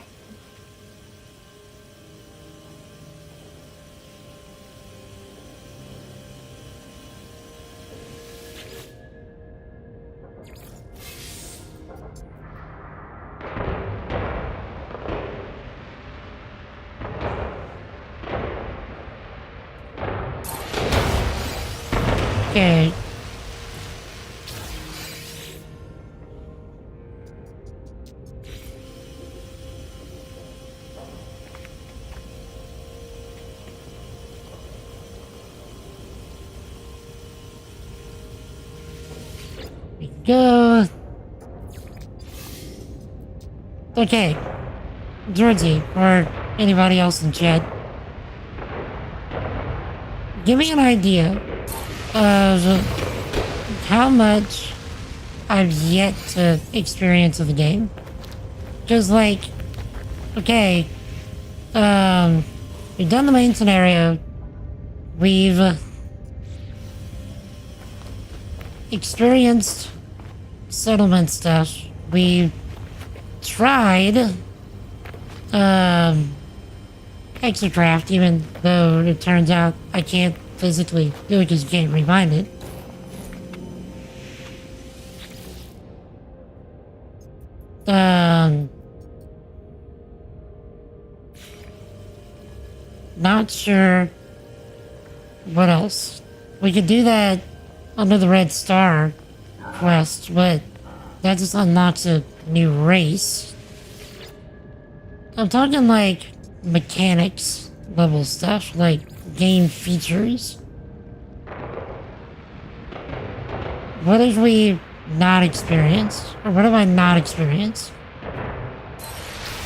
Okay. We go. Okay. Georgie, or anybody else in chat, give me an idea of how much I've yet to experience of the game. Just like, okay, we've done the main scenario, we've experienced settlement stuff, we've tried Exocraft, even though it turns out I can't physically do it because you can't rewind it. Not sure what else. We could do that under the Red Star quest, but that just unlocks a new race. I'm talking like mechanics level stuff, like game features. What have we not experienced? Or what have I not experienced?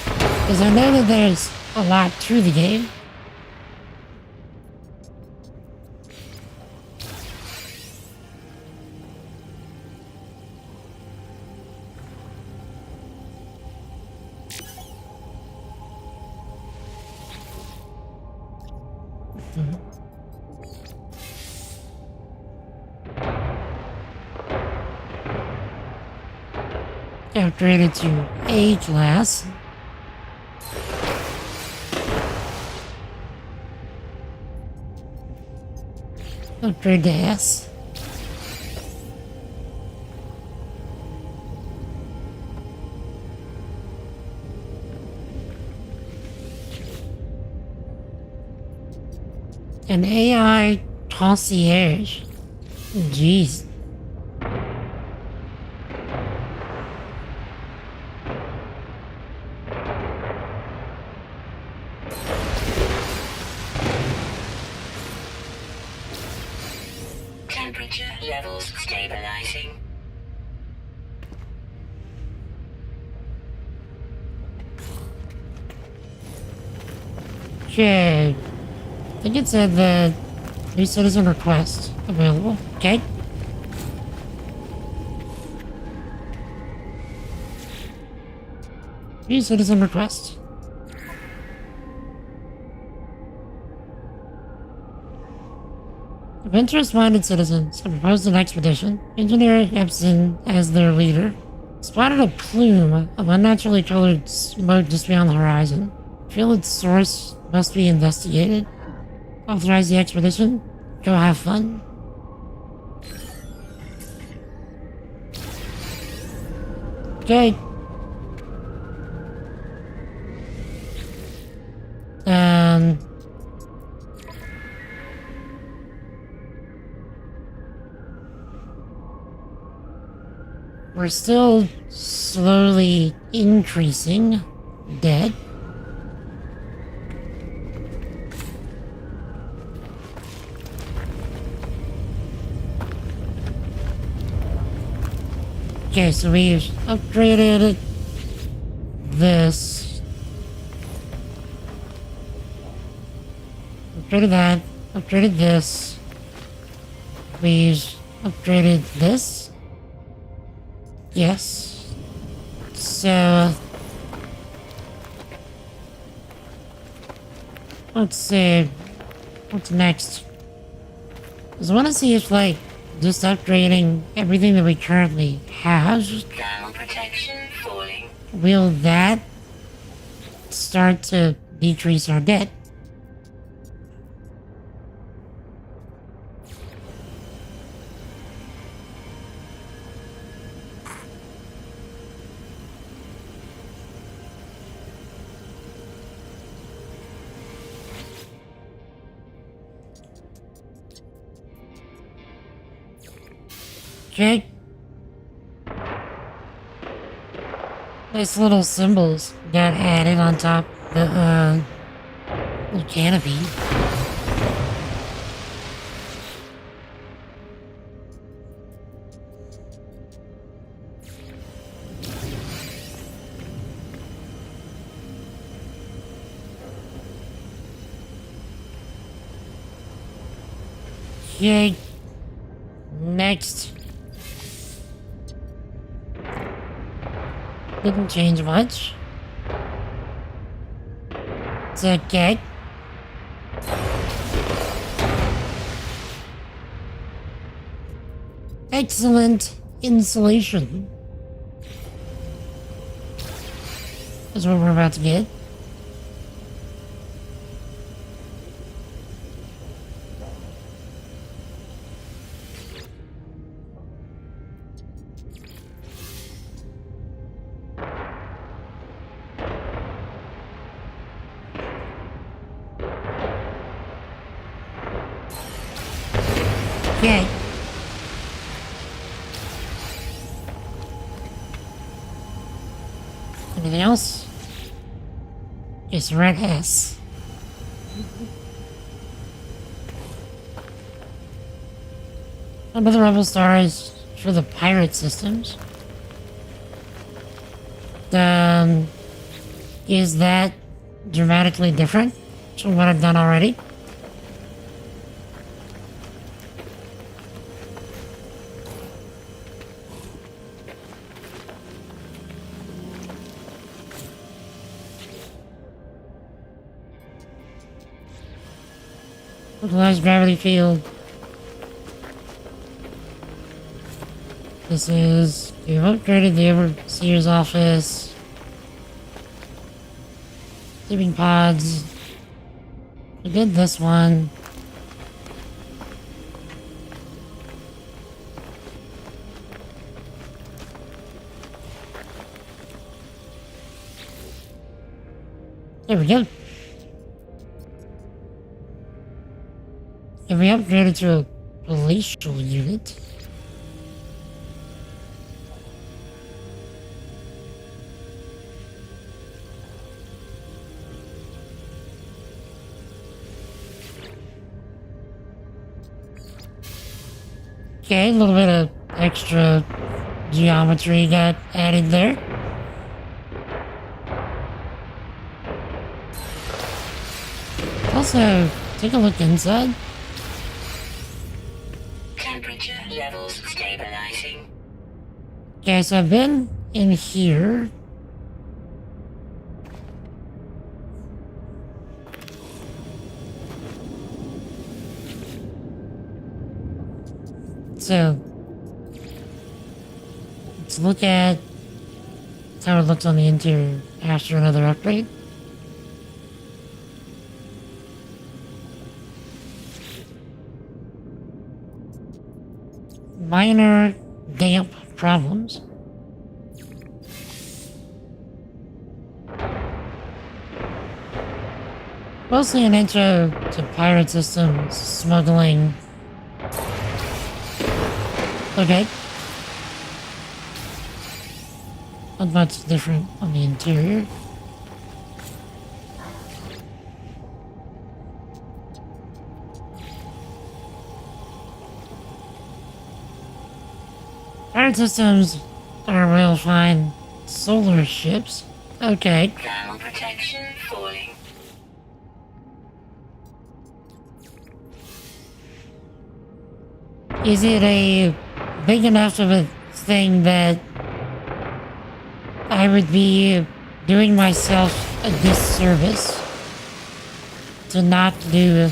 Because I know that there's a lot to the game. Upgraded to A class. Upgrade to S. An AI concierge. Jeez. Temperature levels stabilizing. Okay. I think it said the new citizen request available. Okay. New citizen request. Adventurous-minded citizens have proposed an expedition. Engineer Epson as their leader spotted a plume of unnaturally colored smoke just beyond the horizon. Feel its source must be investigated. Authorize the expedition. Go have fun. Okay. We're still slowly increasing dead. Okay, so we've upgraded this. Upgraded that. Upgraded this. We've upgraded this. Yes. So let's see. What's next? Because I want to see if, like, just upgrading everything that we currently have, Thermal protection falling. will that start to decrease our debt? Okay. Nice little symbols got added on top of the little canopy. Okay. Next. Didn't change much. It's okay. Excellent insulation. That's what we're about to get. Okay. Anything else? It's red S. Another rebel stars for the pirate systems. Is that dramatically different from what I've done already? Localized gravity field. This is... We've upgraded the Overseer's office. Sleeping pods. We did this one. There we go. be upgraded to a palatial unit. Okay, a little bit of extra geometry got added there. Also, take a look inside. Temperature levels stabilizing. Okay, so I've been in here. So, let's look at how it looks on the interior after another upgrade. Minor damp problems. Mostly an intro to pirate systems, smuggling. Okay. Not much different on the interior. Pirate systems are real fine solar ships. Okay. Thermal protection falling. Is it a big enough of a thing that I would be doing myself a disservice to not do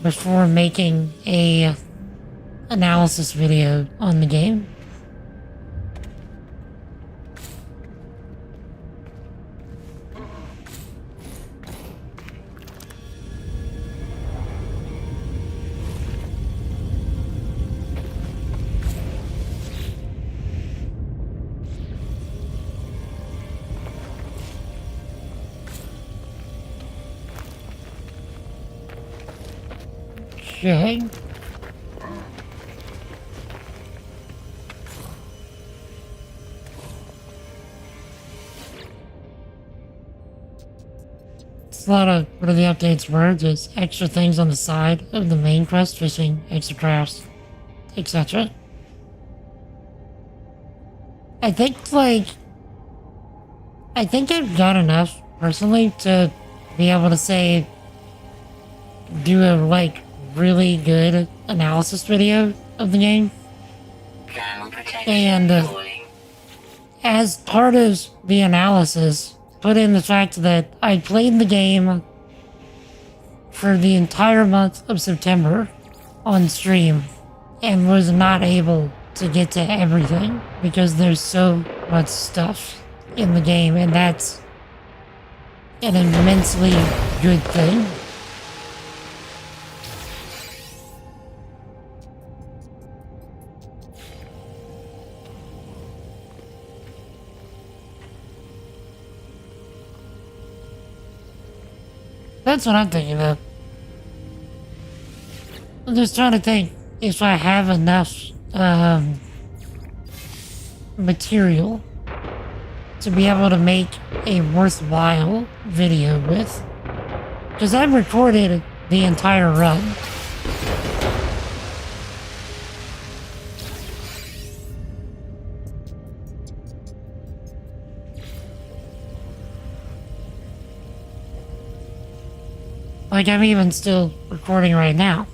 before making a analysis video on the game? Okay. It's a lot of what are the updates were, just extra things on the side of the main quest, fishing, extra crafts, etc. I think I've got enough personally to be able to say do a really good analysis video of the game. Thermal protection And falling. as part of the analysis, put in the fact that I played the game for the entire month of September on stream and was not able to get to everything because there's so much stuff in the game, and that's an immensely good thing. That's what I'm thinking of. I'm just trying to think if I have enough material to be able to make a worthwhile video with. Because I've recorded the entire run. Like, I'm even still recording right now.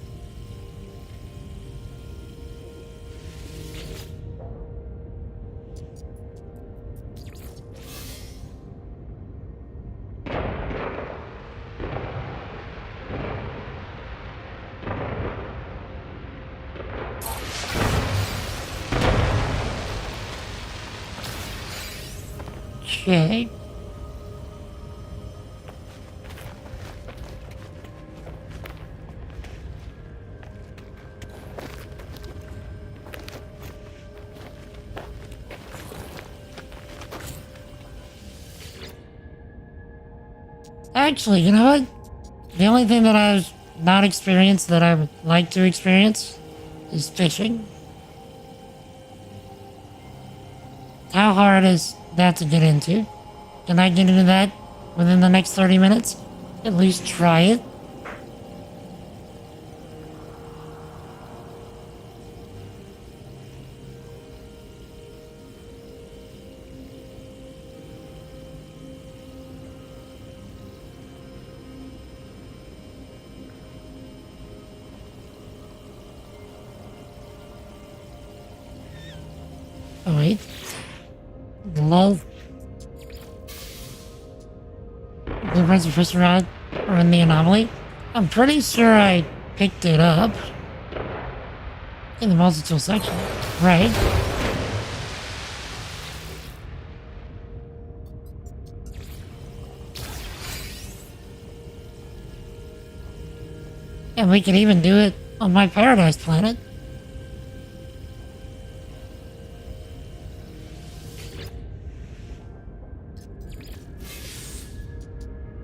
Okay. Actually, you know what? The only thing that I was not experience that I would like to experience is fishing. How hard is that to get into? Can I get into that within the next 30 minutes? At least try it. Oh wait. Love. Blueprints of Fish Rod are in the anomaly. I'm pretty sure I picked it up in the multi-tool section, right? And we can even do it on my paradise planet.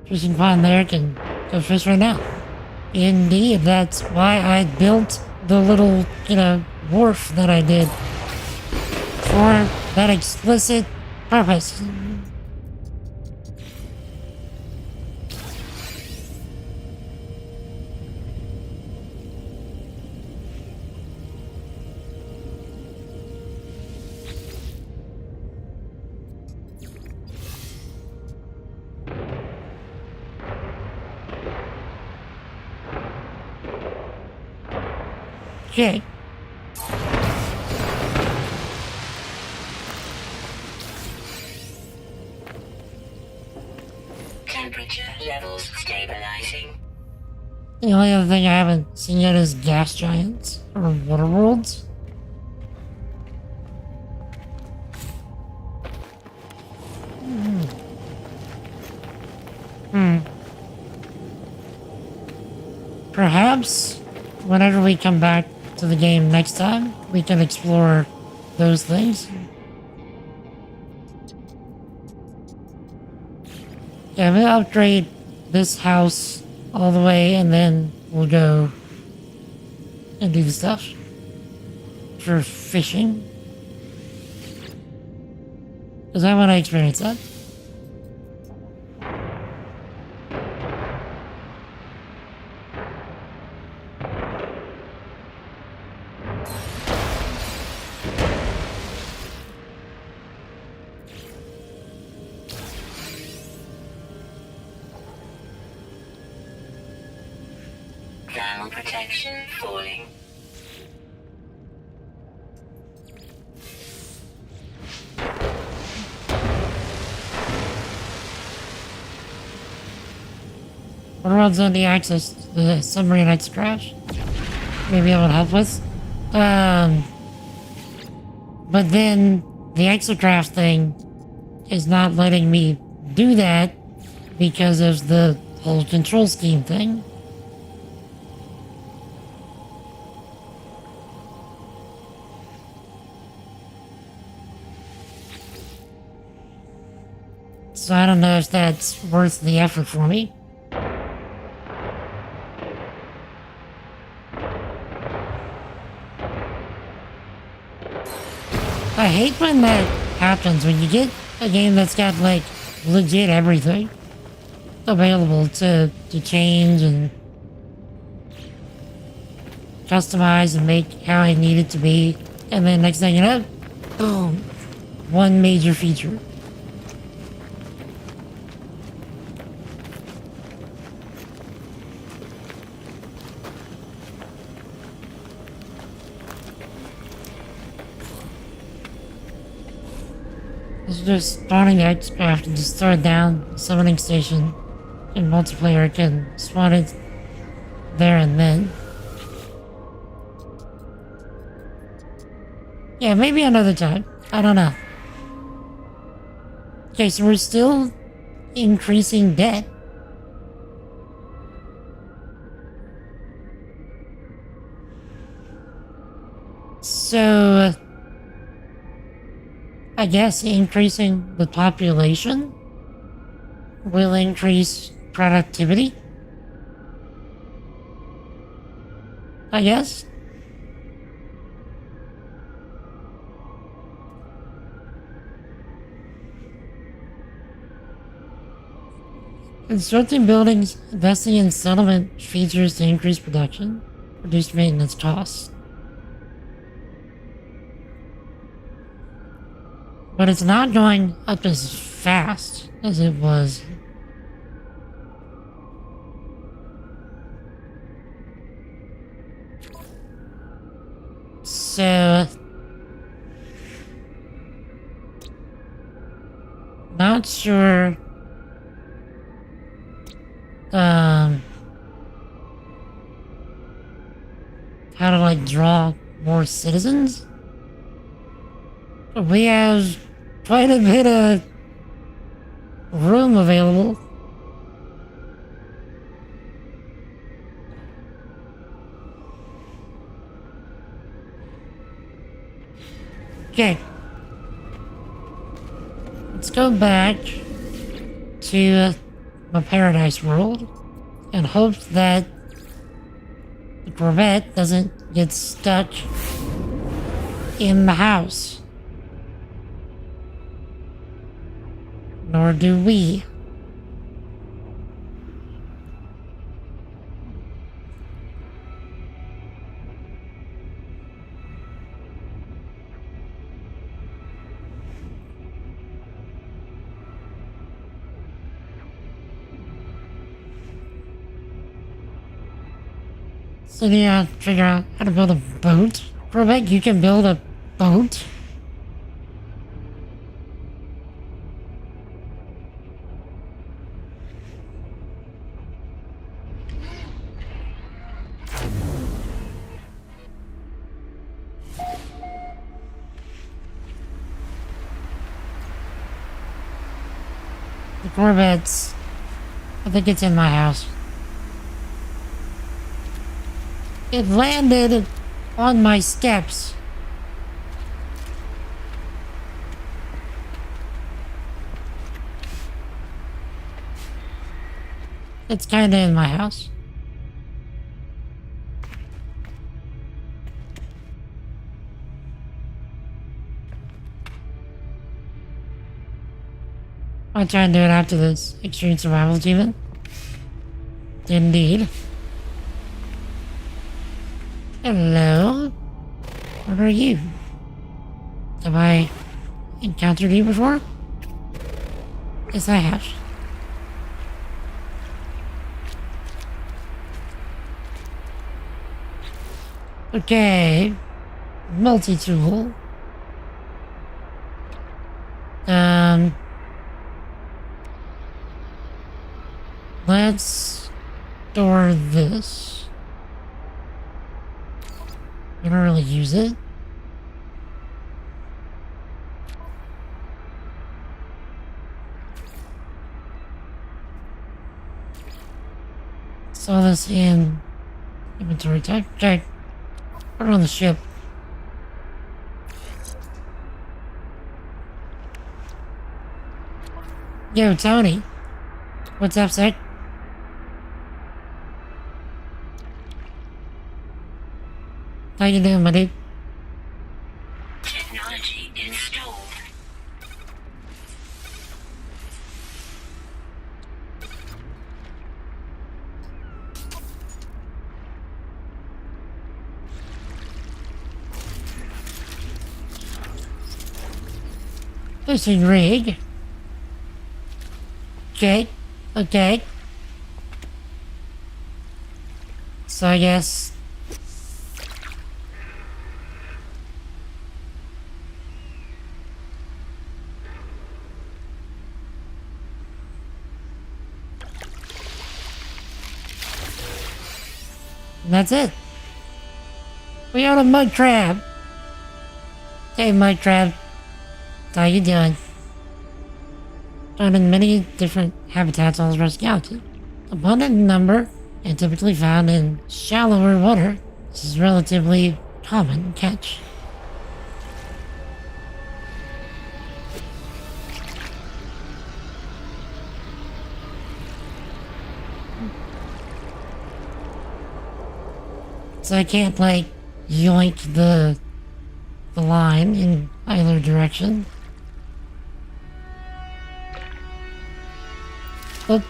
Fishing pond there, can go fish right now. Indeed, that's why I built the little, wharf that I did. For that explicit purpose. Okay. Temperature levels stabilizing. The only other thing I haven't seen yet is gas giants or water worlds. Perhaps whenever we come back to the game next time, we can explore those things. Yeah, we'll upgrade this house all the way and then we'll go and do the stuff for fishing. Because I want to experience that. Thermal protection falling. What roads on the access the submarine X crash? Maybe I would help with. But then the exocraft thing is not letting me do that because of the whole control scheme thing. So I don't know if that's worth the effort for me. I hate when that happens, when you get a game that's got, like, legit everything available to change and customize and make how I need it to be, and then next thing you know, boom, one major feature. Just spawning X-Craft and just throw it down the summoning station in multiplayer can spawn it there and then. Yeah, maybe another time. I don't know. Okay, so we're still increasing debt. So I guess increasing the population will increase productivity. I guess. Constructing buildings, investing in settlement features to increase production, reduce maintenance costs. But it's not going up as fast as it was. So, not sure how to like draw more citizens. But we have quite a bit of room available. Okay. Let's go back to my paradise world and hope that the Corvette doesn't get stuck in the house. Nor do we. So yeah, figure out how to build a boat. Corvette, you can build a boat. The Corvette's, I think it's in my house. It landed on my steps. It's kinda in my house. I'll try and do it after this extreme survival achievement. Indeed. Hello? What are you? Have I encountered you before? Yes, I have. Okay. Multi-tool. Let's store this. I don't really use it. Saw this in inventory type. Okay. Put it on the ship. Yo, Tony. What's up, sir? How you doing, my dude? Technology installed. Fishing rig. Okay. Okay. So I guess and that's it. We got a mud crab. Hey, mud crab. How you doing? Found in many different habitats all across the galaxy. Abundant in number and typically found in shallower water. This is relatively common catch. So I can't, like, yoink the line in either direction. Oop.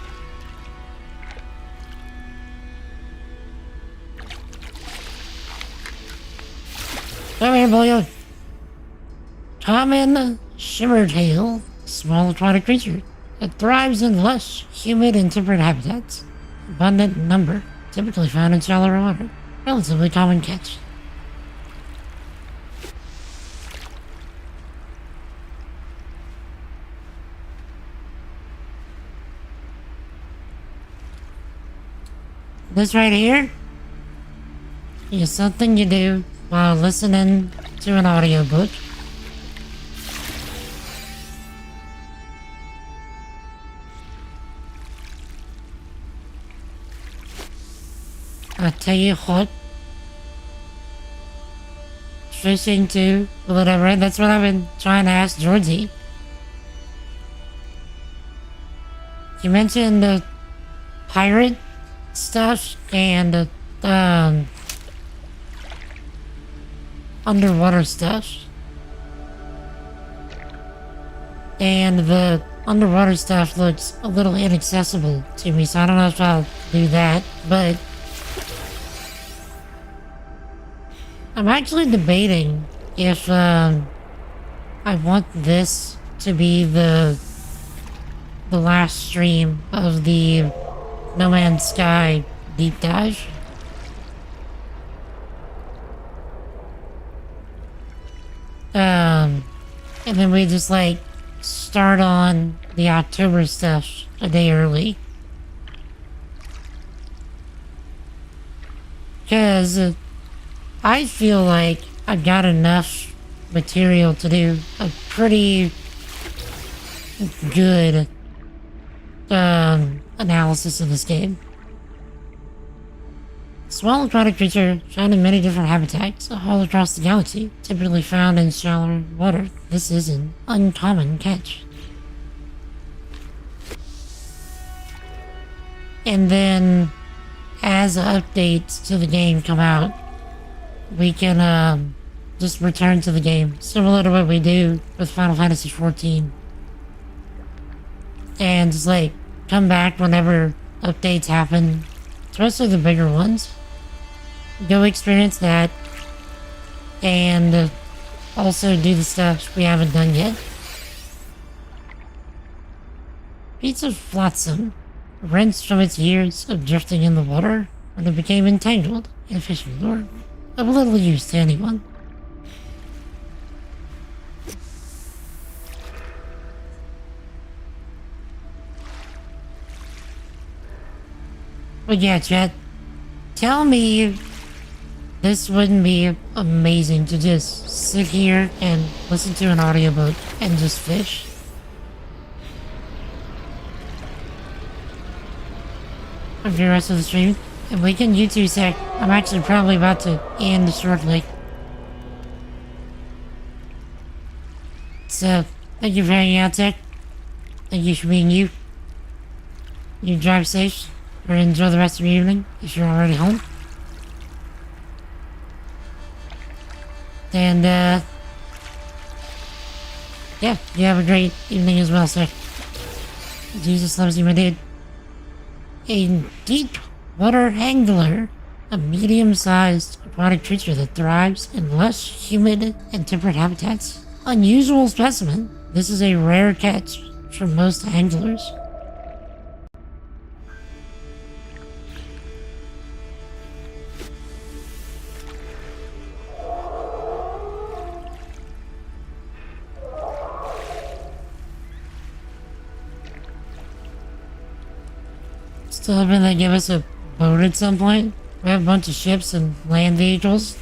Come here, boyo. Common shimmertail, small aquatic creature. It thrives in lush, humid, and temperate habitats. Abundant in number, typically found in shallower water. Relatively common catch. This right here is something you do while listening to an audiobook. I tell you what, fishing too, whatever, that's what I've been trying to ask Georgie. You mentioned the pirate stuff and underwater stuff. And the underwater stuff looks a little inaccessible to me, so I don't know if I'll do that, but I'm actually debating if I want this to be the last stream of the No Man's Sky deep dive. And then we just like start on the October stuff a day early. Because I feel like I've got enough material to do a pretty good analysis of this game. Small aquatic creature found in many different habitats all across the galaxy, typically found in shallower water. This is an uncommon catch. And then, as updates to the game come out, we can just return to the game, similar to what we do with Final Fantasy XIV. And just like, come back whenever updates happen, especially the bigger ones. Go experience that, and also do the stuff we haven't done yet. Pizza Flotsam, rinsed from its years of drifting in the water when it became entangled in a fishing lure, of little use to anyone. But yeah, chat, tell me this wouldn't be amazing to just sit here and listen to an audiobook and just fish. For the rest of the stream, and we can YouTube sec. I'm actually probably about to end shortly. So, thank you for hanging out, Tech. Thank you for being you. You drive safe, or enjoy the rest of your evening, if you're already home. And, yeah, you have a great evening as well, sir. Jesus loves you, my dude. A deep water angler, a medium-sized aquatic creature that thrives in lush, humid, and temperate habitats. Unusual specimen. This is a rare catch for most anglers. Still hoping they give us a boat at some point. We have a bunch of ships and land vehicles.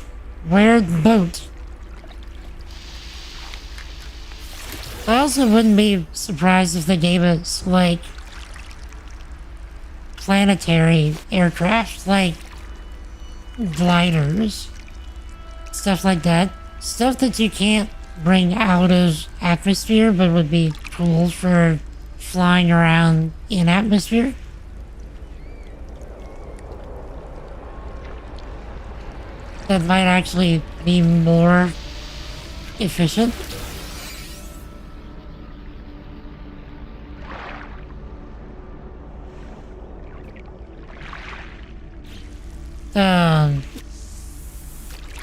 Where's the boat? I also wouldn't be surprised if they gave us, like, planetary aircraft, like gliders, stuff like that. Stuff that you can't bring out of atmosphere, but would be cool for flying around in atmosphere. that might actually be more efficient.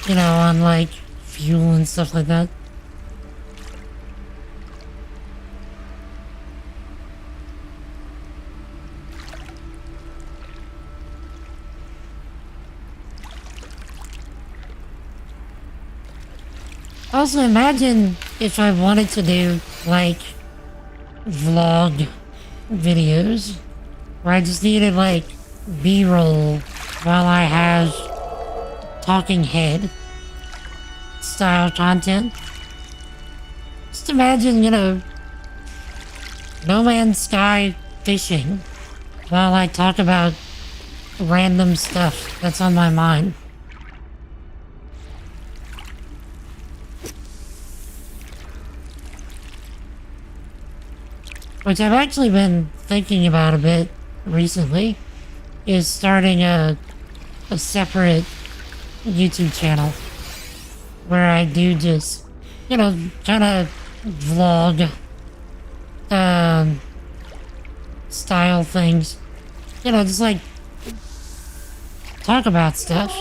You know, on like fuel and stuff like that. Also, imagine if I wanted to do like vlog videos where I just needed like B-roll while I have talking head style content. Just imagine, you know, No Man's Sky fishing while I talk about random stuff that's on my mind. Which I've actually been thinking about a bit recently, is starting a separate YouTube channel where I do just, you know, kind of vlog style things. You know, just like talk about stuff.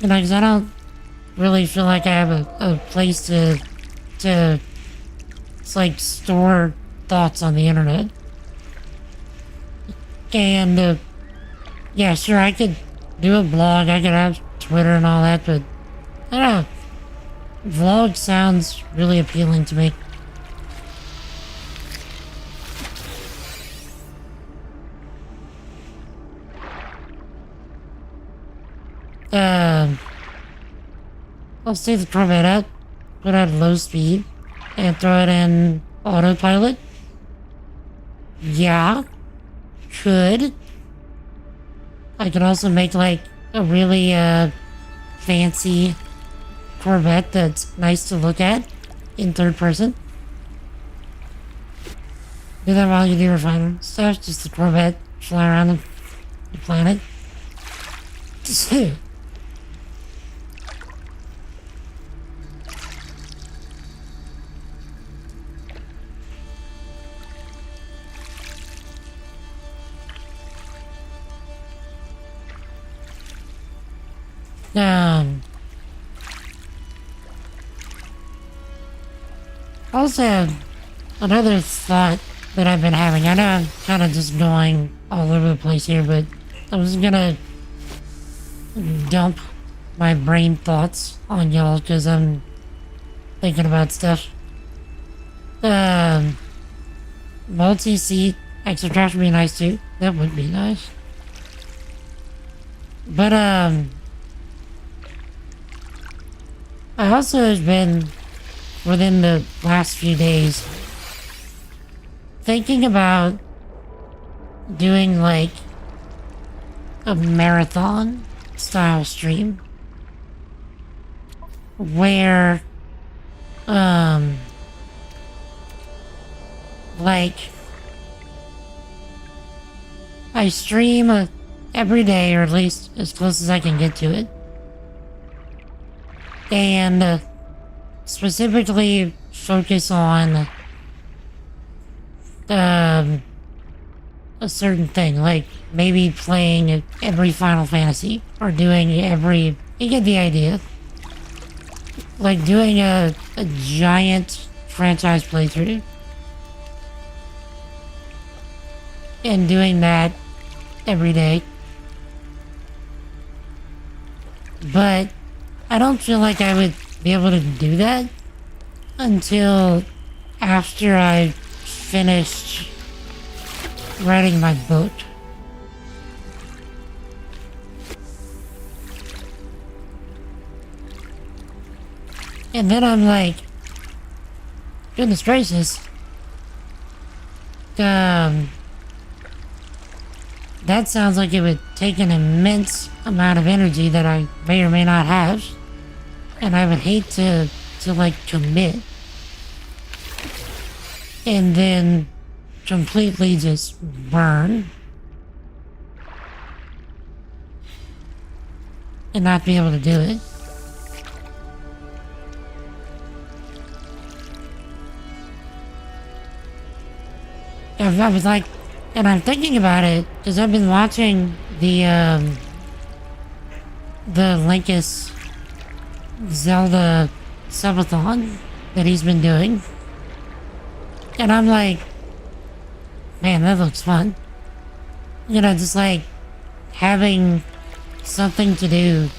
You know, because I don't really feel like I have a place to it's like store thoughts on the internet. And yeah, sure, I could do a blog, I could have Twitter and all that, but I don't know. Vlog sounds really appealing to me. I'll save the Corvette out, put it at low speed, and throw it in autopilot. Yeah, could. I could also make like a really fancy Corvette that's nice to look at in third person. Do that while you do refiner stuff, just the Corvette fly around the planet. Also, another thought that I've been having, I know I'm kind of just going all over the place here, but I was gonna dump my brain thoughts on y'all because I'm thinking about stuff. Multi-seat extra trash would be nice too. That would be nice. But, I also have been, within the last few days, thinking about doing, like, a marathon style stream. Where, like, I stream every day, or at least as close as I can get to it. And specifically focus on a certain thing, like maybe playing every Final Fantasy, or doing every, you get the idea. Like doing a giant franchise playthrough. And doing that every day. But I don't feel like I would be able to do that until after I finished writing my book. And then I'm like, goodness gracious, that sounds like it would take an immense amount of energy that I may or may not have. And I would hate to like commit. And then completely just burn. and not be able to do it. I was like, and I'm thinking about it because I've been watching the Linkus Zelda subathon that he's been doing, and I'm like, man, that looks fun. You know, just like having something to do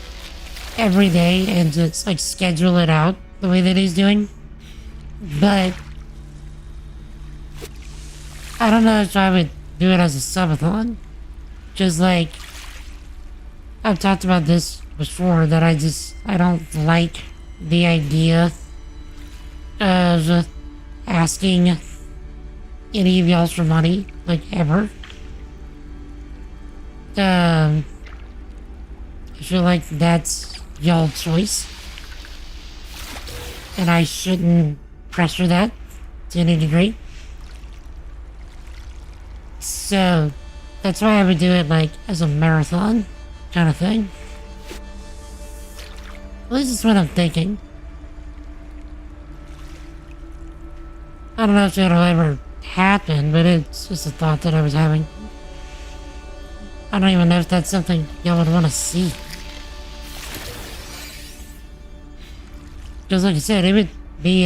every day and just like schedule it out the way that he's doing. But I don't know if I would do it as a subathon. Just like, I've talked about this before, that I don't like the idea of asking any of y'all for money, like, ever. I feel like that's y'all's choice. And I shouldn't pressure that to any degree. So, that's why I would do it, like, as a marathon kind of thing. At least that's what I'm thinking. I don't know if it'll ever happen, but it's just a thought that I was having. I don't even know if that's something y'all would want to see. Because like I said, it would be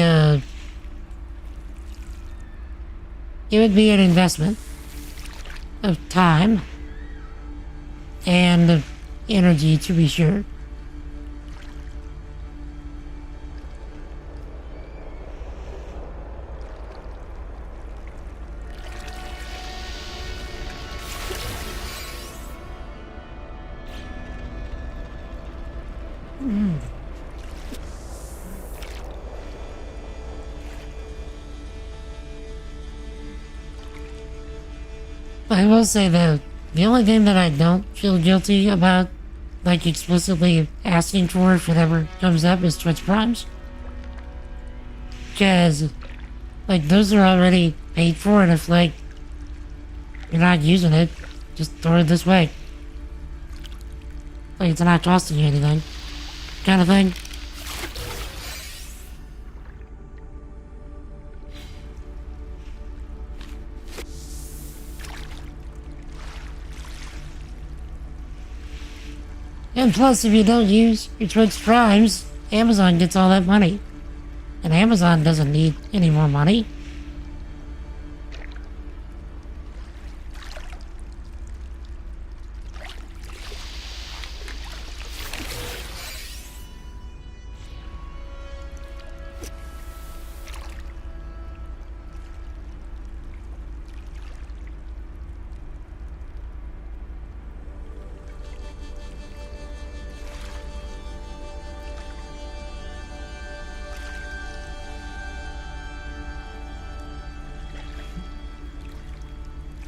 an investment of time and of energy, to be sure. I will say though, the only thing that I don't feel guilty about, like explicitly asking for if it ever comes up, is Twitch Primes. Because, like, those are already paid for, and if, like, you're not using it, just throw it this way. Like, it's not costing you anything, kind of thing. And plus, if you don't use your Twitch Primes, Amazon gets all that money. And Amazon doesn't need any more money.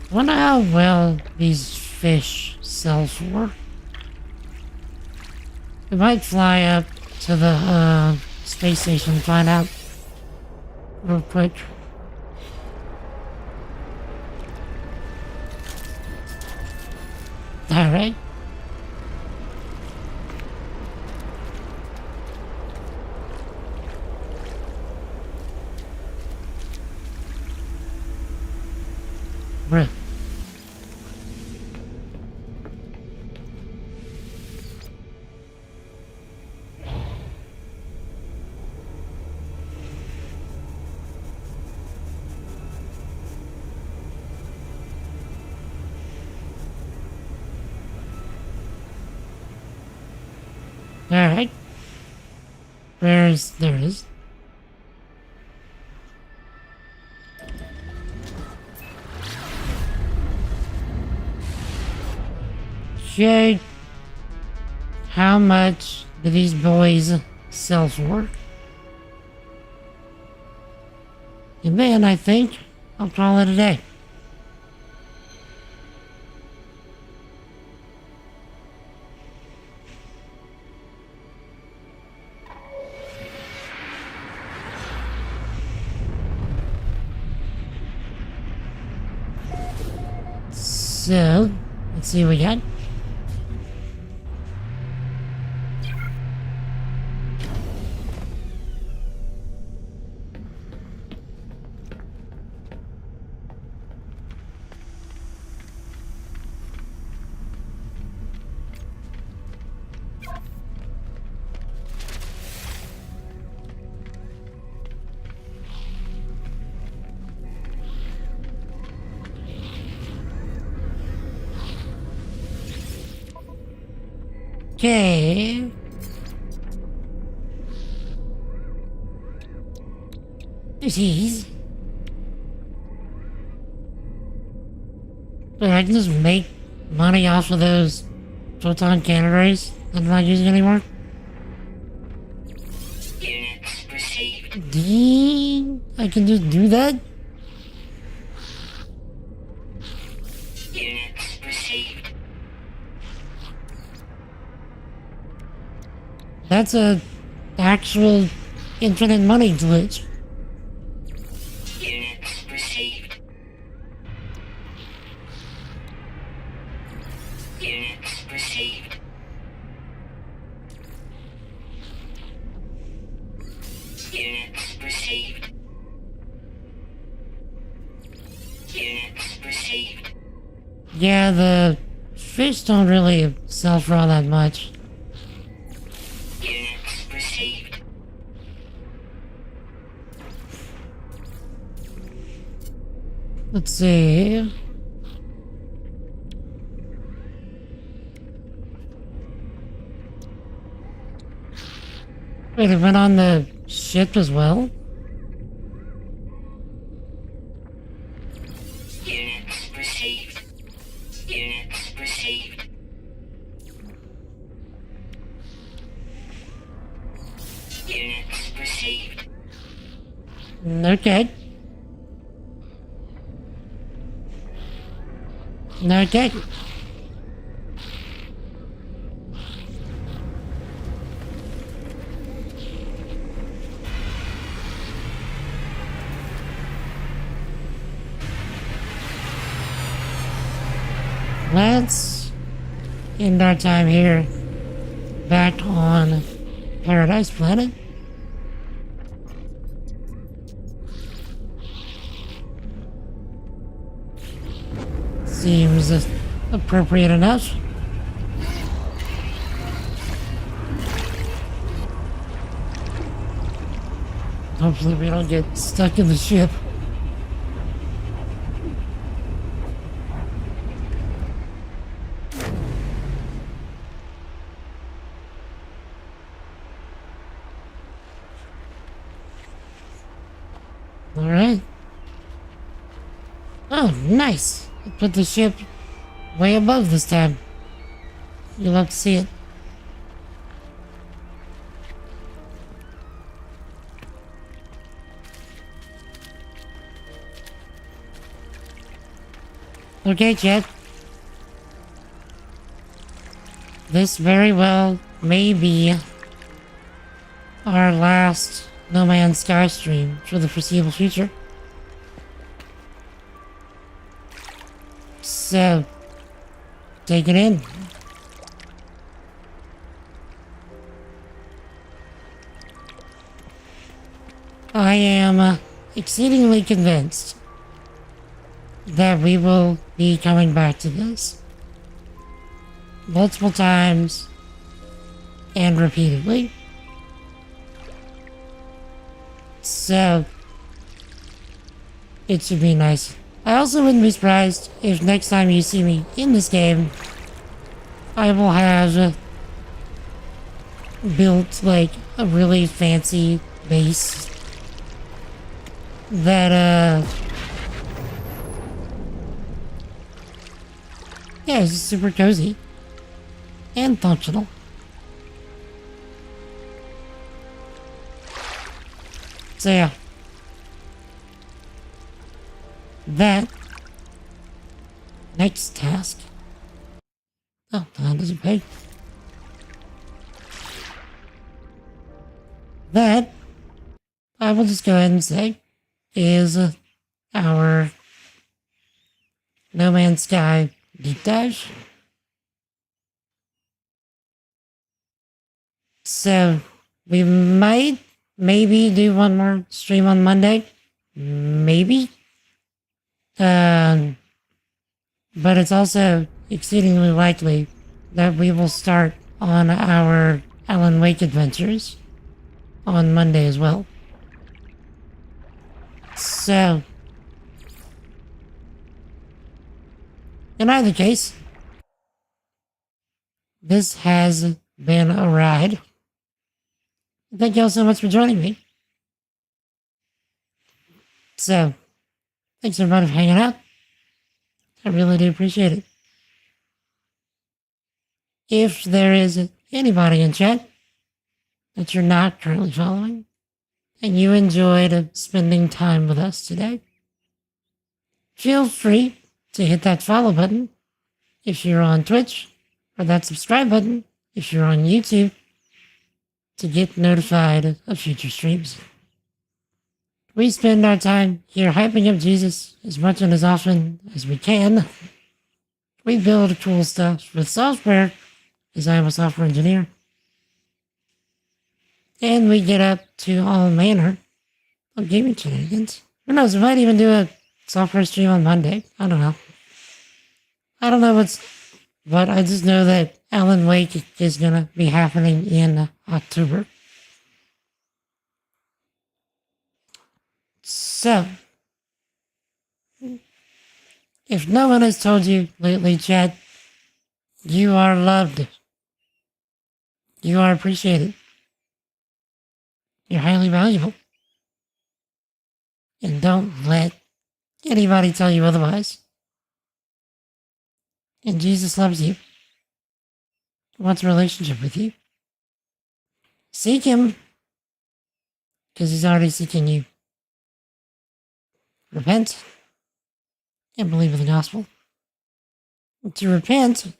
I wonder how well these fish sell for. We might fly up to the space station and find out real quick. Alright. Bruh. Alright. There is. Okay. How much do these boys sell for? And then I think I'll call it a day. So, let's see what we got. Okay. Jeez. But I can just make money off of those photon cannon rays that I'm not using anymore. Units received. Dang, I can just do that? Units received. That's a actual infinite money glitch. Units received. Units received. Units received. Units received. Yeah, the fish don't really sell for all that much. Units received. Let's see. Wait, it went on the ship as well? Units received. Units received. Units received. Okay. Okay. Let's end our time here back on Paradise Planet. Seems appropriate enough. Hopefully we don't get stuck in the ship. Alright. Oh, nice. I put the ship way above this time. You'll have to see it. Okay, Jet. This very well may be our last No Man's Sky stream for the foreseeable future. So, take it in. I am exceedingly convinced that we will be coming back to this multiple times and repeatedly. So, it should be nice. I also wouldn't be surprised if next time you see me in this game, I will have built like a really fancy base that yeah, it's just super cozy and functional. So yeah, that next task. Oh, that doesn't pay. That I will just go ahead and say is our No Man's Sky deep dive. So we might maybe do one more stream on Monday. Maybe. But it's also exceedingly likely that we will start on our Alan Wake adventures on Monday as well. So, in either case, this has been a ride. Thank y'all so much for joining me. So, thanks everybody for hanging out. I really do appreciate it. If there is anybody in chat that you're not currently following, and you enjoyed spending time with us today, feel free to hit that follow button if you're on Twitch, or that subscribe button if you're on YouTube, to get notified of future streams. We spend our time here hyping up Jesus as much and as often as we can. We build cool stuff with software, as I am a software engineer. And we get up to all manner of gaming shenanigans. Who knows, we might even do a software stream on Monday. I don't know. I don't know but I just know that Alan Wake is gonna be happening in October. So, if no one has told you lately, chat, you are loved. You are appreciated. You're highly valuable. And don't let anybody tell you otherwise. And Jesus loves you. He wants a relationship with you. Seek him, because he's already seeking you. Repent and believe in the gospel. To repent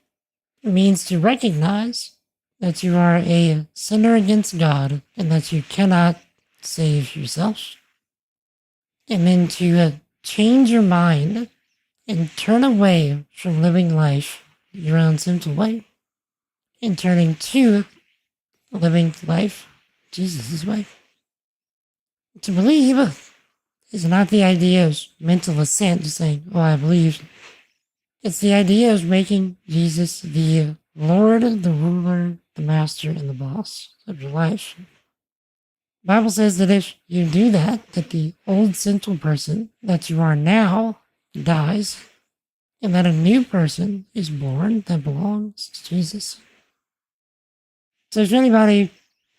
means to recognize that you are a sinner against God and that you cannot save yourself. And then to change your mind and turn away from living life your own sinful way and turning to living life Jesus' way. To believe is not the idea of mental assent, just saying, oh, I believe. It's the idea of making Jesus the Lord, the ruler, the master, and the boss of your life. The Bible says that if you do that, that the old sinful person that you are now dies, and that a new person is born that belongs to Jesus. So if anybody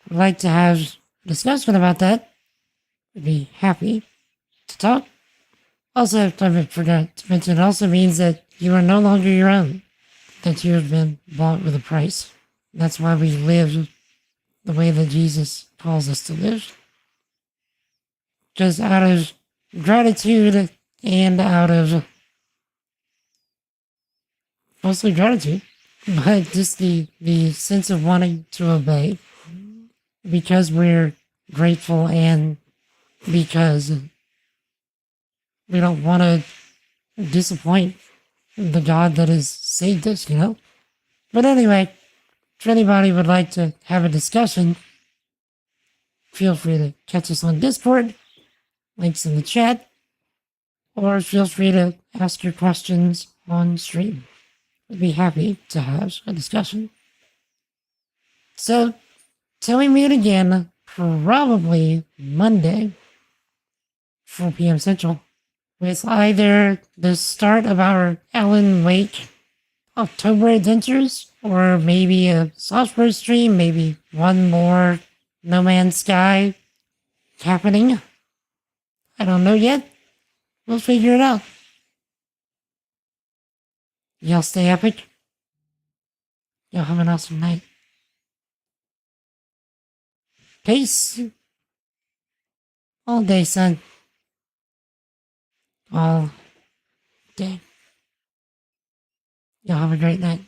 would like to have a discussion about that, I'd be happy to talk. Also, I forgot to mention, it also means that you are no longer your own, that you have been bought with a price. That's why we live the way that Jesus calls us to live. Just out of gratitude and out of mostly gratitude, but just the sense of wanting to obey because we're grateful and because we don't want to disappoint the God that has saved us, you know? But anyway, if anybody would like to have a discussion, feel free to catch us on Discord, links in the chat, or feel free to ask your questions on stream. I'd be happy to have a discussion. So, till we meet again, probably Monday, 4 p.m. Central, with either the start of our Alan Wake October adventures, or maybe a software stream, maybe one more No Man's Sky happening. I don't know yet. We'll figure it out. Y'all stay epic. Y'all have an awesome night. Peace. All day, son. All day. Y'all have a great night.